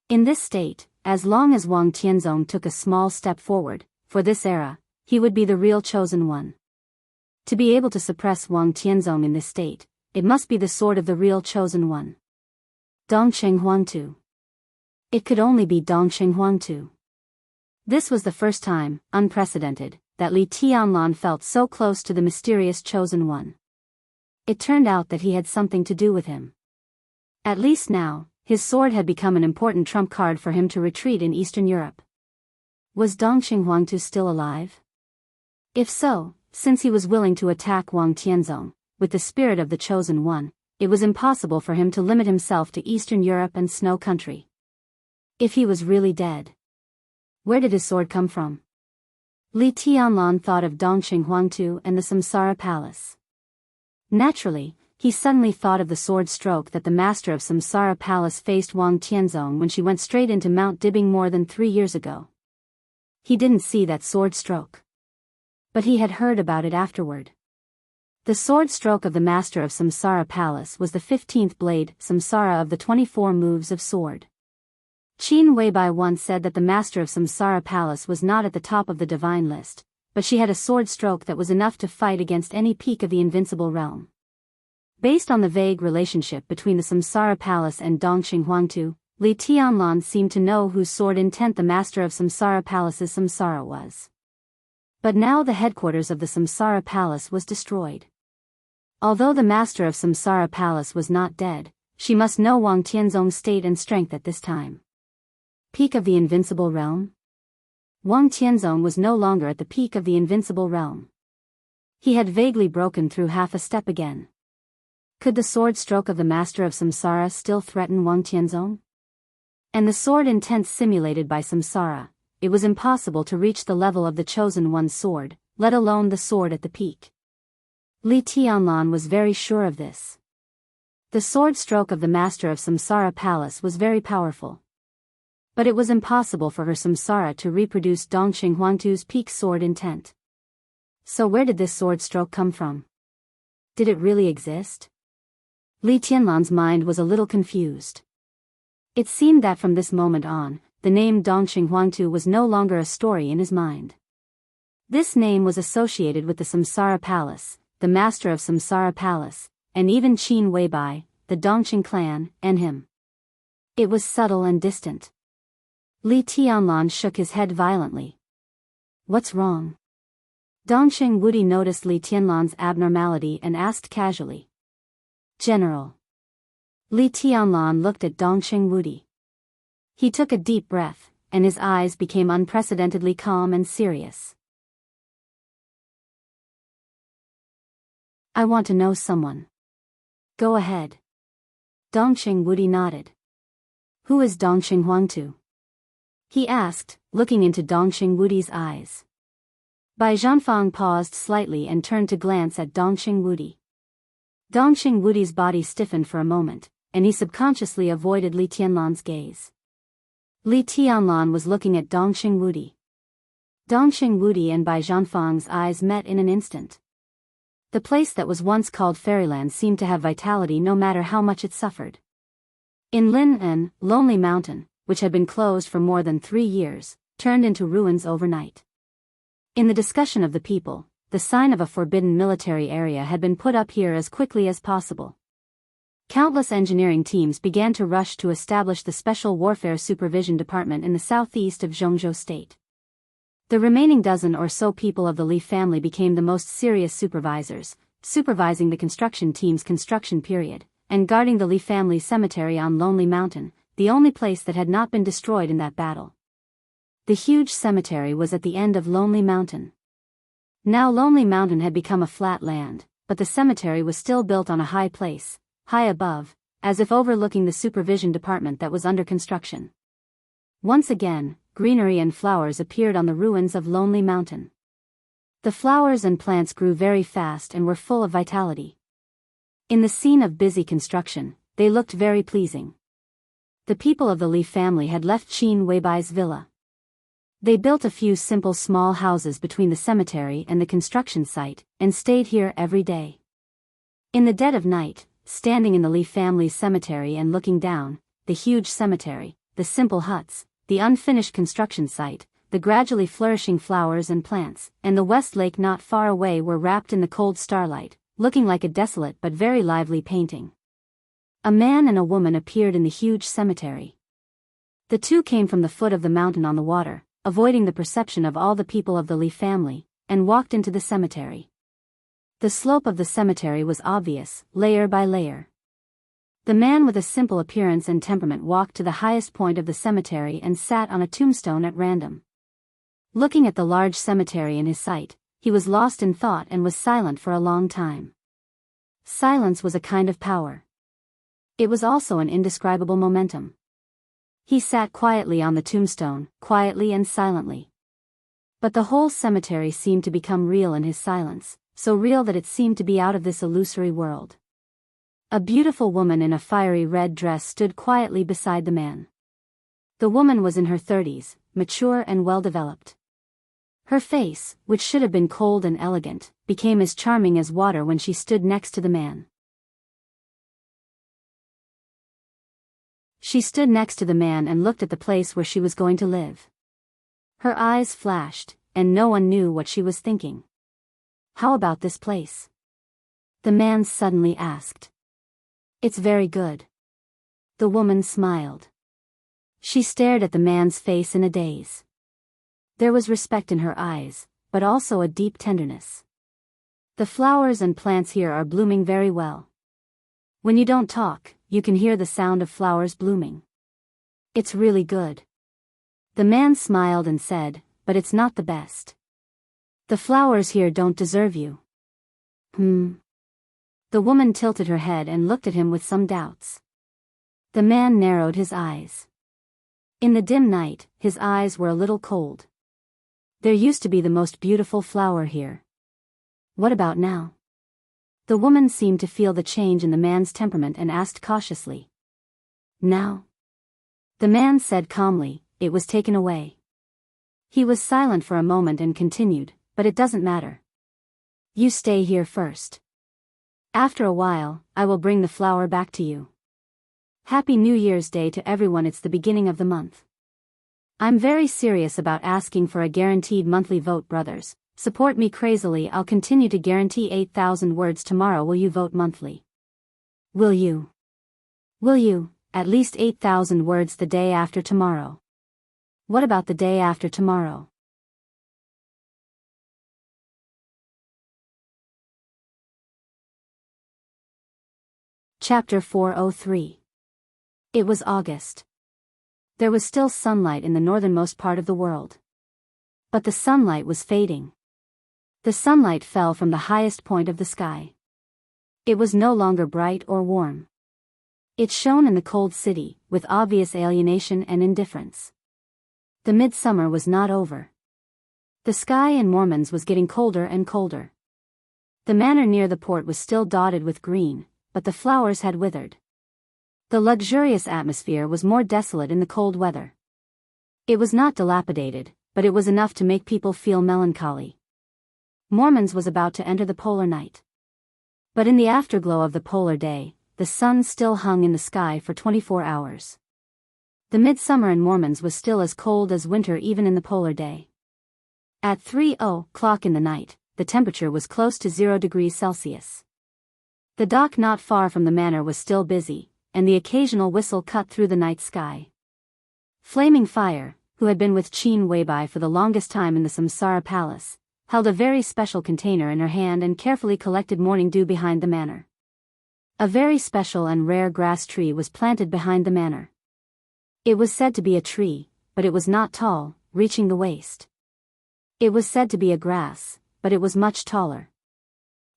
In this state, as long as Wang Tianzong took a small step forward, for this era, he would be the real chosen one. To be able to suppress Wang Tianzong in this state, it must be the sword of the real chosen one. Dongqing Huangtu. It could only be Dongqing Huangtu. This was the first time, unprecedented, that Li Tianlan felt so close to the mysterious chosen one. It turned out that he had something to do with him. At least now, his sword had become an important trump card for him to retreat in Eastern Europe. Was Dongqing Huangtu still alive? If so, since he was willing to attack Wang Tianzong, with the spirit of the chosen one, it was impossible for him to limit himself to Eastern Europe and Snow Country. If he was really dead, where did his sword come from? Li Tianlan thought of Dongqing Huangtu and the Samsara Palace. Naturally, he suddenly thought of the sword stroke that the master of Samsara Palace faced Wang Tianzong when she went straight into Mount Dibbing more than 3 years ago. He didn't see that sword stroke, but he had heard about it afterward. The sword stroke of the master of Samsara Palace was the 15th blade, Samsara of the 24 moves of sword. Qin Weibai once said that the master of Samsara Palace was not at the top of the divine list, but she had a sword stroke that was enough to fight against any peak of the invincible realm. Based on the vague relationship between the Samsara Palace and Dongqing Huangtu, Li Tianlan seemed to know whose sword intent the master of Samsara Palace's Samsara was. But now the headquarters of the Samsara Palace was destroyed. Although the master of Samsara Palace was not dead, she must know Wang Tianzong's state and strength at this time. Peak of the invincible realm? Wang Tianzong was no longer at the peak of the invincible realm. He had vaguely broken through half a step again. Could the sword stroke of the master of Samsara still threaten Wang Tianzong? And the sword intent simulated by Samsara, it was impossible to reach the level of the chosen one's sword, let alone the sword at the peak. Li Tianlan was very sure of this. The sword stroke of the master of Samsara Palace was very powerful. But it was impossible for her Samsara to reproduce Dongqing Huangtu's peak sword intent. So where did this sword stroke come from? Did it really exist? Li Tianlan's mind was a little confused. It seemed that from this moment on, the name Dongqing Huangtu was no longer a story in his mind. This name was associated with the Samsara Palace, the master of Samsara Palace, and even Qin Weibai, the Dongqing clan, and him. It was subtle and distant. Li Tianlan shook his head violently. What's wrong? Dongqing Wudi noticed Li Tianlan's abnormality and asked casually. General. Li Tianlan looked at Dongqing Wudi. He took a deep breath, and his eyes became unprecedentedly calm and serious. I want to know someone. Go ahead. Dongqing Wudi nodded. Who is Dongqing Huangtu? He asked, looking into Dongqing Wudi's eyes. Bai Zhanfang paused slightly and turned to glance at Dongqing Wudi. Dongqing Wudi's body stiffened for a moment, and he subconsciously avoided Li Tianlan's gaze. Li Tianlan was looking at Dongqing Wudi. Dongqing Wudi and Bai Zhanfang's eyes met in an instant. The place that was once called Fairyland seemed to have vitality no matter how much it suffered. In Lin'an, Lonely Mountain, which had been closed for more than 3 years, turned into ruins overnight. In the discussion of the people, the sign of a forbidden military area had been put up here as quickly as possible. Countless engineering teams began to rush to establish the Special Warfare Supervision Department in the southeast of Zhongzhou State. The remaining dozen or so people of the Li family became the most serious supervisors, supervising the construction team's construction period, and guarding the Li family cemetery on Lonely Mountain, the only place that had not been destroyed in that battle. The huge cemetery was at the end of Lonely Mountain. Now Lonely Mountain had become a flat land, but the cemetery was still built on a high place, high above, as if overlooking the supervision department that was under construction. Once again, greenery and flowers appeared on the ruins of Lonely Mountain. The flowers and plants grew very fast and were full of vitality. In the scene of busy construction, they looked very pleasing. The people of the Li family had left Qin Weibai's villa. They built a few simple small houses between the cemetery and the construction site, and stayed here every day. In the dead of night, standing in the Li family's cemetery and looking down, the huge cemetery, the simple huts, the unfinished construction site, the gradually flourishing flowers and plants, and the West Lake not far away were wrapped in the cold starlight, looking like a desolate but very lively painting. A man and a woman appeared in the huge cemetery. The two came from the foot of the mountain on the water, avoiding the perception of all the people of the Lee family, and walked into the cemetery. The slope of the cemetery was obvious, layer by layer. The man with a simple appearance and temperament walked to the highest point of the cemetery and sat on a tombstone at random. Looking at the large cemetery in his sight, he was lost in thought and was silent for a long time. Silence was a kind of power. It was also an indescribable momentum. He sat quietly on the tombstone, quietly and silently. But the whole cemetery seemed to become real in his silence, so real that it seemed to be out of this illusory world. A beautiful woman in a fiery red dress stood quietly beside the man. The woman was in her 30s, mature and well-developed. Her face, which should have been cold and elegant, became as charming as water when she stood next to the man. She stood next to the man and looked at the place where she was going to live. Her eyes flashed, and no one knew what she was thinking. "How about this place?" the man suddenly asked. "It's very good." The woman smiled. She stared at the man's face in a daze. There was respect in her eyes, but also a deep tenderness. "The flowers and plants here are blooming very well. When you don't talk, you can hear the sound of flowers blooming. It's really good." The man smiled and said, "But it's not the best. The flowers here don't deserve you." The woman tilted her head and looked at him with some doubts. The man narrowed his eyes. In the dim night, his eyes were a little cold. "There used to be the most beautiful flower here. What about now?" The woman seemed to feel the change in the man's temperament and asked cautiously. "Now?" The man said calmly, "It was taken away." He was silent for a moment and continued, "But it doesn't matter. You stay here first. After a while, I will bring the flower back to you. Happy New Year's Day to everyone. It's the beginning of the month. I'm very serious about asking for a guaranteed monthly vote, brothers. Support me crazily. I'll continue to guarantee 8,000 words tomorrow. Will you vote monthly? Will you? Will you? At least 8,000 words the day after tomorrow. What about the day after tomorrow?" Chapter 403. It was August. There was still sunlight in the northernmost part of the world. But the sunlight was fading. The sunlight fell from the highest point of the sky. It was no longer bright or warm. It shone in the cold city, with obvious alienation and indifference. The midsummer was not over. The sky in Mormons was getting colder and colder. The manor near the port was still dotted with green, but the flowers had withered. The luxurious atmosphere was more desolate in the cold weather. It was not dilapidated, but it was enough to make people feel melancholy. Mormons was about to enter the polar night. But in the afterglow of the polar day, the sun still hung in the sky for 24 hours. The midsummer in Mormons was still as cold as winter even in the polar day. At 3:00 in the night, the temperature was close to 0 degrees Celsius. The dock not far from the manor was still busy, and the occasional whistle cut through the night sky. Flaming Fire, who had been with Cheen Weibai for the longest time in the Samsara Palace, held a very special container in her hand and carefully collected morning dew behind the manor. A very special and rare grass tree was planted behind the manor. It was said to be a tree, but it was not tall, reaching the waist. It was said to be a grass, but it was much taller.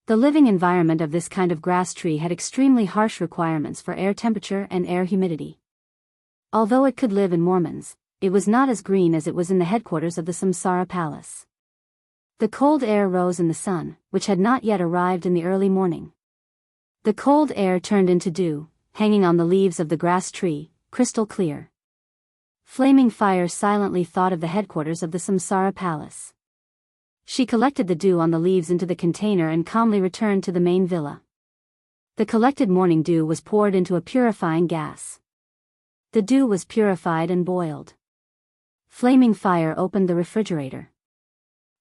The living environment of this kind of grass tree had extremely harsh requirements for air temperature and air humidity. Although it could live in Mormons, it was not as green as it was in the headquarters of the Samsara Palace. The cold air rose in the sun, which had not yet arrived in the early morning. The cold air turned into dew, hanging on the leaves of the grass tree, crystal clear. Flaming Fire silently thought of the headquarters of the Samsara Palace. She collected the dew on the leaves into the container and calmly returned to the main villa. The collected morning dew was poured into a purifying gas. The dew was purified and boiled. Flaming Fire opened the refrigerator.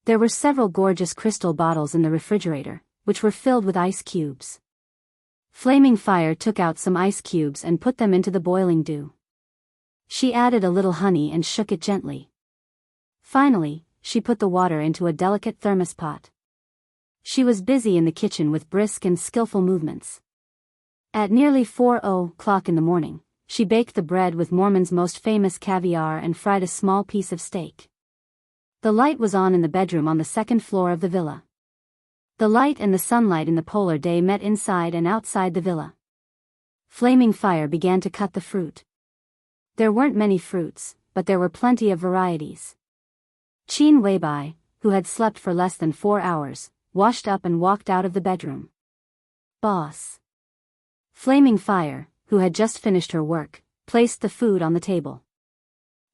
There were several gorgeous crystal bottles in the refrigerator, which were filled with ice cubes. Flaming Fire took out some ice cubes and put them into the boiling dew. She added a little honey and shook it gently. Finally, she put the water into a delicate thermos pot. She was busy in the kitchen with brisk and skillful movements. At nearly 4:00 in the morning, she baked the bread with Mormon's most famous caviar and fried a small piece of steak. The light was on in the bedroom on the second floor of the villa. The light and the sunlight in the polar day met inside and outside the villa. Flaming Fire began to cut the fruit. There weren't many fruits, but there were plenty of varieties. Qin Weibai, who had slept for less than 4 hours, washed up and walked out of the bedroom. Boss. Flaming Fire, who had just finished her work, placed the food on the table.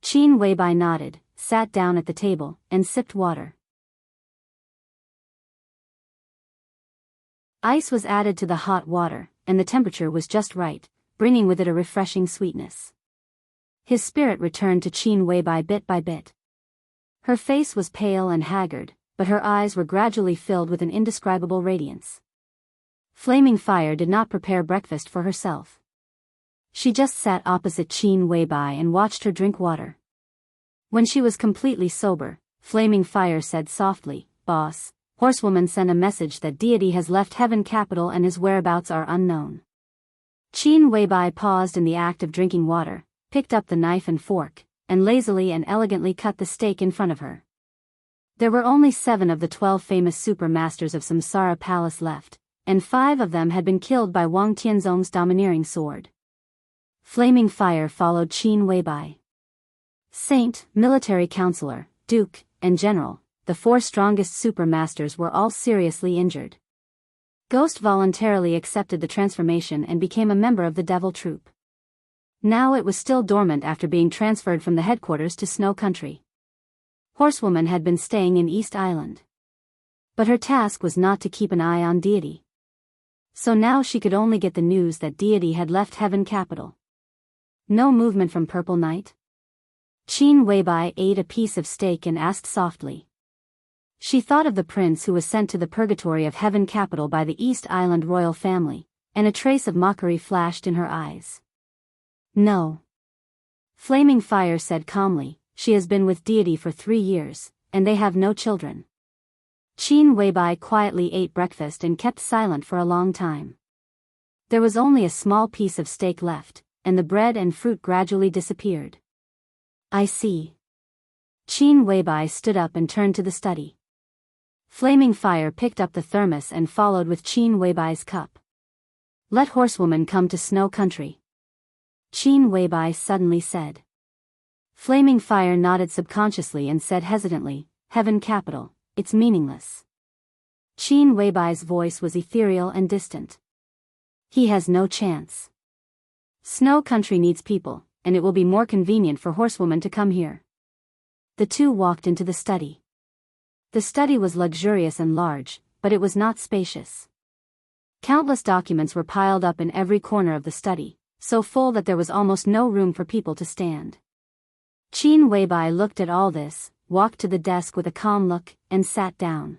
Qin Weibai nodded, sat down at the table, and sipped water. Ice was added to the hot water, and the temperature was just right, bringing with it a refreshing sweetness. His spirit returned to Qin Weibai bit by bit. Her face was pale and haggard, but her eyes were gradually filled with an indescribable radiance. Flaming Fire did not prepare breakfast for herself. She just sat opposite Qin Weibai and watched her drink water. When she was completely sober, Flaming Fire said softly, "Boss, Horsewoman sent a message that deity has left heaven capital and his whereabouts are unknown." Qin Weibai paused in the act of drinking water, picked up the knife and fork, and lazily and elegantly cut the steak in front of her. There were only 7 of the 12 famous super masters of Samsara Palace left, and 5 of them had been killed by Wang Tianzong's domineering sword. Flaming Fire followed Qin Weibai. Saint, military counselor, duke, and general, the 4 strongest super masters were all seriously injured. Ghost voluntarily accepted the transformation and became a member of the Devil Troop. Now it was still dormant after being transferred from the headquarters to Snow Country. Horsewoman had been staying in East Island. But her task was not to keep an eye on deity. So now she could only get the news that deity had left heaven capital. No movement from Purple Night? Qin Weibai ate a piece of steak and asked softly. She thought of the prince who was sent to the purgatory of heaven capital by the East Island royal family, and a trace of mockery flashed in her eyes. No. Flaming Fire said calmly, she has been with deity for 3 years, and they have no children. Qin Weibai quietly ate breakfast and kept silent for a long time. There was only a small piece of steak left, and the bread and fruit gradually disappeared. I see. Qin Weibai stood up and turned to the study. Flaming Fire picked up the thermos and followed with Qin Weibai's cup. Let Horsewoman come to Snow Country. Qin Weibai suddenly said. Flaming Fire nodded subconsciously and said hesitantly, Heaven capital, it's meaningless. Qin Weibai's voice was ethereal and distant. He has no chance. Snow Country needs people, and it will be more convenient for Horsewoman to come here. The two walked into the study. The study was luxurious and large, but it was not spacious. Countless documents were piled up in every corner of the study, so full that there was almost no room for people to stand. Qin Weibai looked at all this, walked to the desk with a calm look, and sat down.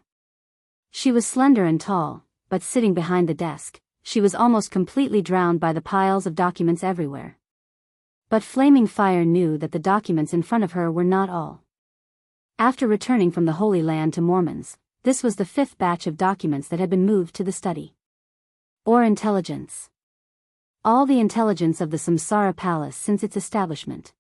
She was slender and tall, but sitting behind the desk, she was almost completely drowned by the piles of documents everywhere. But Flaming Fire knew that the documents in front of her were not all. After returning from the Holy Land to Mormons, this was the 5th batch of documents that had been moved to the study. Or intelligence. All the intelligence of the Samsara Palace since its establishment.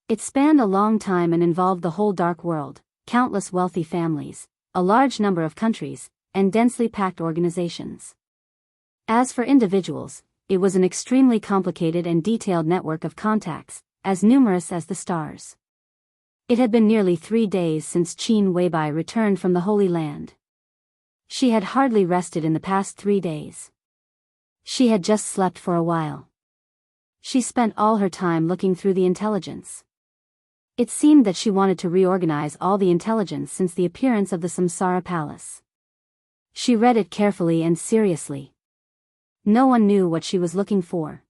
It spanned a long time and involved the whole dark world, countless wealthy families, a large number of countries, and densely packed organizations. As for individuals, it was an extremely complicated and detailed network of contacts, as numerous as the stars. It had been nearly 3 days since Qin Weibai returned from the Holy Land. She had hardly rested in the past 3 days. She had just slept for a while. She spent all her time looking through the intelligence. It seemed that she wanted to reorganize all the intelligence since the appearance of the Samsara Palace. She read it carefully and seriously. No one knew what she was looking for.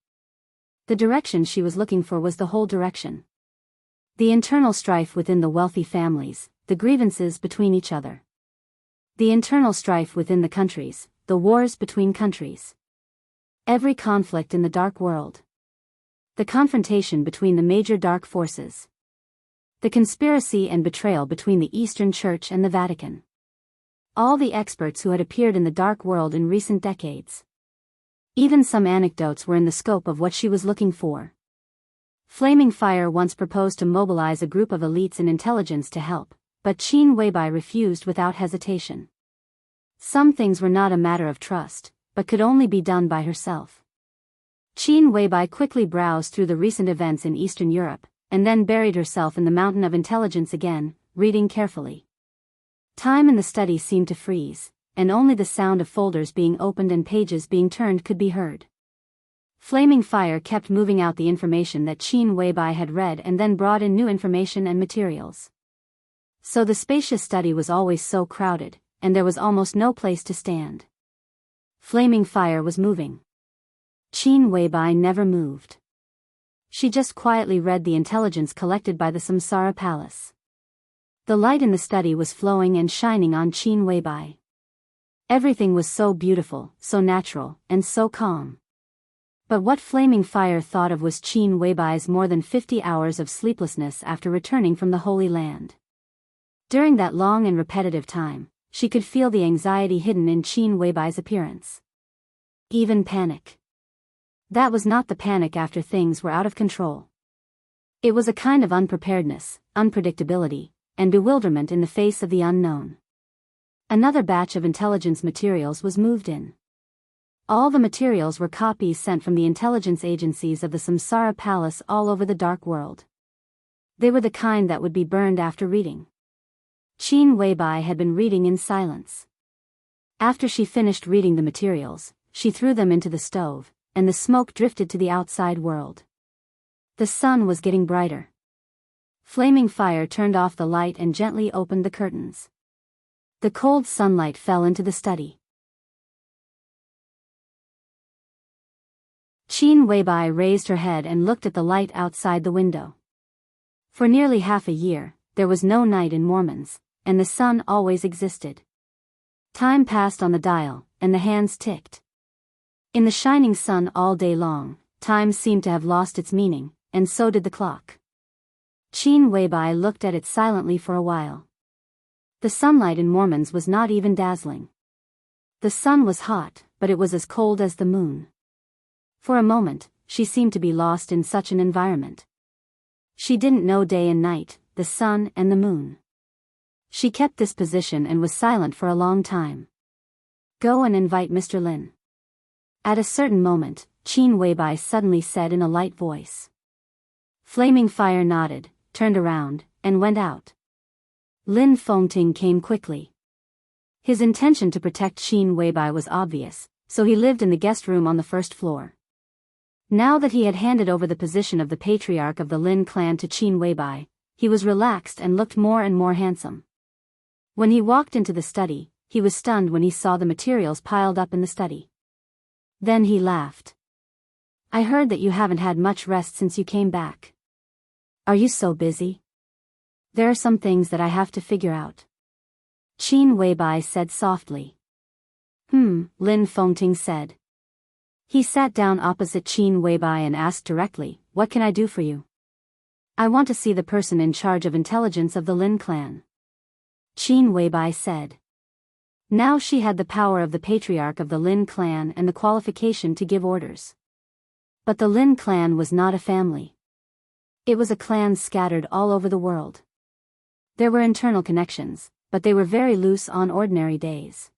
The direction she was looking for was the whole direction. The internal strife within the wealthy families, the grievances between each other. The internal strife within the countries, the wars between countries. Every conflict in the dark world. The confrontation between the major dark forces. The conspiracy and betrayal between the Eastern Church and the Vatican. All the experts who had appeared in the dark world in recent decades. Even some anecdotes were in the scope of what she was looking for. Flaming Fire once proposed to mobilize a group of elites in intelligence to help, but Qin Weibai refused without hesitation. Some things were not a matter of trust, but could only be done by herself. Qin Weibai quickly browsed through the recent events in Eastern Europe, and then buried herself in the mountain of intelligence again, reading carefully. Time in the study seemed to freeze, and only the sound of folders being opened and pages being turned could be heard. Flaming Fire kept moving out the information that Qin Weibai had read and then brought in new information and materials. So the spacious study was always so crowded, and there was almost no place to stand. Flaming Fire was moving. Qin Weibai never moved. She just quietly read the intelligence collected by the Samsara Palace. The light in the study was flowing and shining on Qin Weibai. Everything was so beautiful, so natural, and so calm. But what Flaming Fire thought of was Qin Weibai's more than 50 hours of sleeplessness after returning from the Holy Land. During that long and repetitive time, she could feel the anxiety hidden in Qin Weibai's appearance. Even panic. That was not the panic after things were out of control. It was a kind of unpreparedness, unpredictability, and bewilderment in the face of the unknown. Another batch of intelligence materials was moved in. All the materials were copies sent from the intelligence agencies of the Samsara Palace all over the dark world. They were the kind that would be burned after reading. Qin Weibai had been reading in silence. After she finished reading the materials, she threw them into the stove, and the smoke drifted to the outside world. The sun was getting brighter. Flaming Fire turned off the light and gently opened the curtains. The cold sunlight fell into the study. Qin Weibai raised her head and looked at the light outside the window. For nearly half a year, there was no night in Mormons, and the sun always existed. Time passed on the dial, and the hands ticked. In the shining sun all day long, time seemed to have lost its meaning, and so did the clock. Qin Weibai looked at it silently for a while. The sunlight in Mormons was not even dazzling. The sun was hot, but it was as cold as the moon. For a moment, she seemed to be lost in such an environment. She didn't know day and night, the sun and the moon. She kept this position and was silent for a long time. Go and invite Mr. Lin. At a certain moment, Qin Weibai suddenly said in a light voice. Flaming Fire nodded, turned around, and went out. Lin Fengting came quickly. His intention to protect Qin Weibai was obvious, so he lived in the guest room on the first floor. Now that he had handed over the position of the patriarch of the Lin clan to Qin Weibai, he was relaxed and looked more and more handsome. When he walked into the study, he was stunned when he saw the materials piled up in the study. Then he laughed. I heard that you haven't had much rest since you came back. Are you so busy? There are some things that I have to figure out. Qin Weibai said softly. Lin Fengting said. He sat down opposite Qin Weibai and asked directly, what can I do for you? I want to see the person in charge of intelligence of the Lin clan. Qin Weibai said. Now she had the power of the patriarch of the Lin clan and the qualification to give orders. But the Lin clan was not a family. It was a clan scattered all over the world. There were internal connections, but they were very loose on ordinary days.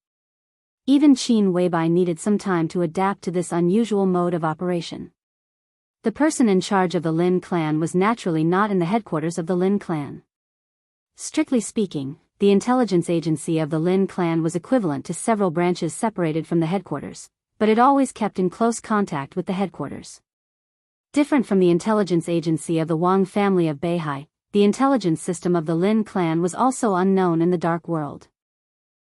Even Qin Weibai needed some time to adapt to this unusual mode of operation. The person in charge of the Lin clan was naturally not in the headquarters of the Lin clan. Strictly speaking, the intelligence agency of the Lin clan was equivalent to several branches separated from the headquarters, but it always kept in close contact with the headquarters. Different from the intelligence agency of the Wang family of Beihai, the intelligence system of the Lin clan was also unknown in the dark world.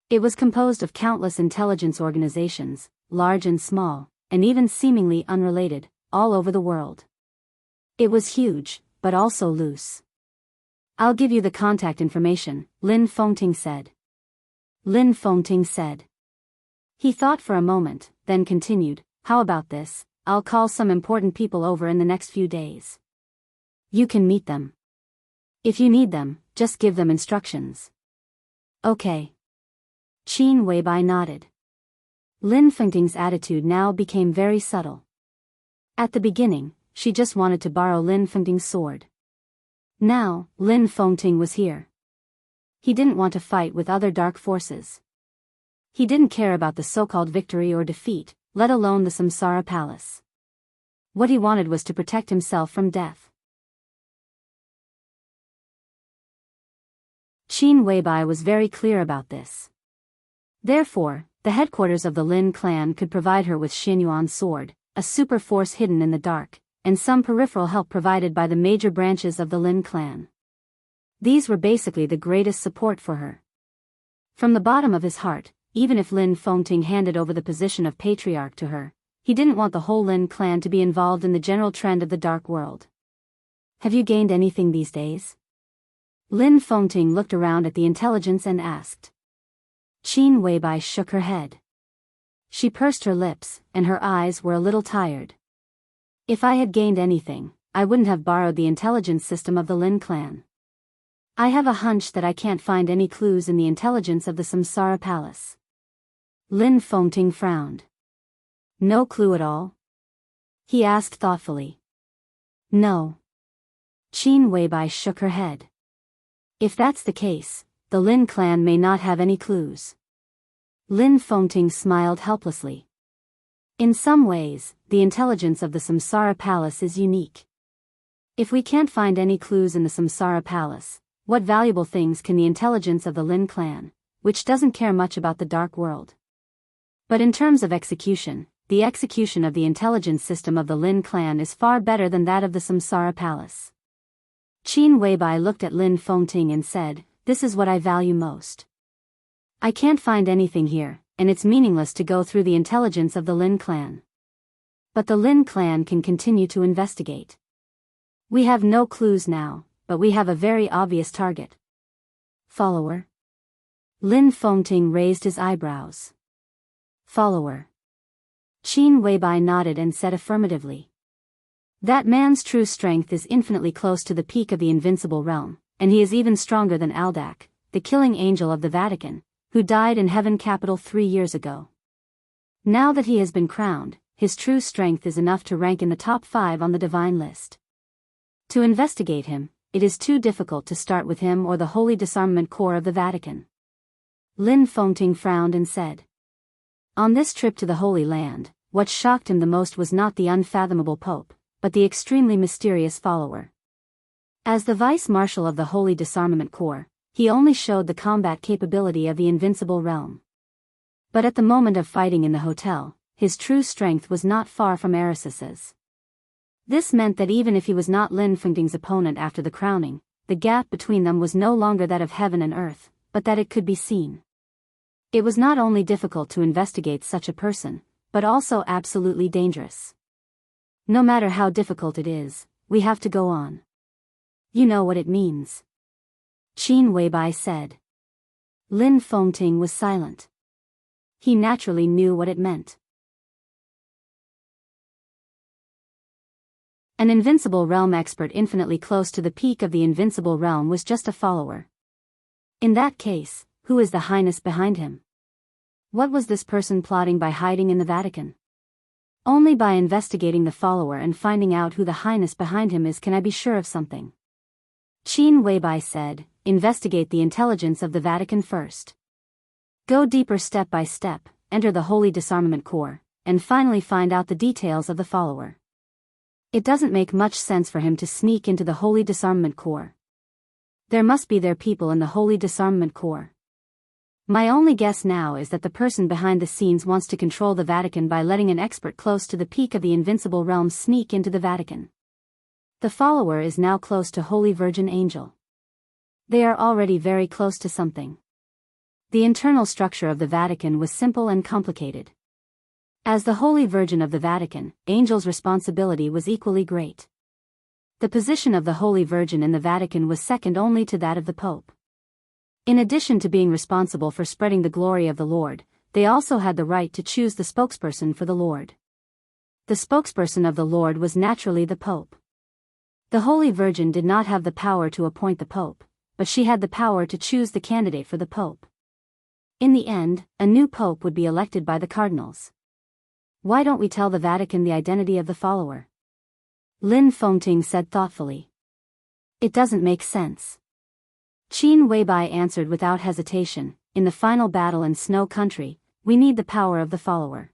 It was composed of countless intelligence organizations, large and small, and even seemingly unrelated, all over the world. It was huge, but also loose. "I'll give you the contact information," Lin Fengting said. Lin Fengting said. He thought for a moment, then continued, "How about this? I'll call some important people over in the next few days. You can meet them. If you need them, just give them instructions." "Okay." Qin Weibai nodded. Lin Fengting's attitude now became very subtle. At the beginning, she just wanted to borrow Lin Fengting's sword. Now, Lin Fengting was here. He didn't want to fight with other dark forces. He didn't care about the so-called victory or defeat, let alone the Samsara Palace. What he wanted was to protect himself from death. Qin Weibai was very clear about this. Therefore, the headquarters of the Lin clan could provide her with Xinyuan's sword, a super force hidden in the dark, and some peripheral help provided by the major branches of the Lin clan. These were basically the greatest support for her. From the bottom of his heart, even if Lin Fengting handed over the position of patriarch to her, he didn't want the whole Lin clan to be involved in the general trend of the dark world. "Have you gained anything these days?" Lin Fengting looked around at the intelligence and asked. Qin Weibai shook her head. She pursed her lips, and her eyes were a little tired. "If I had gained anything, I wouldn't have borrowed the intelligence system of the Lin clan. I have a hunch that I can't find any clues in the intelligence of the Samsara Palace." Lin Fengting frowned. "No clue at all?" he asked thoughtfully. "No." Qin Weibai shook her head. "If that's the case, the Lin clan may not have any clues." Lin Fengting smiled helplessly. "In some ways, the intelligence of the Samsara Palace is unique. If we can't find any clues in the Samsara Palace, what valuable things can the intelligence of the Lin clan, which doesn't care much about the dark world? But in terms of execution, the execution of the intelligence system of the Lin clan is far better than that of the Samsara Palace." Qin Weibai looked at Lin Fengting and said, "This is what I value most. I can't find anything here, and it's meaningless to go through the intelligence of the Lin clan. But the Lin clan can continue to investigate. We have no clues now, but we have a very obvious target." "Follower?" Lin Fengting raised his eyebrows. "Follower." Qin Weibai nodded and said affirmatively. "That man's true strength is infinitely close to the peak of the invincible realm, and he is even stronger than Aldak, the killing angel of the Vatican, who died in Heaven Capital 3 years ago. Now that he has been crowned, his true strength is enough to rank in the top 5 on the divine list. To investigate him, it is too difficult to start with him or the Holy Disarmament Corps of the Vatican." Lin Fengting frowned and said. On this trip to the Holy Land, what shocked him the most was not the unfathomable Pope, but the extremely mysterious follower. As the Vice Marshal of the Holy Disarmament Corps, he only showed the combat capability of the invincible realm. But at the moment of fighting in the hotel, his true strength was not far from Erisis's. This meant that even if he was not Lin Fengting's opponent after the crowning, the gap between them was no longer that of heaven and earth, but that it could be seen. It was not only difficult to investigate such a person, but also absolutely dangerous. "No matter how difficult it is, we have to go on. You know what it means," Qin Weibai said. Lin Fengting was silent. He naturally knew what it meant. An invincible realm expert infinitely close to the peak of the invincible realm was just a follower. In that case, who is the highness behind him? What was this person plotting by hiding in the Vatican? Only by investigating the follower and finding out who the highness behind him is can I be sure of something. Qin Weibai said, "Investigate the intelligence of the Vatican first. Go deeper step by step, enter the Holy Disarmament Corps, and finally find out the details of the follower." It doesn't make much sense for him to sneak into the Holy Disarmament Corps. There must be their people in the Holy Disarmament Corps. My only guess now is that the person behind the scenes wants to control the Vatican by letting an expert close to the peak of the invincible realm sneak into the Vatican. The follower is now close to Holy Virgin Angel. They are already very close to something. The internal structure of the Vatican was simple and complicated. As the Holy Virgin of the Vatican, Angel's responsibility was equally great. The position of the Holy Virgin in the Vatican was second only to that of the Pope. In addition to being responsible for spreading the glory of the Lord, they also had the right to choose the spokesperson for the Lord. The spokesperson of the Lord was naturally the Pope. The Holy Virgin did not have the power to appoint the Pope, but she had the power to choose the candidate for the Pope. In the end, a new Pope would be elected by the cardinals. Why don't we tell the Vatican the identity of the follower? Lin Fengting said thoughtfully. It doesn't make sense. Qin Weibai answered without hesitation, in the final battle in Snow Country, we need the power of the follower.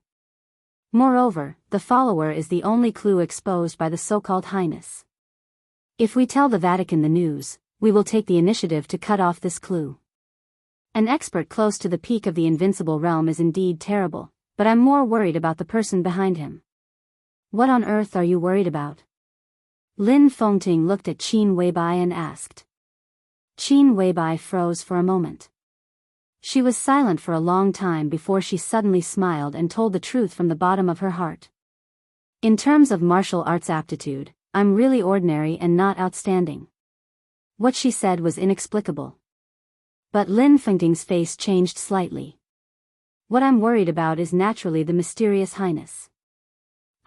Moreover, the follower is the only clue exposed by the so-called Highness. If we tell the Vatican the news, we will take the initiative to cut off this clue. An expert close to the peak of the invincible realm is indeed terrible, but I'm more worried about the person behind him. What on earth are you worried about? Lin Fengting looked at Qin Weibai and asked. Qin Weibai froze for a moment. She was silent for a long time before she suddenly smiled and told the truth from the bottom of her heart. In terms of martial arts aptitude, I'm really ordinary and not outstanding. What she said was inexplicable. But Lin Fengting's face changed slightly. What I'm worried about is naturally the mysterious Highness.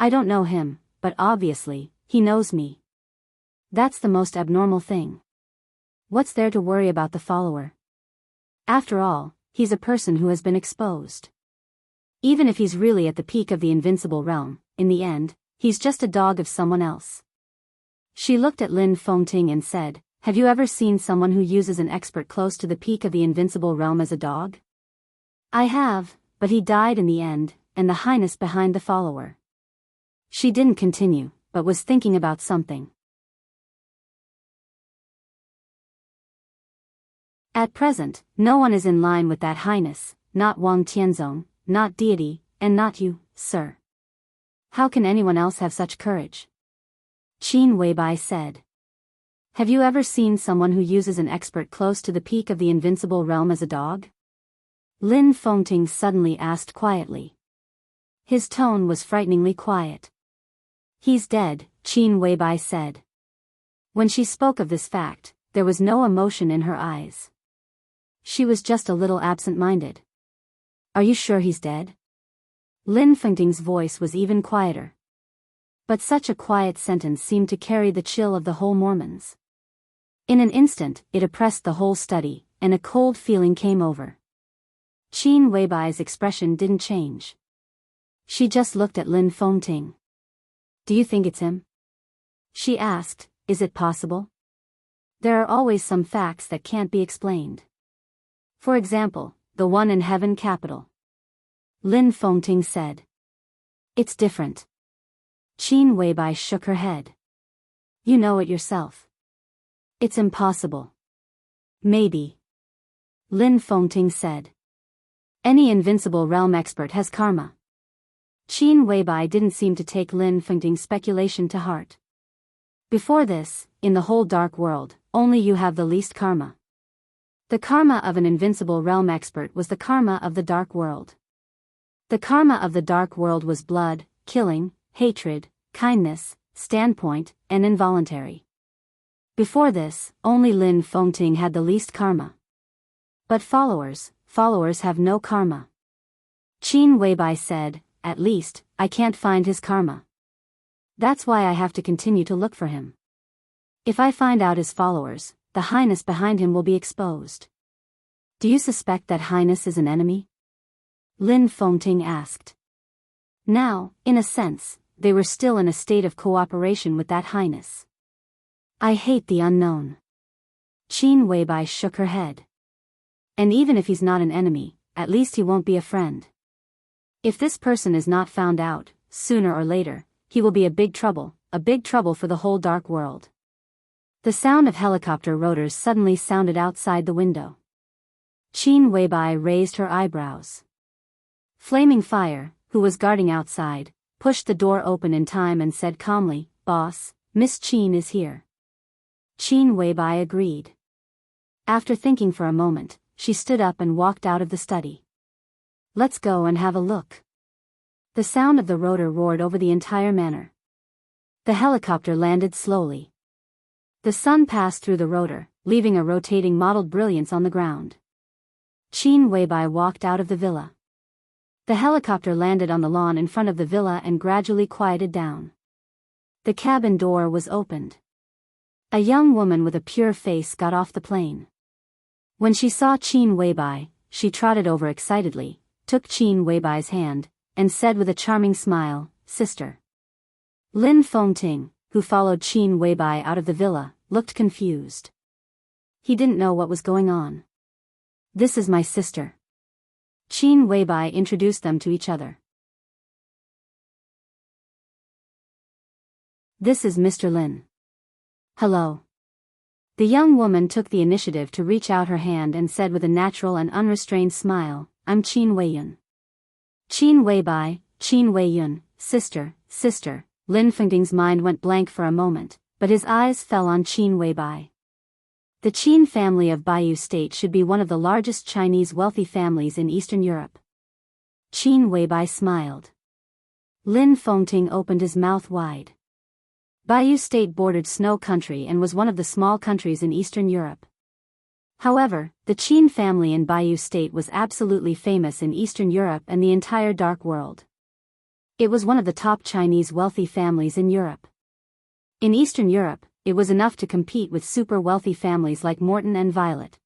I don't know him, but obviously, he knows me. That's the most abnormal thing. What's there to worry about the follower? After all, he's a person who has been exposed. Even if he's really at the peak of the invincible realm, in the end, he's just a dog of someone else. She looked at Lin Fengting and said, have you ever seen someone who uses an expert close to the peak of the invincible realm as a dog? I have, but he died in the end, and the Highness behind the follower. She didn't continue, but was thinking about something. At present, no one is in line with that Highness, not Wang Tianzong, not deity, and not you, sir. How can anyone else have such courage? Qin Weibai said. Have you ever seen someone who uses an expert close to the peak of the invincible realm as a dog? Lin Fengting suddenly asked quietly. His tone was frighteningly quiet. He's dead, Qin Weibai said. When she spoke of this fact, there was no emotion in her eyes. She was just a little absent-minded. Are you sure he's dead? Lin Fengting's voice was even quieter. But such a quiet sentence seemed to carry the chill of the whole Mormons. In an instant, it oppressed the whole study, and a cold feeling came over. Qin Weibai's expression didn't change. She just looked at Lin Fengting. Do you think it's him? She asked, is it possible? There are always some facts that can't be explained. For example, the one in Heaven Capital. Lin Fengting said. It's different. Qin Weibai shook her head. You know it yourself. It's impossible. Maybe. Lin Fengting said. Any invincible realm expert has karma. Qin Weibai didn't seem to take Lin Fengting's speculation to heart. Before this, in the whole dark world, only you have the least karma. The karma of an invincible realm expert was the karma of the dark world. The karma of the dark world was blood, killing, hatred, kindness, standpoint, and involuntary. Before this, only Lin Fengting had the least karma. But followers have no karma. Qin Weibai said, at least, I can't find his karma. That's why I have to continue to look for him. If I find out his followers, the Highness behind him will be exposed. Do you suspect that Highness is an enemy? Lin Fengting asked. Now, in a sense, they were still in a state of cooperation with that Highness. I hate the unknown. Qin Weibai shook her head. And even if he's not an enemy, at least he won't be a friend. If this person is not found out, sooner or later, he will be a big trouble for the whole dark world. The sound of helicopter rotors suddenly sounded outside the window. Qin Weibai raised her eyebrows. Flaming Fire, who was guarding outside, pushed the door open in time and said calmly, Boss, Miss Qin is here. Qin Weibai agreed. After thinking for a moment, she stood up and walked out of the study. Let's go and have a look. The sound of the rotor roared over the entire manor. The helicopter landed slowly. The sun passed through the rotor, leaving a rotating mottled brilliance on the ground. Qin Weibai walked out of the villa. The helicopter landed on the lawn in front of the villa and gradually quieted down. The cabin door was opened. A young woman with a pure face got off the plane. When she saw Qin Weibai, she trotted over excitedly, took Qin Weibai's hand, and said with a charming smile, "Sister." Lin Fengting, who followed Qin Weibai out of the villa, looked confused. He didn't know what was going on. "This is my sister." Qin Weibai introduced them to each other. "This is Mr. Lin." "Hello." The young woman took the initiative to reach out her hand and said with a natural and unrestrained smile, "I'm Qin Weiyun." Qin Weibai, Qin Weiyun, sister. Lin Fengting's mind went blank for a moment, but his eyes fell on Qin Weibai. The Qin family of Baiyu State should be one of the largest Chinese wealthy families in Eastern Europe. Qin Weibai smiled. Lin Fengting opened his mouth wide. Baiyu State bordered snow country and was one of the small countries in Eastern Europe. However, the Qin family in Baiyu State was absolutely famous in Eastern Europe and the entire dark world. It was one of the top Chinese wealthy families in Europe. In Eastern Europe, it was enough to compete with super wealthy families like Morton and Violet.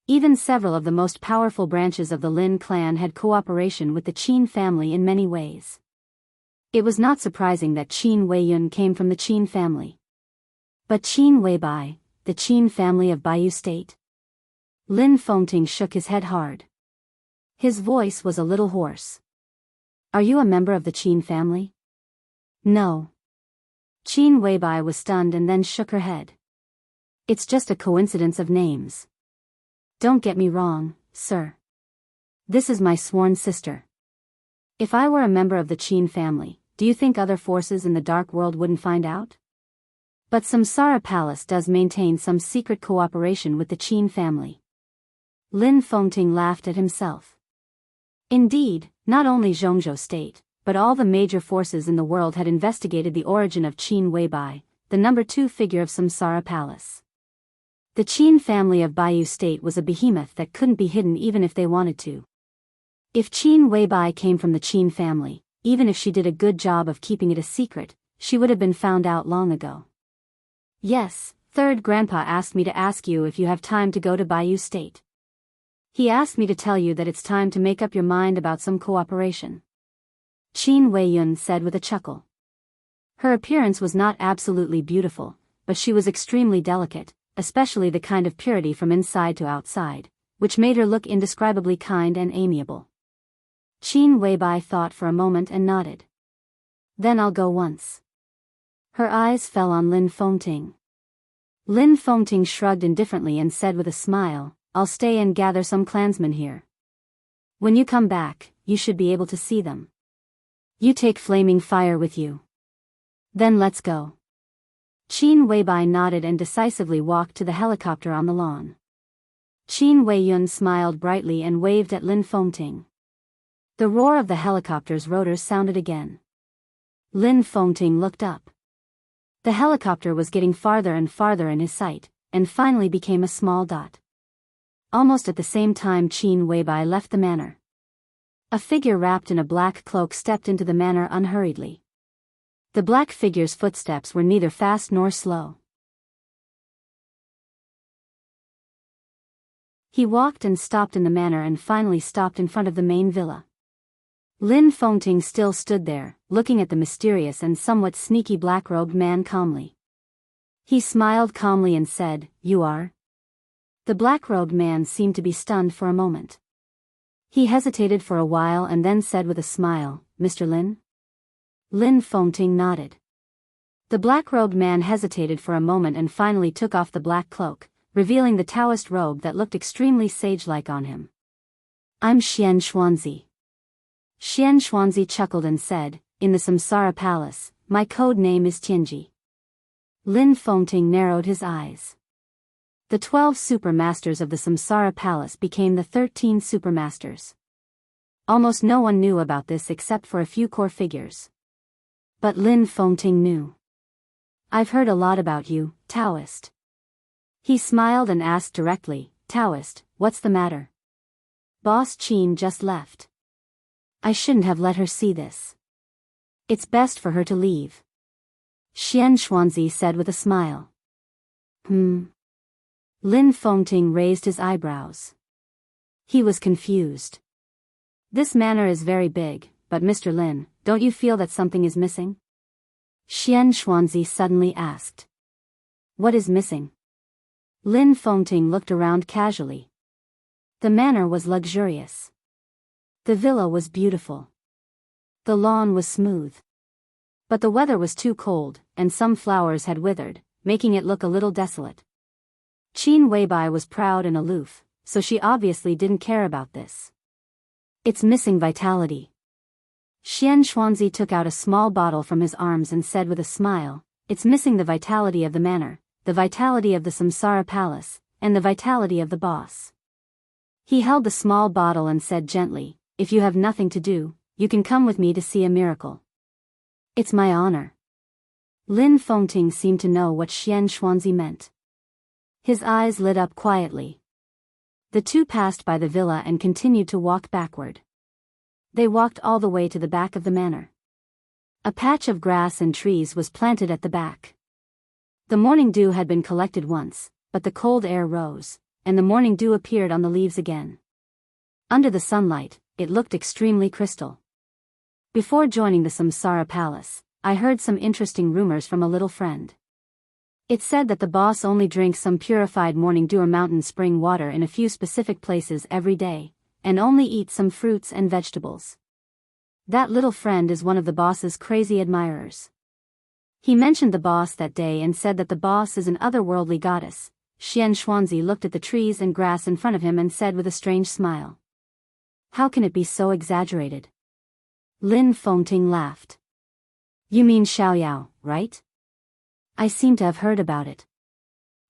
Even several of the most powerful branches of the Lin clan had cooperation with the Qin family in many ways. It was not surprising that Qin Weiyun came from the Qin family. But Qin Weibai, the Qin family of Baiyu State? Lin Fengting shook his head hard. His voice was a little hoarse. "Are you a member of the Qin family?" "No." Qin Weibai was stunned and then shook her head. "It's just a coincidence of names. Don't get me wrong, sir. This is my sworn sister. If I were a member of the Qin family, do you think other forces in the dark world wouldn't find out? But Samsara Palace does maintain some secret cooperation with the Qin family." Lin Fengting laughed at himself. Indeed, not only Zhongzhou State, but all the major forces in the world had investigated the origin of Qin Weibai, the number 2 figure of Samsara Palace. The Qin family of Baiyu State was a behemoth that couldn't be hidden even if they wanted to. If Qin Weibai came from the Qin family, even if she did a good job of keeping it a secret, she would have been found out long ago. "Yes, third grandpa asked me to ask you if you have time to go to Baiyu State. He asked me to tell you that it's time to make up your mind about some cooperation," Qin Weiyun said with a chuckle. Her appearance was not absolutely beautiful, but she was extremely delicate, especially the kind of purity from inside to outside, which made her look indescribably kind and amiable. Qin Weibai thought for a moment and nodded. "Then I'll go once." Her eyes fell on Lin Fengting. Lin Fengting shrugged indifferently and said with a smile, "I'll stay and gather some clansmen here. When you come back, you should be able to see them. You take flaming fire with you. Then let's go." Qin Weibai nodded and decisively walked to the helicopter on the lawn. Qin Weiyun smiled brightly and waved at Lin Fengting. The roar of the helicopter's rotors sounded again. Lin Fengting looked up. The helicopter was getting farther and farther in his sight, and finally became a small dot. Almost at the same time Qin Weibai left the manor. A figure wrapped in a black cloak stepped into the manor unhurriedly. The black figure's footsteps were neither fast nor slow. He walked and stopped in the manor and finally stopped in front of the main villa. Lin Fengting still stood there, looking at the mysterious and somewhat sneaky black-robed man calmly. He smiled calmly and said, "You are?" The black-robed man seemed to be stunned for a moment. He hesitated for a while and then said with a smile, "Mr. Lin?" Lin Fengting nodded. The black-robed man hesitated for a moment and finally took off the black cloak, revealing the Taoist robe that looked extremely sage-like on him. "I'm Xian Xuanzi." Xian Xuanzi chuckled and said, "In the Samsara Palace, my code name is Tianji." Lin Fengting narrowed his eyes. The 12 supermasters of the Samsara Palace became the 13 supermasters. Almost no one knew about this except for a few core figures. But Lin Fengting knew. I've heard a lot about you, Taoist. He smiled and asked directly, Taoist, what's the matter? Boss Qin just left. I shouldn't have let her see this. It's best for her to leave. Xian Xuanzi said with a smile. Lin Fengting raised his eyebrows. He was confused. This manor is very big, but Mr. Lin, don't you feel that something is missing? Xian Xuanzi suddenly asked. What is missing? Lin Fengting looked around casually. The manor was luxurious. The villa was beautiful. The lawn was smooth. But the weather was too cold, and some flowers had withered, making it look a little desolate. Qin Weibai was proud and aloof, so she obviously didn't care about this. It's missing vitality. Xian Xuanzi took out a small bottle from his arms and said with a smile, it's missing the vitality of the manor, the vitality of the Samsara Palace, and the vitality of the boss. He held the small bottle and said gently, if you have nothing to do, you can come with me to see a miracle. It's my honor. Lin Fengting seemed to know what Xian Xuanzi meant. His eyes lit up quietly. The two passed by the villa and continued to walk backward. They walked all the way to the back of the manor. A patch of grass and trees was planted at the back. The morning dew had been collected once, but the cold air rose, and the morning dew appeared on the leaves again. Under the sunlight, it looked extremely crystal. Before joining the Samsara Palace, I heard some interesting rumors from a little friend. It said that the boss only drinks some purified morning dew or mountain spring water in a few specific places every day, and only eats some fruits and vegetables. That little friend is one of the boss's crazy admirers. He mentioned the boss that day and said that the boss is an otherworldly goddess. Xian Xuanzi looked at the trees and grass in front of him and said with a strange smile. How can it be so exaggerated? Lin Fengting laughed. You mean Xiaoyao, right? I seem to have heard about it.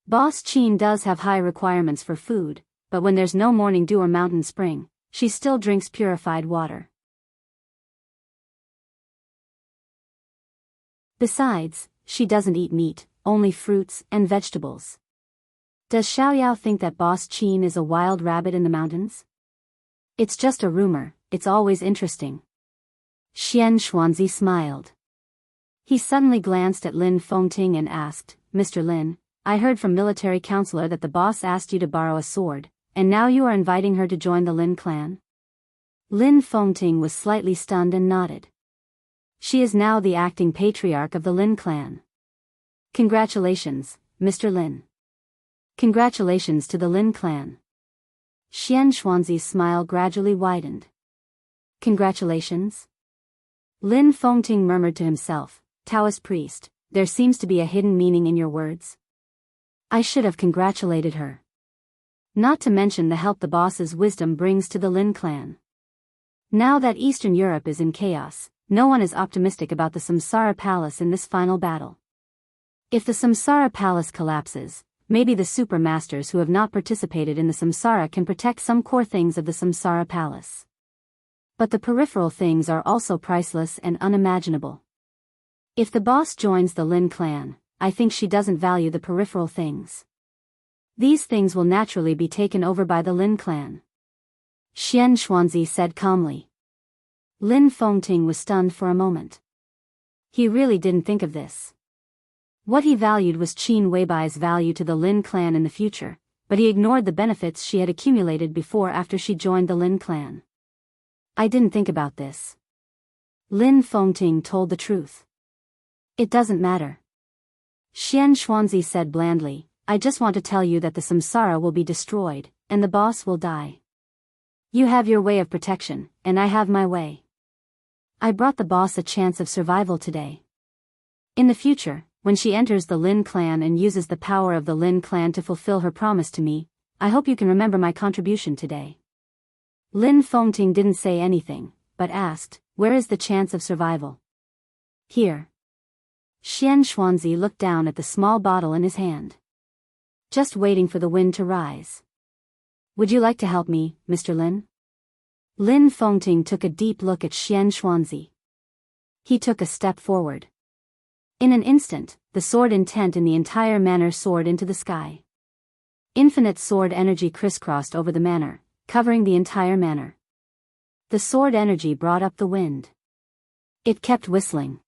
Boss Qin does have high requirements for food, but when there's no morning dew or mountain spring, she still drinks purified water. Besides, she doesn't eat meat, only fruits and vegetables. Does Xiaoyao think that Boss Qin is a wild rabbit in the mountains? It's just a rumor, it's always interesting. Xian Xuanzi smiled. He suddenly glanced at Lin Fengting and asked, Mr. Lin, I heard from military counselor that the boss asked you to borrow a sword, and now you are inviting her to join the Lin clan? Lin Fengting was slightly stunned and nodded. She is now the acting patriarch of the Lin clan. Congratulations, Mr. Lin. Congratulations to the Lin clan. Xian Xuanzi's smile gradually widened. Congratulations? Lin Fengting murmured to himself, Taoist priest, there seems to be a hidden meaning in your words. I should have congratulated her. Not to mention the help the boss's wisdom brings to the Lin clan. Now that Eastern Europe is in chaos, no one is optimistic about the Samsara Palace in this final battle. If the Samsara Palace collapses, maybe the super masters who have not participated in the Samsara can protect some core things of the Samsara Palace. But the peripheral things are also priceless and unimaginable. If the boss joins the Lin clan, I think she doesn't value the peripheral things. These things will naturally be taken over by the Lin clan. Xian Xuanzi said calmly. Lin Fengting was stunned for a moment. He really didn't think of this. What he valued was Qin Weibai's value to the Lin clan in the future, but he ignored the benefits she had accumulated before after she joined the Lin clan. I didn't think about this. Lin Fengting told the truth. It doesn't matter. Xian Xuanzi said blandly, I just want to tell you that the samsara will be destroyed, and the boss will die. You have your way of protection, and I have my way. I brought the boss a chance of survival today. In the future, when she enters the Lin clan and uses the power of the Lin clan to fulfill her promise to me, I hope you can remember my contribution today. Lin Fengting didn't say anything, but asked, where is the chance of survival? Here. Xian Xuanzi looked down at the small bottle in his hand. Just waiting for the wind to rise. Would you like to help me, Mr. Lin? Lin Fengting took a deep look at Xian Xuanzi. He took a step forward. In an instant, the sword intent in the entire manor soared into the sky. Infinite sword energy crisscrossed over the manor, covering the entire manor. The sword energy brought up the wind. It kept whistling.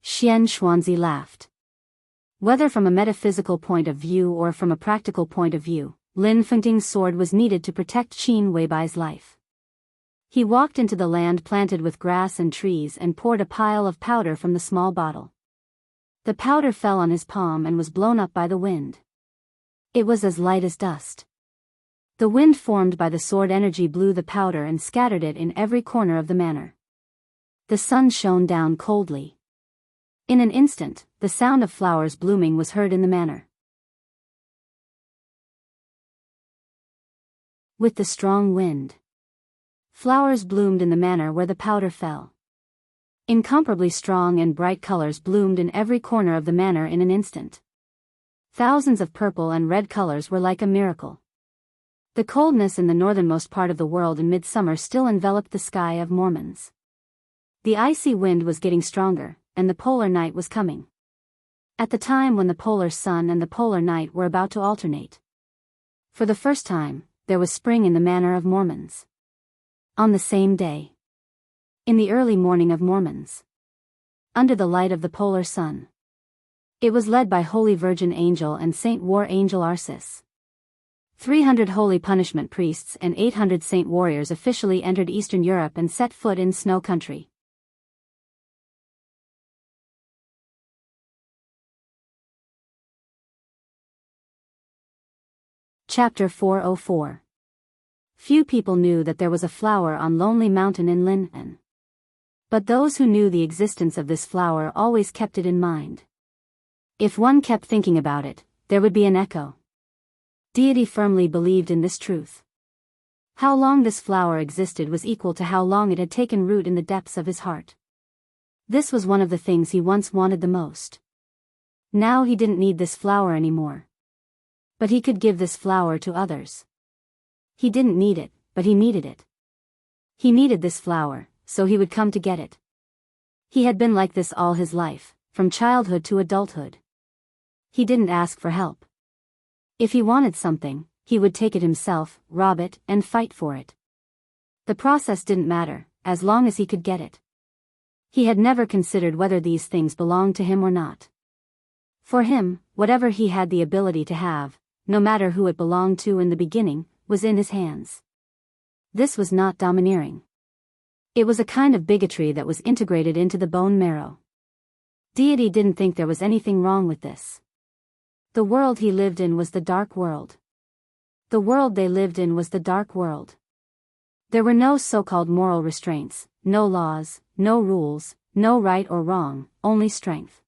Xian Xuanzi laughed. Whether from a metaphysical point of view or from a practical point of view, Lin Fengting's sword was needed to protect Qin Weibai's life. He walked into the land planted with grass and trees and poured a pile of powder from the small bottle. The powder fell on his palm and was blown up by the wind. It was as light as dust. The wind formed by the sword energy blew the powder and scattered it in every corner of the manor. The sun shone down coldly. In an instant, the sound of flowers blooming was heard in the manor. With the strong wind, flowers bloomed in the manor where the powder fell. Incomparably strong and bright colors bloomed in every corner of the manor in an instant. Thousands of purple and red colors were like a miracle. The coldness in the northernmost part of the world in midsummer still enveloped the sky of Mormons. The icy wind was getting stronger, and the polar night was coming. At the time when the polar sun and the polar night were about to alternate. For the first time, there was spring in the manor of Mormons. On the same day, in the early morning of Mormons, under the light of the polar sun, it was led by Holy Virgin Angel and Saint War Angel Arcis. 300 holy punishment priests and 800 saint warriors officially entered Eastern Europe and set foot in snow country. Chapter 404. Few people knew that there was a flower on Lonely Mountain in Lin'an. But those who knew the existence of this flower always kept it in mind. If one kept thinking about it, there would be an echo. Deity firmly believed in this truth. How long this flower existed was equal to how long it had taken root in the depths of his heart. This was one of the things he once wanted the most. Now he didn't need this flower anymore. But he could give this flower to others. He didn't need it, but he needed it. He needed this flower, so he would come to get it. He had been like this all his life, from childhood to adulthood. He didn't ask for help. If he wanted something, he would take it himself, rob it, and fight for it. The process didn't matter, as long as he could get it. He had never considered whether these things belonged to him or not. For him, whatever he had the ability to have, no matter who it belonged to in the beginning, was in his hands. This was not domineering. It was a kind of bigotry that was integrated into the bone marrow. Deity didn't think there was anything wrong with this. The world he lived in was the dark world. The world they lived in was the dark world. There were no so-called moral restraints, no laws, no rules, no right or wrong, only strength.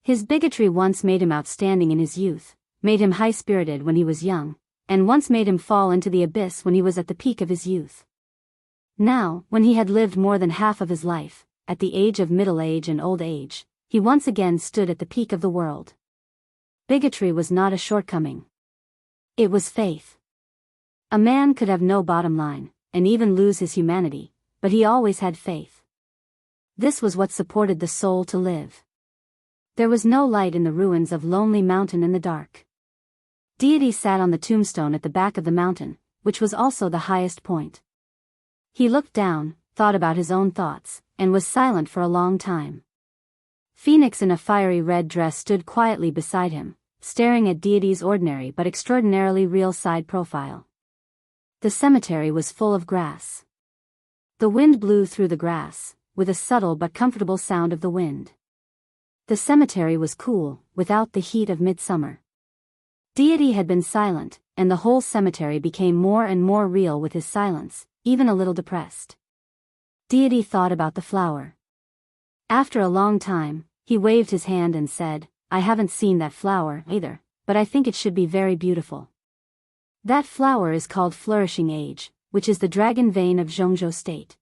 His bigotry once made him outstanding in his youth, made him high-spirited when he was young, and once made him fall into the abyss when he was at the peak of his youth. Now, when he had lived more than half of his life, at the age of middle age and old age, he once again stood at the peak of the world. Bigotry was not a shortcoming. It was faith. A man could have no bottom line, and even lose his humanity, but he always had faith. This was what supported the soul to live. There was no light in the ruins of Lonely Mountain in the dark. Deity sat on the tombstone at the back of the mountain, which was also the highest point. He looked down, thought about his own thoughts, and was silent for a long time. Phoenix in a fiery red dress stood quietly beside him, staring at Deity's ordinary but extraordinarily real side profile. The cemetery was full of grass. The wind blew through the grass, with a subtle but comfortable sound of the wind. The cemetery was cool, without the heat of midsummer. Deity had been silent, and the whole cemetery became more and more real with his silence, even a little depressed. Deity thought about the flower. After a long time, he waved his hand and said, "I haven't seen that flower either, but I think it should be very beautiful." That flower is called Flourishing Age, which is the dragon vein of Zhongzhou State.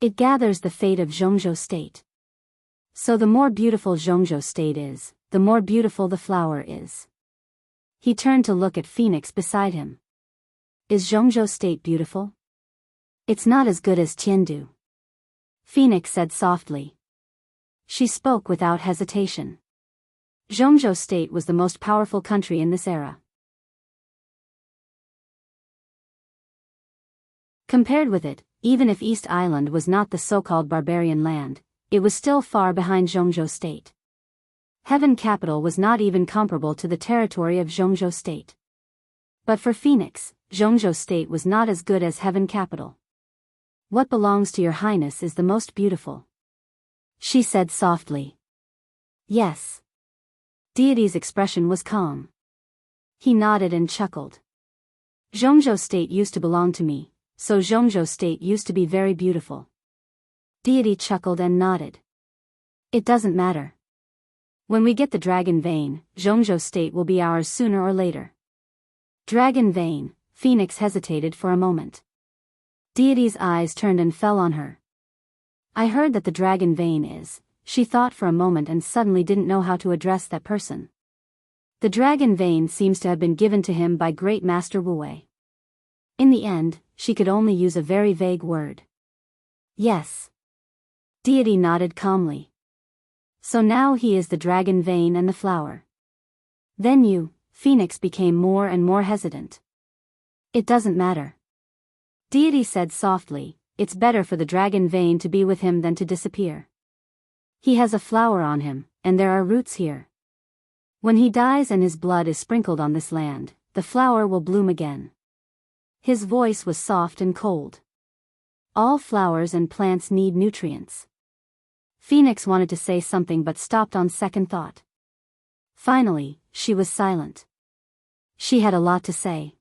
It gathers the fate of Zhongzhou State. So the more beautiful Zhongzhou State is, the more beautiful the flower is. He turned to look at Phoenix beside him. Is Zhongzhou State beautiful? It's not as good as Tiandu, Phoenix said softly. She spoke without hesitation. Zhongzhou State was the most powerful country in this era. Compared with it, even if East Island was not the so-called barbarian land, it was still far behind Zhongzhou State. Heaven Capital was not even comparable to the territory of Zhongzhou State. But for Phoenix, Zhongzhou State was not as good as Heaven Capital. What belongs to your highness is the most beautiful, she said softly. Yes. Deity's expression was calm. He nodded and chuckled. Zhongzhou State used to belong to me, so Zhongzhou State used to be very beautiful. Deity chuckled and nodded. It doesn't matter. When we get the Dragon Vein, Zhongzhou State will be ours sooner or later. Dragon Vein, Phoenix hesitated for a moment. Deity's eyes turned and fell on her. I heard that the Dragon Vein is, she thought for a moment and suddenly didn't know how to address that person. The Dragon Vein seems to have been given to him by Great Master Wu Wei. In the end, she could only use a very vague word. Yes. Deity nodded calmly. So now he is the Dragon Vein and the flower. Then you, Phoenix became more and more hesitant. It doesn't matter. Deity said softly, it's better for the Dragon Vein to be with him than to disappear. He has a flower on him, and there are roots here. When he dies and his blood is sprinkled on this land, the flower will bloom again. His voice was soft and cold. All flowers and plants need nutrients. Phoenix wanted to say something but stopped on second thought. Finally, she was silent. She had a lot to say.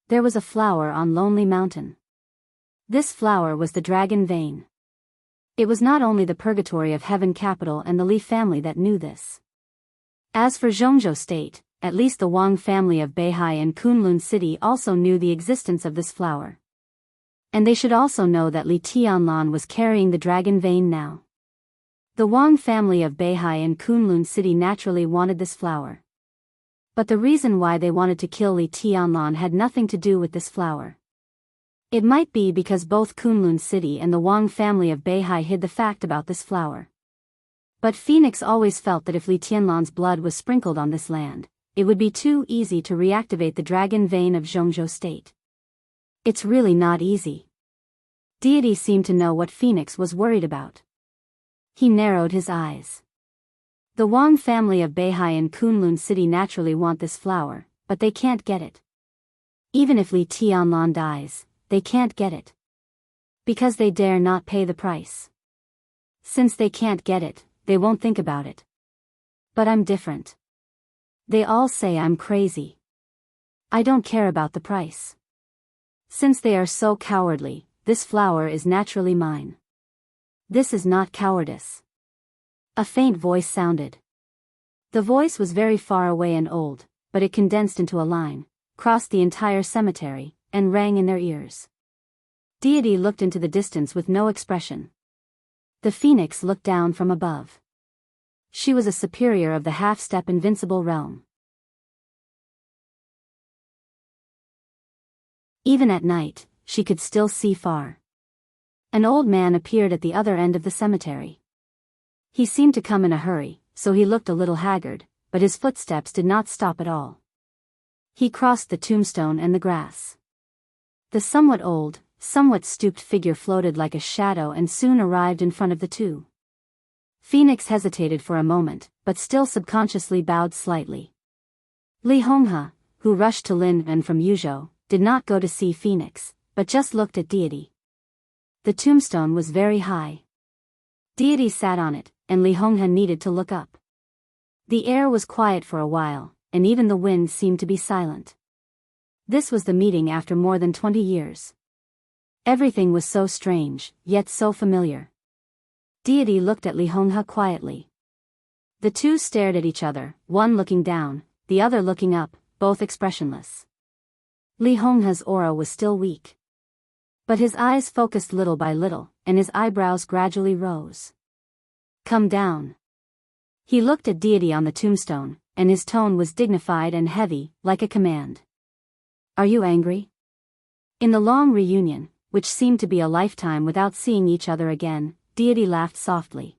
There was a flower on Lonely Mountain. This flower was the Dragon Vein. It was not only the purgatory of Heaven Capital and the Li family that knew this. As for Zhongzhou State, at least the Wang family of Beihai and Kunlun City also knew the existence of this flower. And they should also know that Li Tianlan was carrying the Dragon Vein now. The Wang family of Beihai and Kunlun City naturally wanted this flower. But the reason why they wanted to kill Li Tianlan had nothing to do with this flower. It might be because both Kunlun City and the Wang family of Beihai hid the fact about this flower. But Phoenix always felt that if Li Tianlan's blood was sprinkled on this land, it would be too easy to reactivate the Dragon Vein of Zhongzhou State. It's really not easy. Deity seemed to know what Phoenix was worried about. He narrowed his eyes. The Wang family of Beihai and Kunlun City naturally want this flower, but they can't get it. Even if Li Tianlan dies, they can't get it. Because they dare not pay the price. Since they can't get it, they won't think about it. But I'm different. They all say I'm crazy. I don't care about the price. Since they are so cowardly, this flower is naturally mine. This is not cowardice. A faint voice sounded. The voice was very far away and old, but it condensed into a line, crossed the entire cemetery, and rang in their ears. Deity looked into the distance with no expression. The Phoenix looked down from above. She was a superior of the half-step invincible realm. Even at night, she could still see far. An old man appeared at the other end of the cemetery. He seemed to come in a hurry, so he looked a little haggard, but his footsteps did not stop at all. He crossed the tombstone and the grass. The somewhat old, somewhat stooped figure floated like a shadow and soon arrived in front of the two. Phoenix hesitated for a moment, but still subconsciously bowed slightly. Li Honghe, who rushed to Lin and from Yuzhou, did not go to see Phoenix, but just looked at Deity. The tombstone was very high. Deity sat on it, and Li Honghe needed to look up. The air was quiet for a while, and even the wind seemed to be silent. This was the meeting after more than 20 years. Everything was so strange, yet so familiar. Deity looked at Li Honghe quietly. The two stared at each other, one looking down, the other looking up, both expressionless. Li Honghe's aura was still weak. But his eyes focused little by little, and his eyebrows gradually rose. Come down. He looked at Deity on the tombstone, and his tone was dignified and heavy, like a command. Are you angry? In the long reunion, which seemed to be a lifetime without seeing each other again, Deity laughed softly.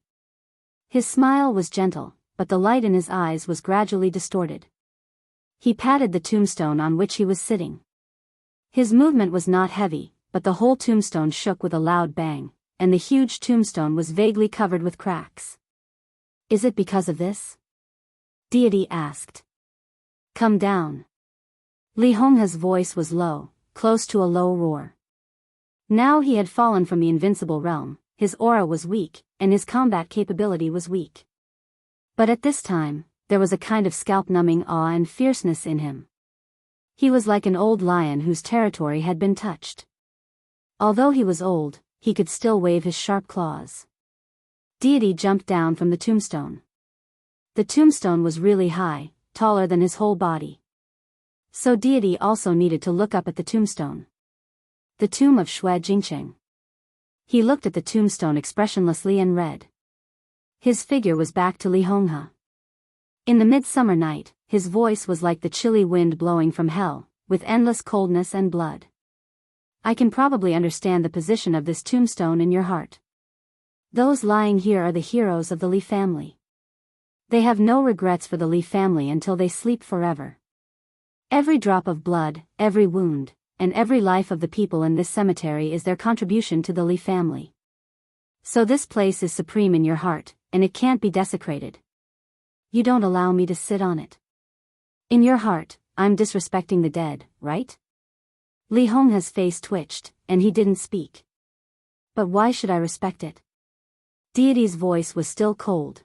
His smile was gentle, but the light in his eyes was gradually distorted. He patted the tombstone on which he was sitting. His movement was not heavy, but the whole tombstone shook with a loud bang, and the huge tombstone was vaguely covered with cracks. Is it because of this? Deity asked. Come down. Li Honghe's voice was low, close to a low roar. Now he had fallen from the invincible realm, his aura was weak, and his combat capability was weak. But at this time, there was a kind of scalp-numbing awe and fierceness in him. He was like an old lion whose territory had been touched. Although he was old, he could still wave his sharp claws. Deity jumped down from the tombstone. The tombstone was really high, taller than his whole body. So Deity also needed to look up at the tombstone. The tomb of Shui Jingcheng. He looked at the tombstone expressionlessly and read. His figure was back to Li Honghe. In the midsummer night, his voice was like the chilly wind blowing from hell, with endless coldness and blood. I can probably understand the position of this tombstone in your heart. Those lying here are the heroes of the Li family. They have no regrets for the Li family until they sleep forever. Every drop of blood, every wound, and every life of the people in this cemetery is their contribution to the Li family. So this place is supreme in your heart, and it can't be desecrated. You don't allow me to sit on it. In your heart, I'm disrespecting the dead, right? Li Honghe's face twitched, and he didn't speak. But why should I respect it? Deity's voice was still cold.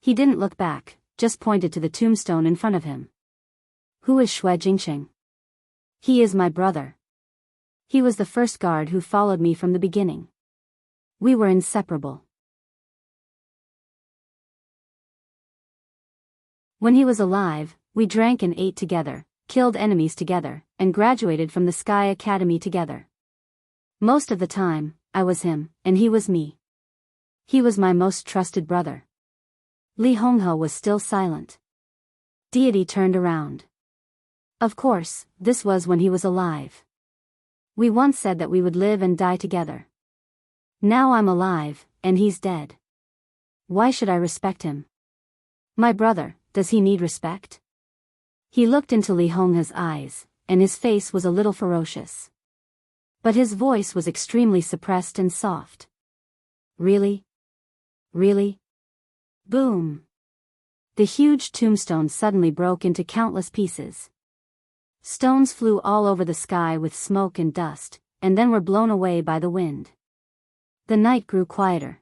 He didn't look back, just pointed to the tombstone in front of him. Who is Shui Jingcheng? He is my brother. He was the first guard who followed me from the beginning. We were inseparable. When he was alive, we drank and ate together, killed enemies together, and graduated from the Sky Academy together. Most of the time, I was him, and he was me. He was my most trusted brother. Li Honghe was still silent. Deity turned around. Of course, this was when he was alive. We once said that we would live and die together. Now I'm alive, and he's dead. Why should I respect him? My brother, does he need respect? He looked into Li Honghe's eyes, and his face was a little ferocious. But his voice was extremely suppressed and soft. Really? Really? Boom! The huge tombstone suddenly broke into countless pieces. Stones flew all over the sky with smoke and dust, and then were blown away by the wind. The night grew quieter.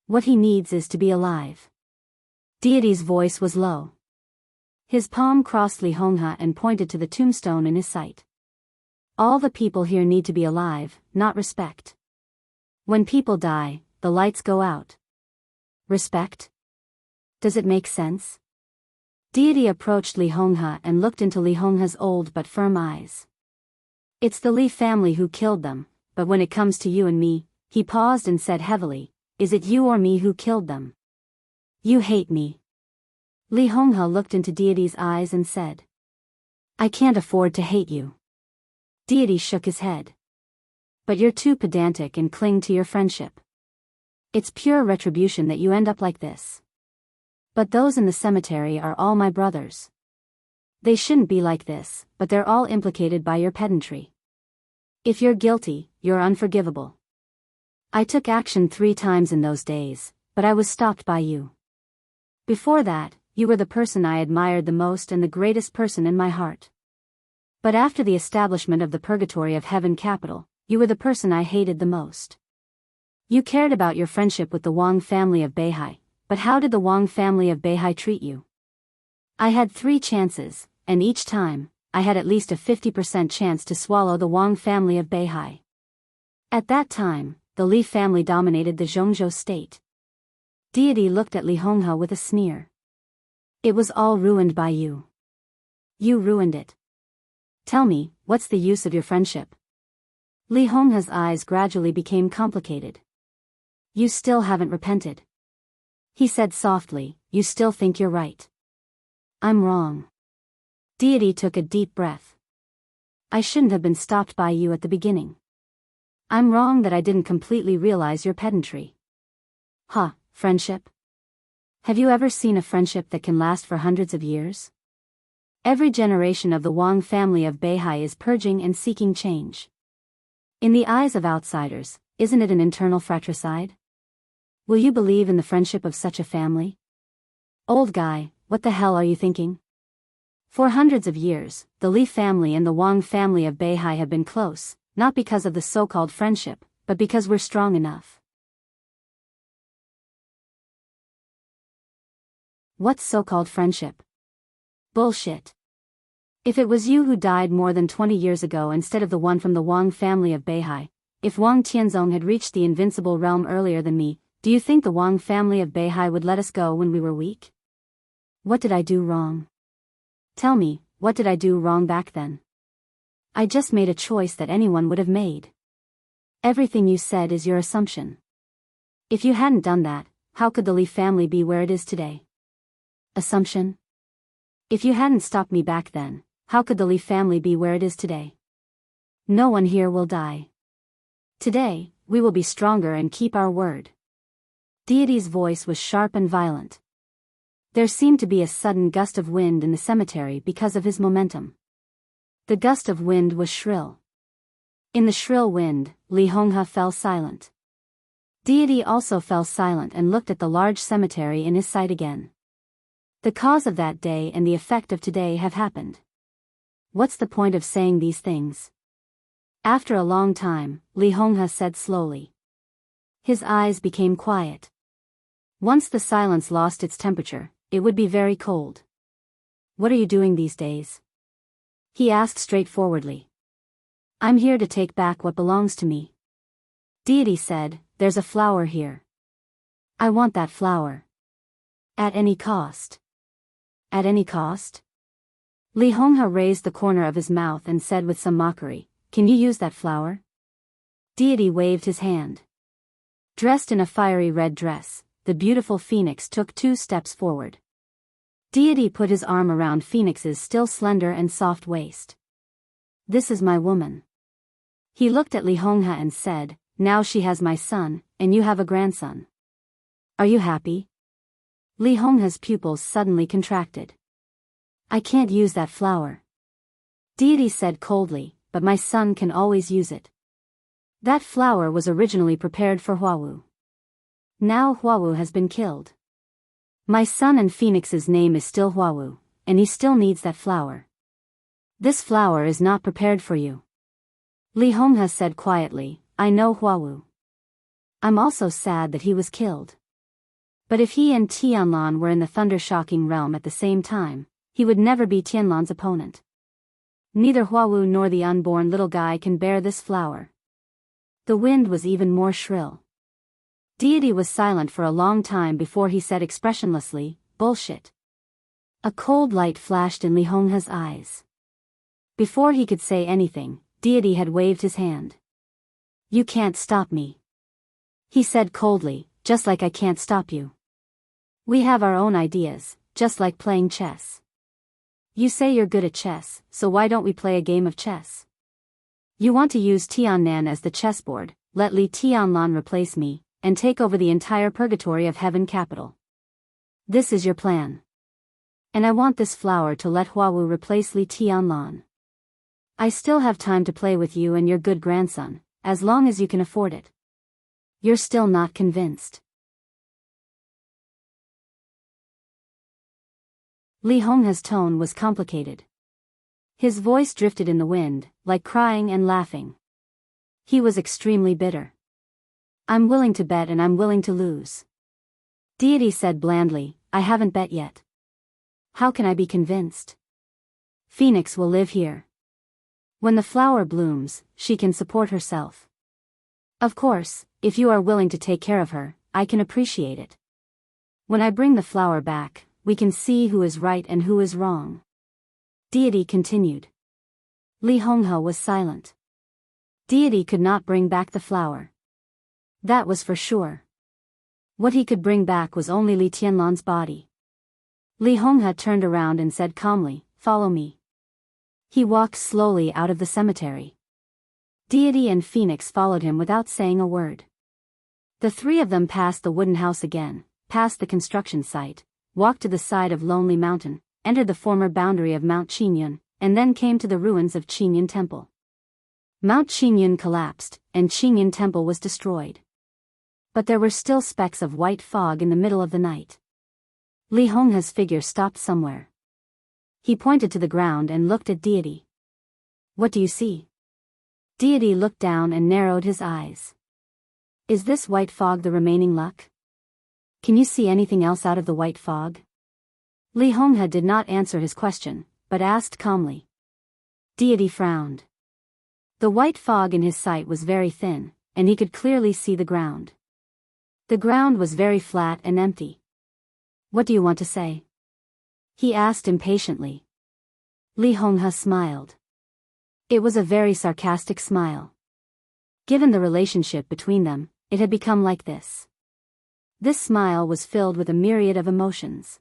What he needs is to be alive. Deity's voice was low. His palm crossed Li Honghe and pointed to the tombstone in his sight. All the people here need to be alive, not respect. When people die, the lights go out. Respect? Does it make sense? Deity approached Li Honghe and looked into Li Honghe's old but firm eyes. It's the Li family who killed them, but when it comes to you and me, he paused and said heavily, is it you or me who killed them? You hate me. Li Honghe looked into Deity's eyes and said. I can't afford to hate you. Deity shook his head. But you're too pedantic and cling to your friendship. It's pure retribution that you end up like this. But those in the cemetery are all my brothers. They shouldn't be like this, but they're all implicated by your pedantry. If you're guilty, you're unforgivable. I took action 3 times in those days, but I was stopped by you. Before that, you were the person I admired the most and the greatest person in my heart. But after the establishment of the Purgatory of Heaven capital, you were the person I hated the most. You cared about your friendship with the Wang family of Beihai, but how did the Wang family of Beihai treat you? I had 3 chances, and each time, I had at least a 50% chance to swallow the Wang family of Beihai. At that time, the Li family dominated the Zhongzhou state. Deity looked at Li Honghe with a sneer. It was all ruined by you. You ruined it. Tell me, what's the use of your friendship? Li Honghe's eyes gradually became complicated. You still haven't repented. He said softly, you still think you're right. I'm wrong. Deity took a deep breath. I shouldn't have been stopped by you at the beginning. I'm wrong that I didn't completely realize your pedantry. Huh, friendship? Have you ever seen a friendship that can last for hundreds of years? Every generation of the Wang family of Beihai is purging and seeking change. In the eyes of outsiders, isn't it an internal fratricide? Will you believe in the friendship of such a family? Old guy, what the hell are you thinking? For hundreds of years, the Li family and the Wang family of Beihai have been close, not because of the so-called friendship, but because we're strong enough. What's so-called friendship? Bullshit. If it was you who died more than 20 years ago instead of the one from the Wang family of Beihai, if Wang Tianzong had reached the invincible realm earlier than me, do you think the Wang family of Beihai would let us go when we were weak? What did I do wrong? Tell me, what did I do wrong back then? I just made a choice that anyone would have made. Everything you said is your assumption. If you hadn't done that, how could the Li family be where it is today? Assumption? If you hadn't stopped me back then, how could the Li family be where it is today? No one here will die. Today, we will be stronger and keep our word. Deity's voice was sharp and violent. There seemed to be a sudden gust of wind in the cemetery because of his momentum. The gust of wind was shrill. In the shrill wind, Li Honghe fell silent. Deity also fell silent and looked at the large cemetery in his sight again. The cause of that day and the effect of today have happened. What's the point of saying these things? After a long time, Li Honghe said slowly. His eyes became quiet. Once the silence lost its temperature, it would be very cold. What are you doing these days? He asked straightforwardly. I'm here to take back what belongs to me. Deity said, there's a flower here. I want that flower. At any cost. At any cost? Li Honghe raised the corner of his mouth and said with some mockery, can you use that flower? Deity waved his hand. Dressed in a fiery red dress, the beautiful Phoenix took 2 steps forward. Deity put his arm around Phoenix's still slender and soft waist. This is my woman. He looked at Li Honghe and said, now she has my son, and you have a grandson. Are you happy? Li Honghe's pupils suddenly contracted. I can't use that flower. Deity said coldly, but my son can always use it. That flower was originally prepared for Huawu. Now Huawu has been killed. My son and Phoenix's name is still Huawu, and he still needs that flower. This flower is not prepared for you. Li Honghe said quietly, I know Huawu. I'm also sad that he was killed. But if he and Tianlan were in the thunder-shocking realm at the same time, he would never be Tianlan's opponent. Neither Huawu nor the unborn little guy can bear this flower. The wind was even more shrill. Deity was silent for a long time before he said expressionlessly, bullshit. A cold light flashed in Li Honghe's eyes. Before he could say anything, Deity had waved his hand. You can't stop me. He said coldly, just like I can't stop you. We have our own ideas, just like playing chess. You say you're good at chess, so why don't we play a game of chess? You want to use Tiannan as the chessboard, let Li Tianlan replace me, and take over the entire purgatory of heaven capital. This is your plan. And I want this flower to let Huawu replace Li Tianlan. I still have time to play with you and your good grandson, as long as you can afford it. You're still not convinced. Li Honghe's tone was complicated. His voice drifted in the wind, like crying and laughing. He was extremely bitter. I'm willing to bet and I'm willing to lose. Deity said blandly, I haven't bet yet. How can I be convinced? Phoenix will live here. When the flower blooms, she can support herself. Of course, if you are willing to take care of her, I can appreciate it. When I bring the flower back, we can see who is right and who is wrong. Deity continued. Li Honghe was silent. Deity could not bring back the flower. That was for sure. What he could bring back was only Li Tianlan's body. Li Honghe turned around and said calmly, follow me. He walked slowly out of the cemetery. Deity and Phoenix followed him without saying a word. The three of them passed the wooden house again, passed the construction site, walked to the side of Lonely Mountain, entered the former boundary of Mount Qingyun, and then came to the ruins of Qingyun Temple. Mount Qingyun collapsed, and Qingyun Temple was destroyed. But there were still specks of white fog in the middle of the night. Li Honghe's figure stopped somewhere. He pointed to the ground and looked at Deity. "What do you see?" Deity looked down and narrowed his eyes. "Is this white fog the remaining luck? Can you see anything else out of the white fog?" Li Honghe did not answer his question, but asked calmly. Deity frowned. The white fog in his sight was very thin, and he could clearly see the ground. The ground was very flat and empty. "What do you want to say?" he asked impatiently. Li Honghe smiled. It was a very sarcastic smile. Given the relationship between them, it had become like this. This smile was filled with a myriad of emotions.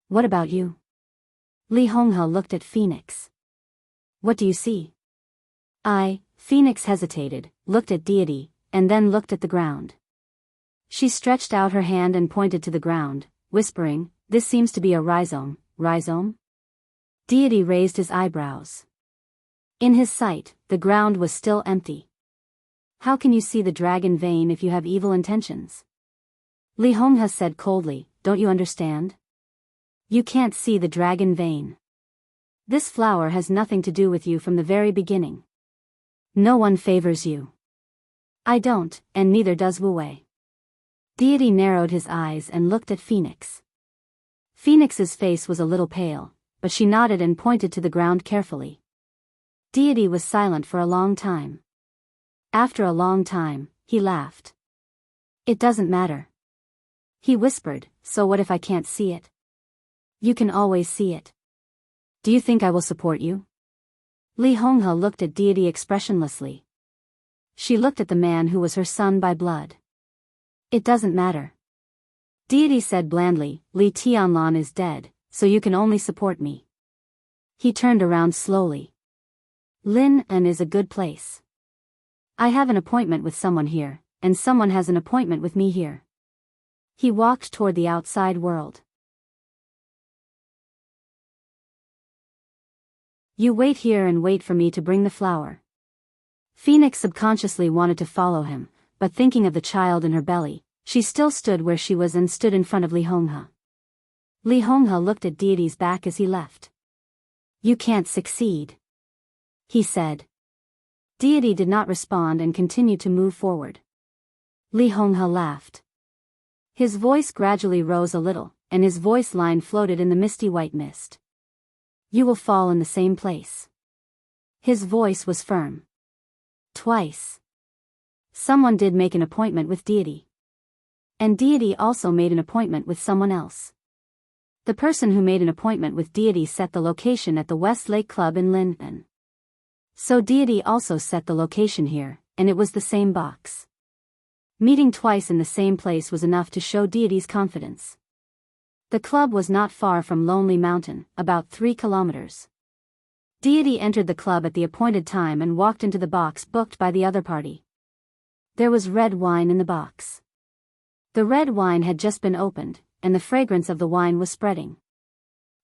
"What about you?" Li Honghe looked at Phoenix. "What do you see?" Phoenix hesitated, looked at Deity, and then looked at the ground. She stretched out her hand and pointed to the ground, whispering, "This seems to be a rhizome." "Rhizome?" Deity raised his eyebrows. In his sight, the ground was still empty. "How can you see the dragon vein if you have evil intentions?" Li Honghe said coldly, "Don't you understand? You can't see the dragon vein. This flower has nothing to do with you from the very beginning. No one favors you. I don't, and neither does Wu Wei." Deity narrowed his eyes and looked at Phoenix. Phoenix's face was a little pale, but she nodded and pointed to the ground carefully. Deity was silent for a long time. After a long time, he laughed. "It doesn't matter," he whispered, "so what if I can't see it? You can always see it. Do you think I will support you?" Li Honghe looked at Deity expressionlessly. She looked at the man who was her son by blood. "It doesn't matter." Deity said blandly, "Li Tianlan is dead, so you can only support me." He turned around slowly. "Lin An is a good place. I have an appointment with someone here, and someone has an appointment with me here." He walked toward the outside world. "You wait here and wait for me to bring the flower." Phoenix subconsciously wanted to follow him, but thinking of the child in her belly, she still stood where she was and stood in front of Li Honghe. Li Honghe looked at Deity's back as he left. "You can't succeed," he said. Deity did not respond and continued to move forward. Li Honghe laughed. His voice gradually rose a little, and his voice line floated in the misty white mist. "You will fall in the same place." His voice was firm. Twice. Someone did make an appointment with Deity. And Deity also made an appointment with someone else. The person who made an appointment with Deity set the location at the West Lake Club in Linden. So Deity also set the location here, and it was the same box. Meeting twice in the same place was enough to show Deity's confidence. The club was not far from Lonely Mountain, about 3 kilometers. Deity entered the club at the appointed time and walked into the box booked by the other party. There was red wine in the box. The red wine had just been opened, and the fragrance of the wine was spreading.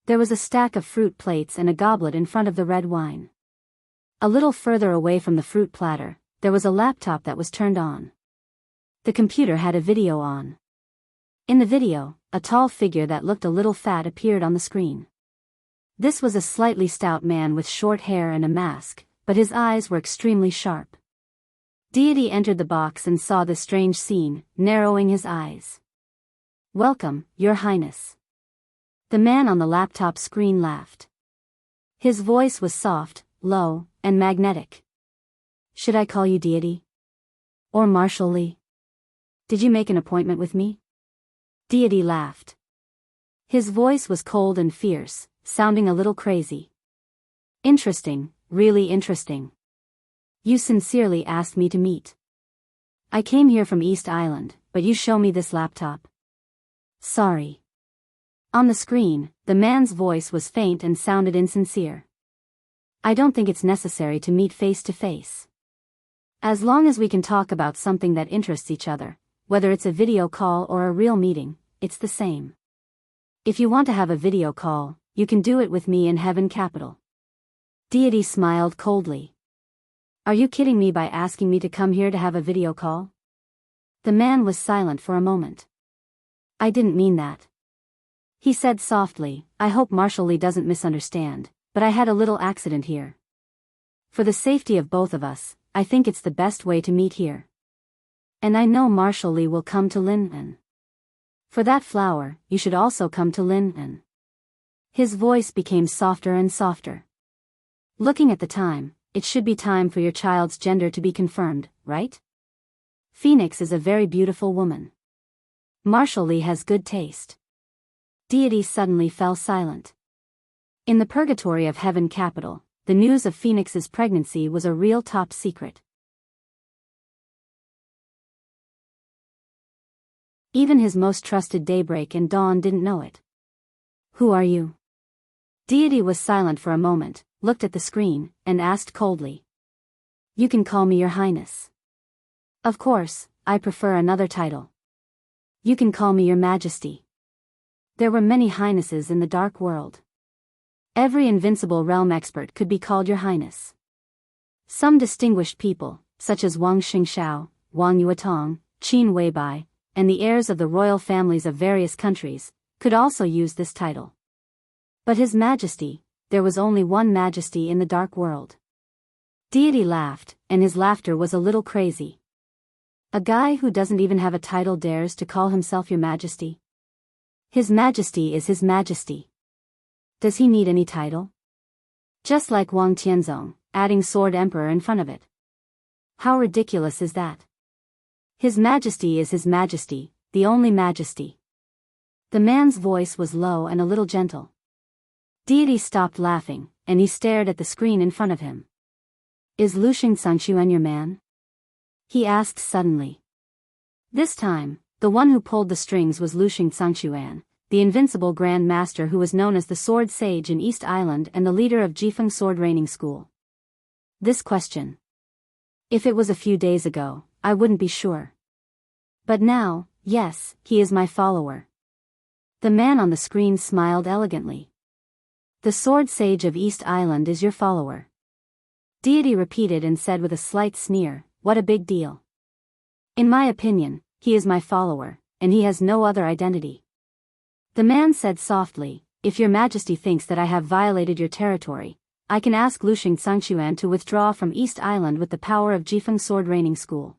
There was a stack of fruit plates and a goblet in front of the red wine. A little further away from the fruit platter, there was a laptop that was turned on. The computer had a video on. In the video, a tall figure that looked a little fat appeared on the screen. This was a slightly stout man with short hair and a mask, but his eyes were extremely sharp. Deity entered the box and saw this strange scene, narrowing his eyes. "Welcome, Your Highness." The man on the laptop screen laughed. His voice was soft, low, and magnetic. "Should I call you Deity? Or Marshal Li? Did you make an appointment with me?" Deity laughed. His voice was cold and fierce, sounding a little crazy. "Interesting, really interesting. You sincerely asked me to meet. I came here from East Island, but you show me this laptop. Sorry." On the screen, the man's voice was faint and sounded insincere. "I don't think it's necessary to meet face to face. As long as we can talk about something that interests each other, whether it's a video call or a real meeting, it's the same. If you want to have a video call, you can do it with me in Heaven Capital. Deity smiled coldly. Are you kidding me by asking me to come here to have a video call? The man was silent for a moment. I didn't mean that. He said softly, I hope Marshall Lee doesn't misunderstand, but I had a little accident here. For the safety of both of us, I think it's the best way to meet here. And I know Marshall Lee will come to Lin'an. For that flower, you should also come to Lin'an. His voice became softer and softer. Looking at the time, it should be time for your child's gender to be confirmed, right? Phoenix is a very beautiful woman. Marshall Lee has good taste. Deity suddenly fell silent. In the purgatory of Heaven Capital, the news of Phoenix's pregnancy was a real top secret. Even his most trusted Daybreak and Dawn didn't know it. Who are you? Deity was silent for a moment, looked at the screen, and asked coldly. You can call me Your Highness. Of course, I prefer another title. You can call me Your Majesty. There were many highnesses in the dark world. Every invincible realm expert could be called Your Highness. Some distinguished people, such as Wang Xingxiao, Wang Yuetong, Qin Weibai, and the heirs of the royal families of various countries, could also use this title. But His Majesty, there was only one Majesty in the dark world. Deity laughed, and his laughter was a little crazy. A guy who doesn't even have a title dares to call himself Your Majesty? His Majesty is His Majesty. Does he need any title? Just like Wang Tianzong, adding Sword Emperor in front of it. How ridiculous is that? His Majesty is His Majesty, the only Majesty. The man's voice was low and a little gentle. Deity stopped laughing, and he stared at the screen in front of him. Is Luxing Sangxuan your man? He asked suddenly. This time, the one who pulled the strings was Luxing Sangxuan, the invincible Grand Master who was known as the Sword Sage in East Island and the leader of Jifeng Sword Raining School. This question. If it was a few days ago, I wouldn't be sure. But now, yes, he is my follower. The man on the screen smiled elegantly. The Sword Sage of East Island is your follower. Deity repeated and said with a slight sneer, what a big deal. In my opinion, he is my follower, and he has no other identity. The man said softly, if Your Majesty thinks that I have violated your territory, I can ask Luxing Sangxuan to withdraw from East Island with the power of Jifeng Sword Raining School.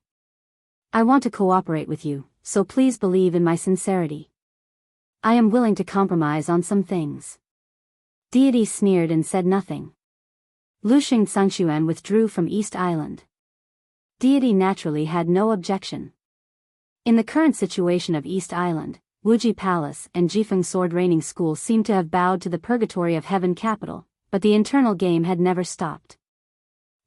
I want to cooperate with you, so please believe in my sincerity. I am willing to compromise on some things. Deity sneered and said nothing. Luxing Sangxuan withdrew from East Island. Deity naturally had no objection. In the current situation of East Island, Wuji Palace and Jifeng Sword Raining School seemed to have bowed to the purgatory of Heaven Capital, but the internal game had never stopped.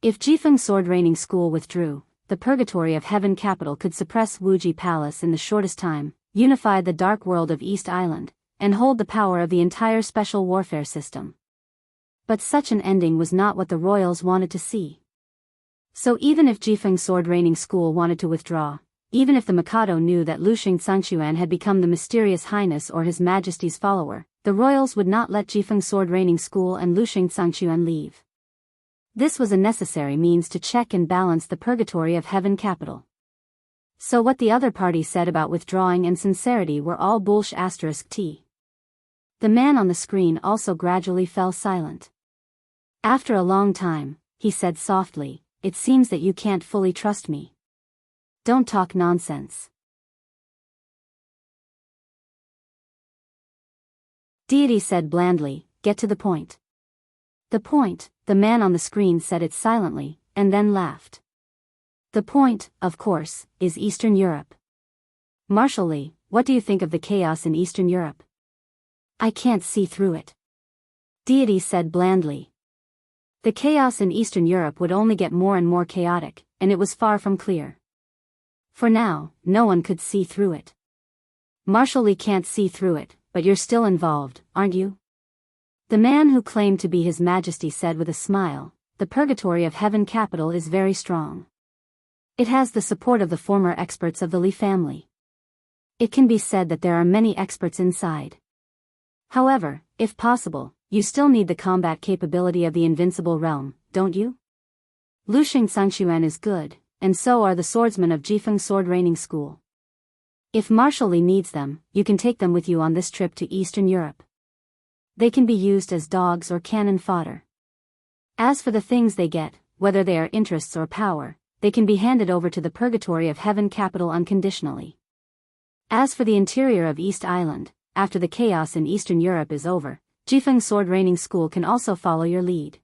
If Jifeng Sword Raining School withdrew, the purgatory of Heaven Capital could suppress Wuji Palace in the shortest time, unify the dark world of East Island, and hold the power of the entire special warfare system. But such an ending was not what the royals wanted to see. So even if Jifeng Sword Raining School wanted to withdraw, even if the Mikado knew that Luxing Sangxuan had become the mysterious highness or His Majesty's follower, the royals would not let Jifeng Sword Raining School and Luxing Sangxuan leave. This was a necessary means to check and balance the purgatory of Heaven Capital. So what the other party said about withdrawing and sincerity were all bullsh*t. The man on the screen also gradually fell silent. After a long time, he said softly, it seems that you can't fully trust me. Don't talk nonsense. Deity said blandly, get to the point. The point, the man on the screen said it silently, and then laughed. The point, of course, is Eastern Europe. Marshall Lee, what do you think of the chaos in Eastern Europe? I can't see through it. Deity said blandly. The chaos in Eastern Europe would only get more and more chaotic, and it was far from clear. For now, no one could see through it. Marshall Lee can't see through it, but you're still involved, aren't you? The man who claimed to be His Majesty said with a smile, the purgatory of Heaven Capital is very strong. It has the support of the former experts of the Li family. It can be said that there are many experts inside. However, if possible, you still need the combat capability of the invincible realm, don't you? Lushing Sangshuan is good, and so are the swordsmen of Jifeng Sword Raining School. If Marshal Li needs them, you can take them with you on this trip to Eastern Europe. They can be used as dogs or cannon fodder. As for the things they get, whether they are interests or power, they can be handed over to the purgatory of Heaven Capital unconditionally. As for the interior of East Island, after the chaos in Eastern Europe is over, Jifeng Sword Raining School can also follow your lead.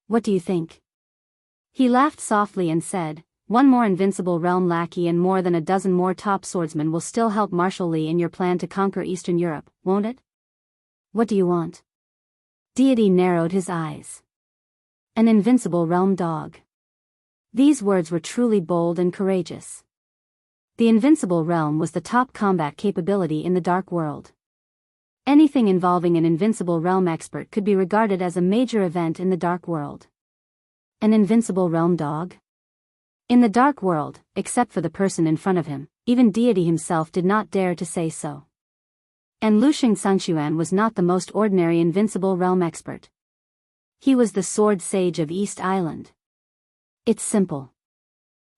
What do you think? He laughed softly and said, one more invincible realm lackey and more than a dozen more top swordsmen will still help Marshal Li in your plan to conquer Eastern Europe, won't it? What do you want? Deity narrowed his eyes. An invincible realm dog. These words were truly bold and courageous. The invincible realm was the top combat capability in the dark world. Anything involving an invincible realm expert could be regarded as a major event in the dark world. An invincible realm dog? In the dark world, except for the person in front of him, even deity himself did not dare to say so. And Lushing Sangshuan was not the most ordinary invincible realm expert. He was the sword sage of East Island. It's simple.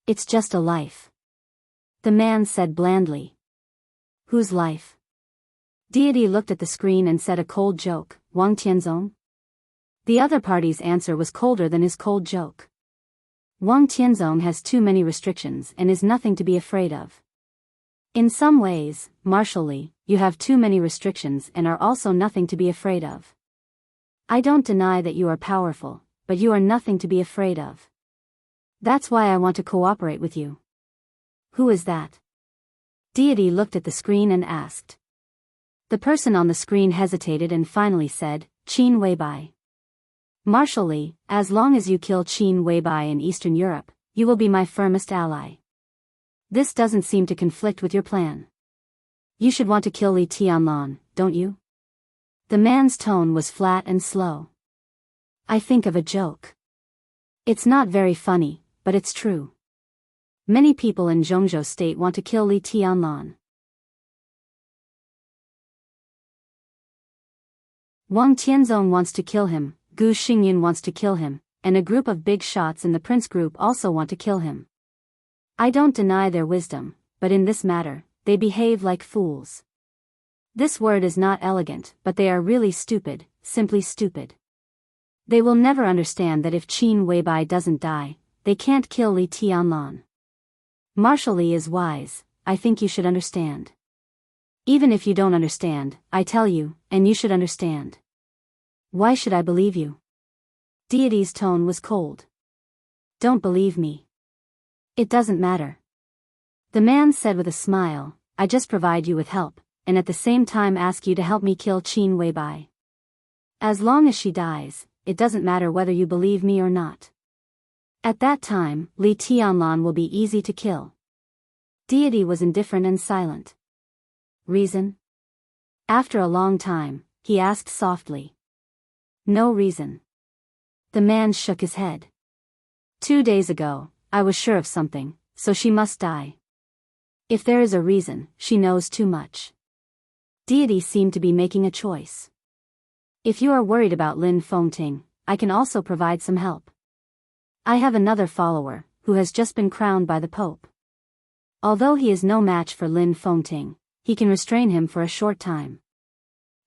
It's just a life. The man said blandly. Whose life? Deity looked at the screen and said a cold joke, Wang Tianzong? The other party's answer was colder than his cold joke. Wang Tianzong has too many restrictions and is nothing to be afraid of. In some ways, Marshal Li, you have too many restrictions and are also nothing to be afraid of. I don't deny that you are powerful, but you are nothing to be afraid of. That's why I want to cooperate with you. Who is that? Deity looked at the screen and asked. The person on the screen hesitated and finally said, Qin Weibai. Marshal Li, as long as you kill Qin Weibai in Eastern Europe, you will be my firmest ally. This doesn't seem to conflict with your plan. You should want to kill Li Tianlan, don't you? The man's tone was flat and slow. I think of a joke. It's not very funny, but it's true. Many people in Zhongzhou State want to kill Li Tianlan. Wang Tianzong wants to kill him, Gu Xingyun wants to kill him, and a group of big shots in the Prince Group also want to kill him. I don't deny their wisdom, but in this matter, they behave like fools. This word is not elegant, but they are really stupid, simply stupid. They will never understand that if Qin Weibai doesn't die, they can't kill Li Tianlan. Marshal Li is wise, I think you should understand. Even if you don't understand, I tell you, and you should understand. Why should I believe you? Deity's tone was cold. Don't believe me. It doesn't matter. The man said with a smile, I just provide you with help, and at the same time ask you to help me kill Qin Weibai. As long as she dies, it doesn't matter whether you believe me or not. At that time, Li Tianlan will be easy to kill. Deity was indifferent and silent. Reason? After a long time, he asked softly. No reason. The man shook his head. 2 days ago, I was sure of something, so she must die. If there is a reason, she knows too much. Deity seemed to be making a choice. If you are worried about Lin Fengting, I can also provide some help. I have another follower, who has just been crowned by the Pope. Although he is no match for Lin Fengting, he can restrain him for a short time.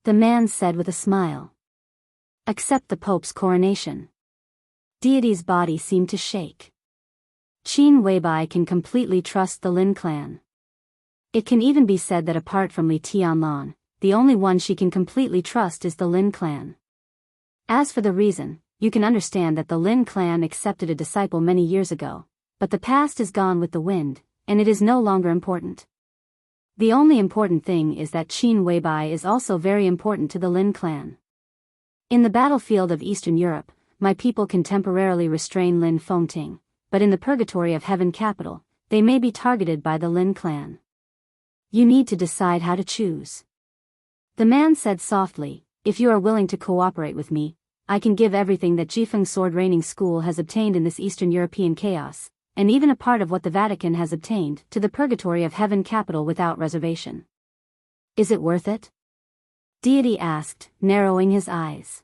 The man said with a smile. Accept the Pope's coronation. Deity's body seemed to shake. Qin Weibai can completely trust the Lin clan. It can even be said that apart from Li Tianlan, the only one she can completely trust is the Lin clan. As for the reason, you can understand that the Lin clan accepted a disciple many years ago, but the past is gone with the wind, and it is no longer important. The only important thing is that Qin Weibai is also very important to the Lin clan. In the battlefield of Eastern Europe, my people can temporarily restrain Lin Fengting, but in the purgatory of Heaven Capital, they may be targeted by the Lin clan. You need to decide how to choose. The man said softly, if you are willing to cooperate with me, I can give everything that Jifeng Sword Raining School has obtained in this Eastern European chaos, and even a part of what the Vatican has obtained, to the purgatory of heaven capital without reservation. Is it worth it? Deity asked, narrowing his eyes.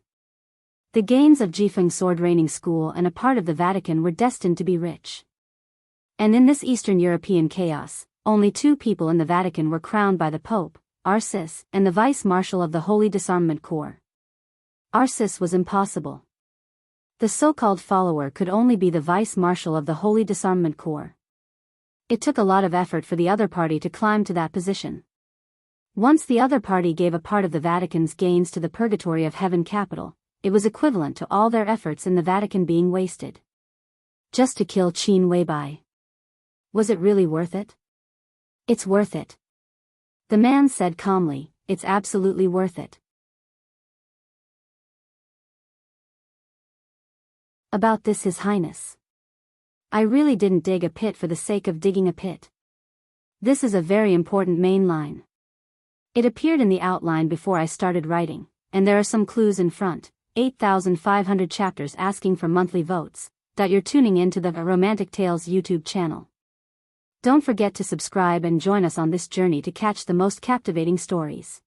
The gains of Jifeng's sword-raining school and a part of the Vatican were destined to be rich. And in this Eastern European chaos, only 2 people in the Vatican were crowned by the Pope, Arcis, and the Vice-Marshal of the Holy Disarmament Corps. Arcis was impossible. The so-called follower could only be the Vice-Marshal of the Holy Disarmament Corps. It took a lot of effort for the other party to climb to that position. Once the other party gave a part of the Vatican's gains to the purgatory of heaven capital, it was equivalent to all their efforts in the Vatican being wasted. Just to kill Qin Weibai. Was it really worth it? It's worth it. The man said calmly, it's absolutely worth it. About this, His Highness. I really didn't dig a pit for the sake of digging a pit. This is a very important main line. It appeared in the outline before I started writing, and there are some clues in front, 8,500 chapters asking for monthly votes, that you're tuning in to the Romantic Tales YouTube channel. Don't forget to subscribe and join us on this journey to catch the most captivating stories.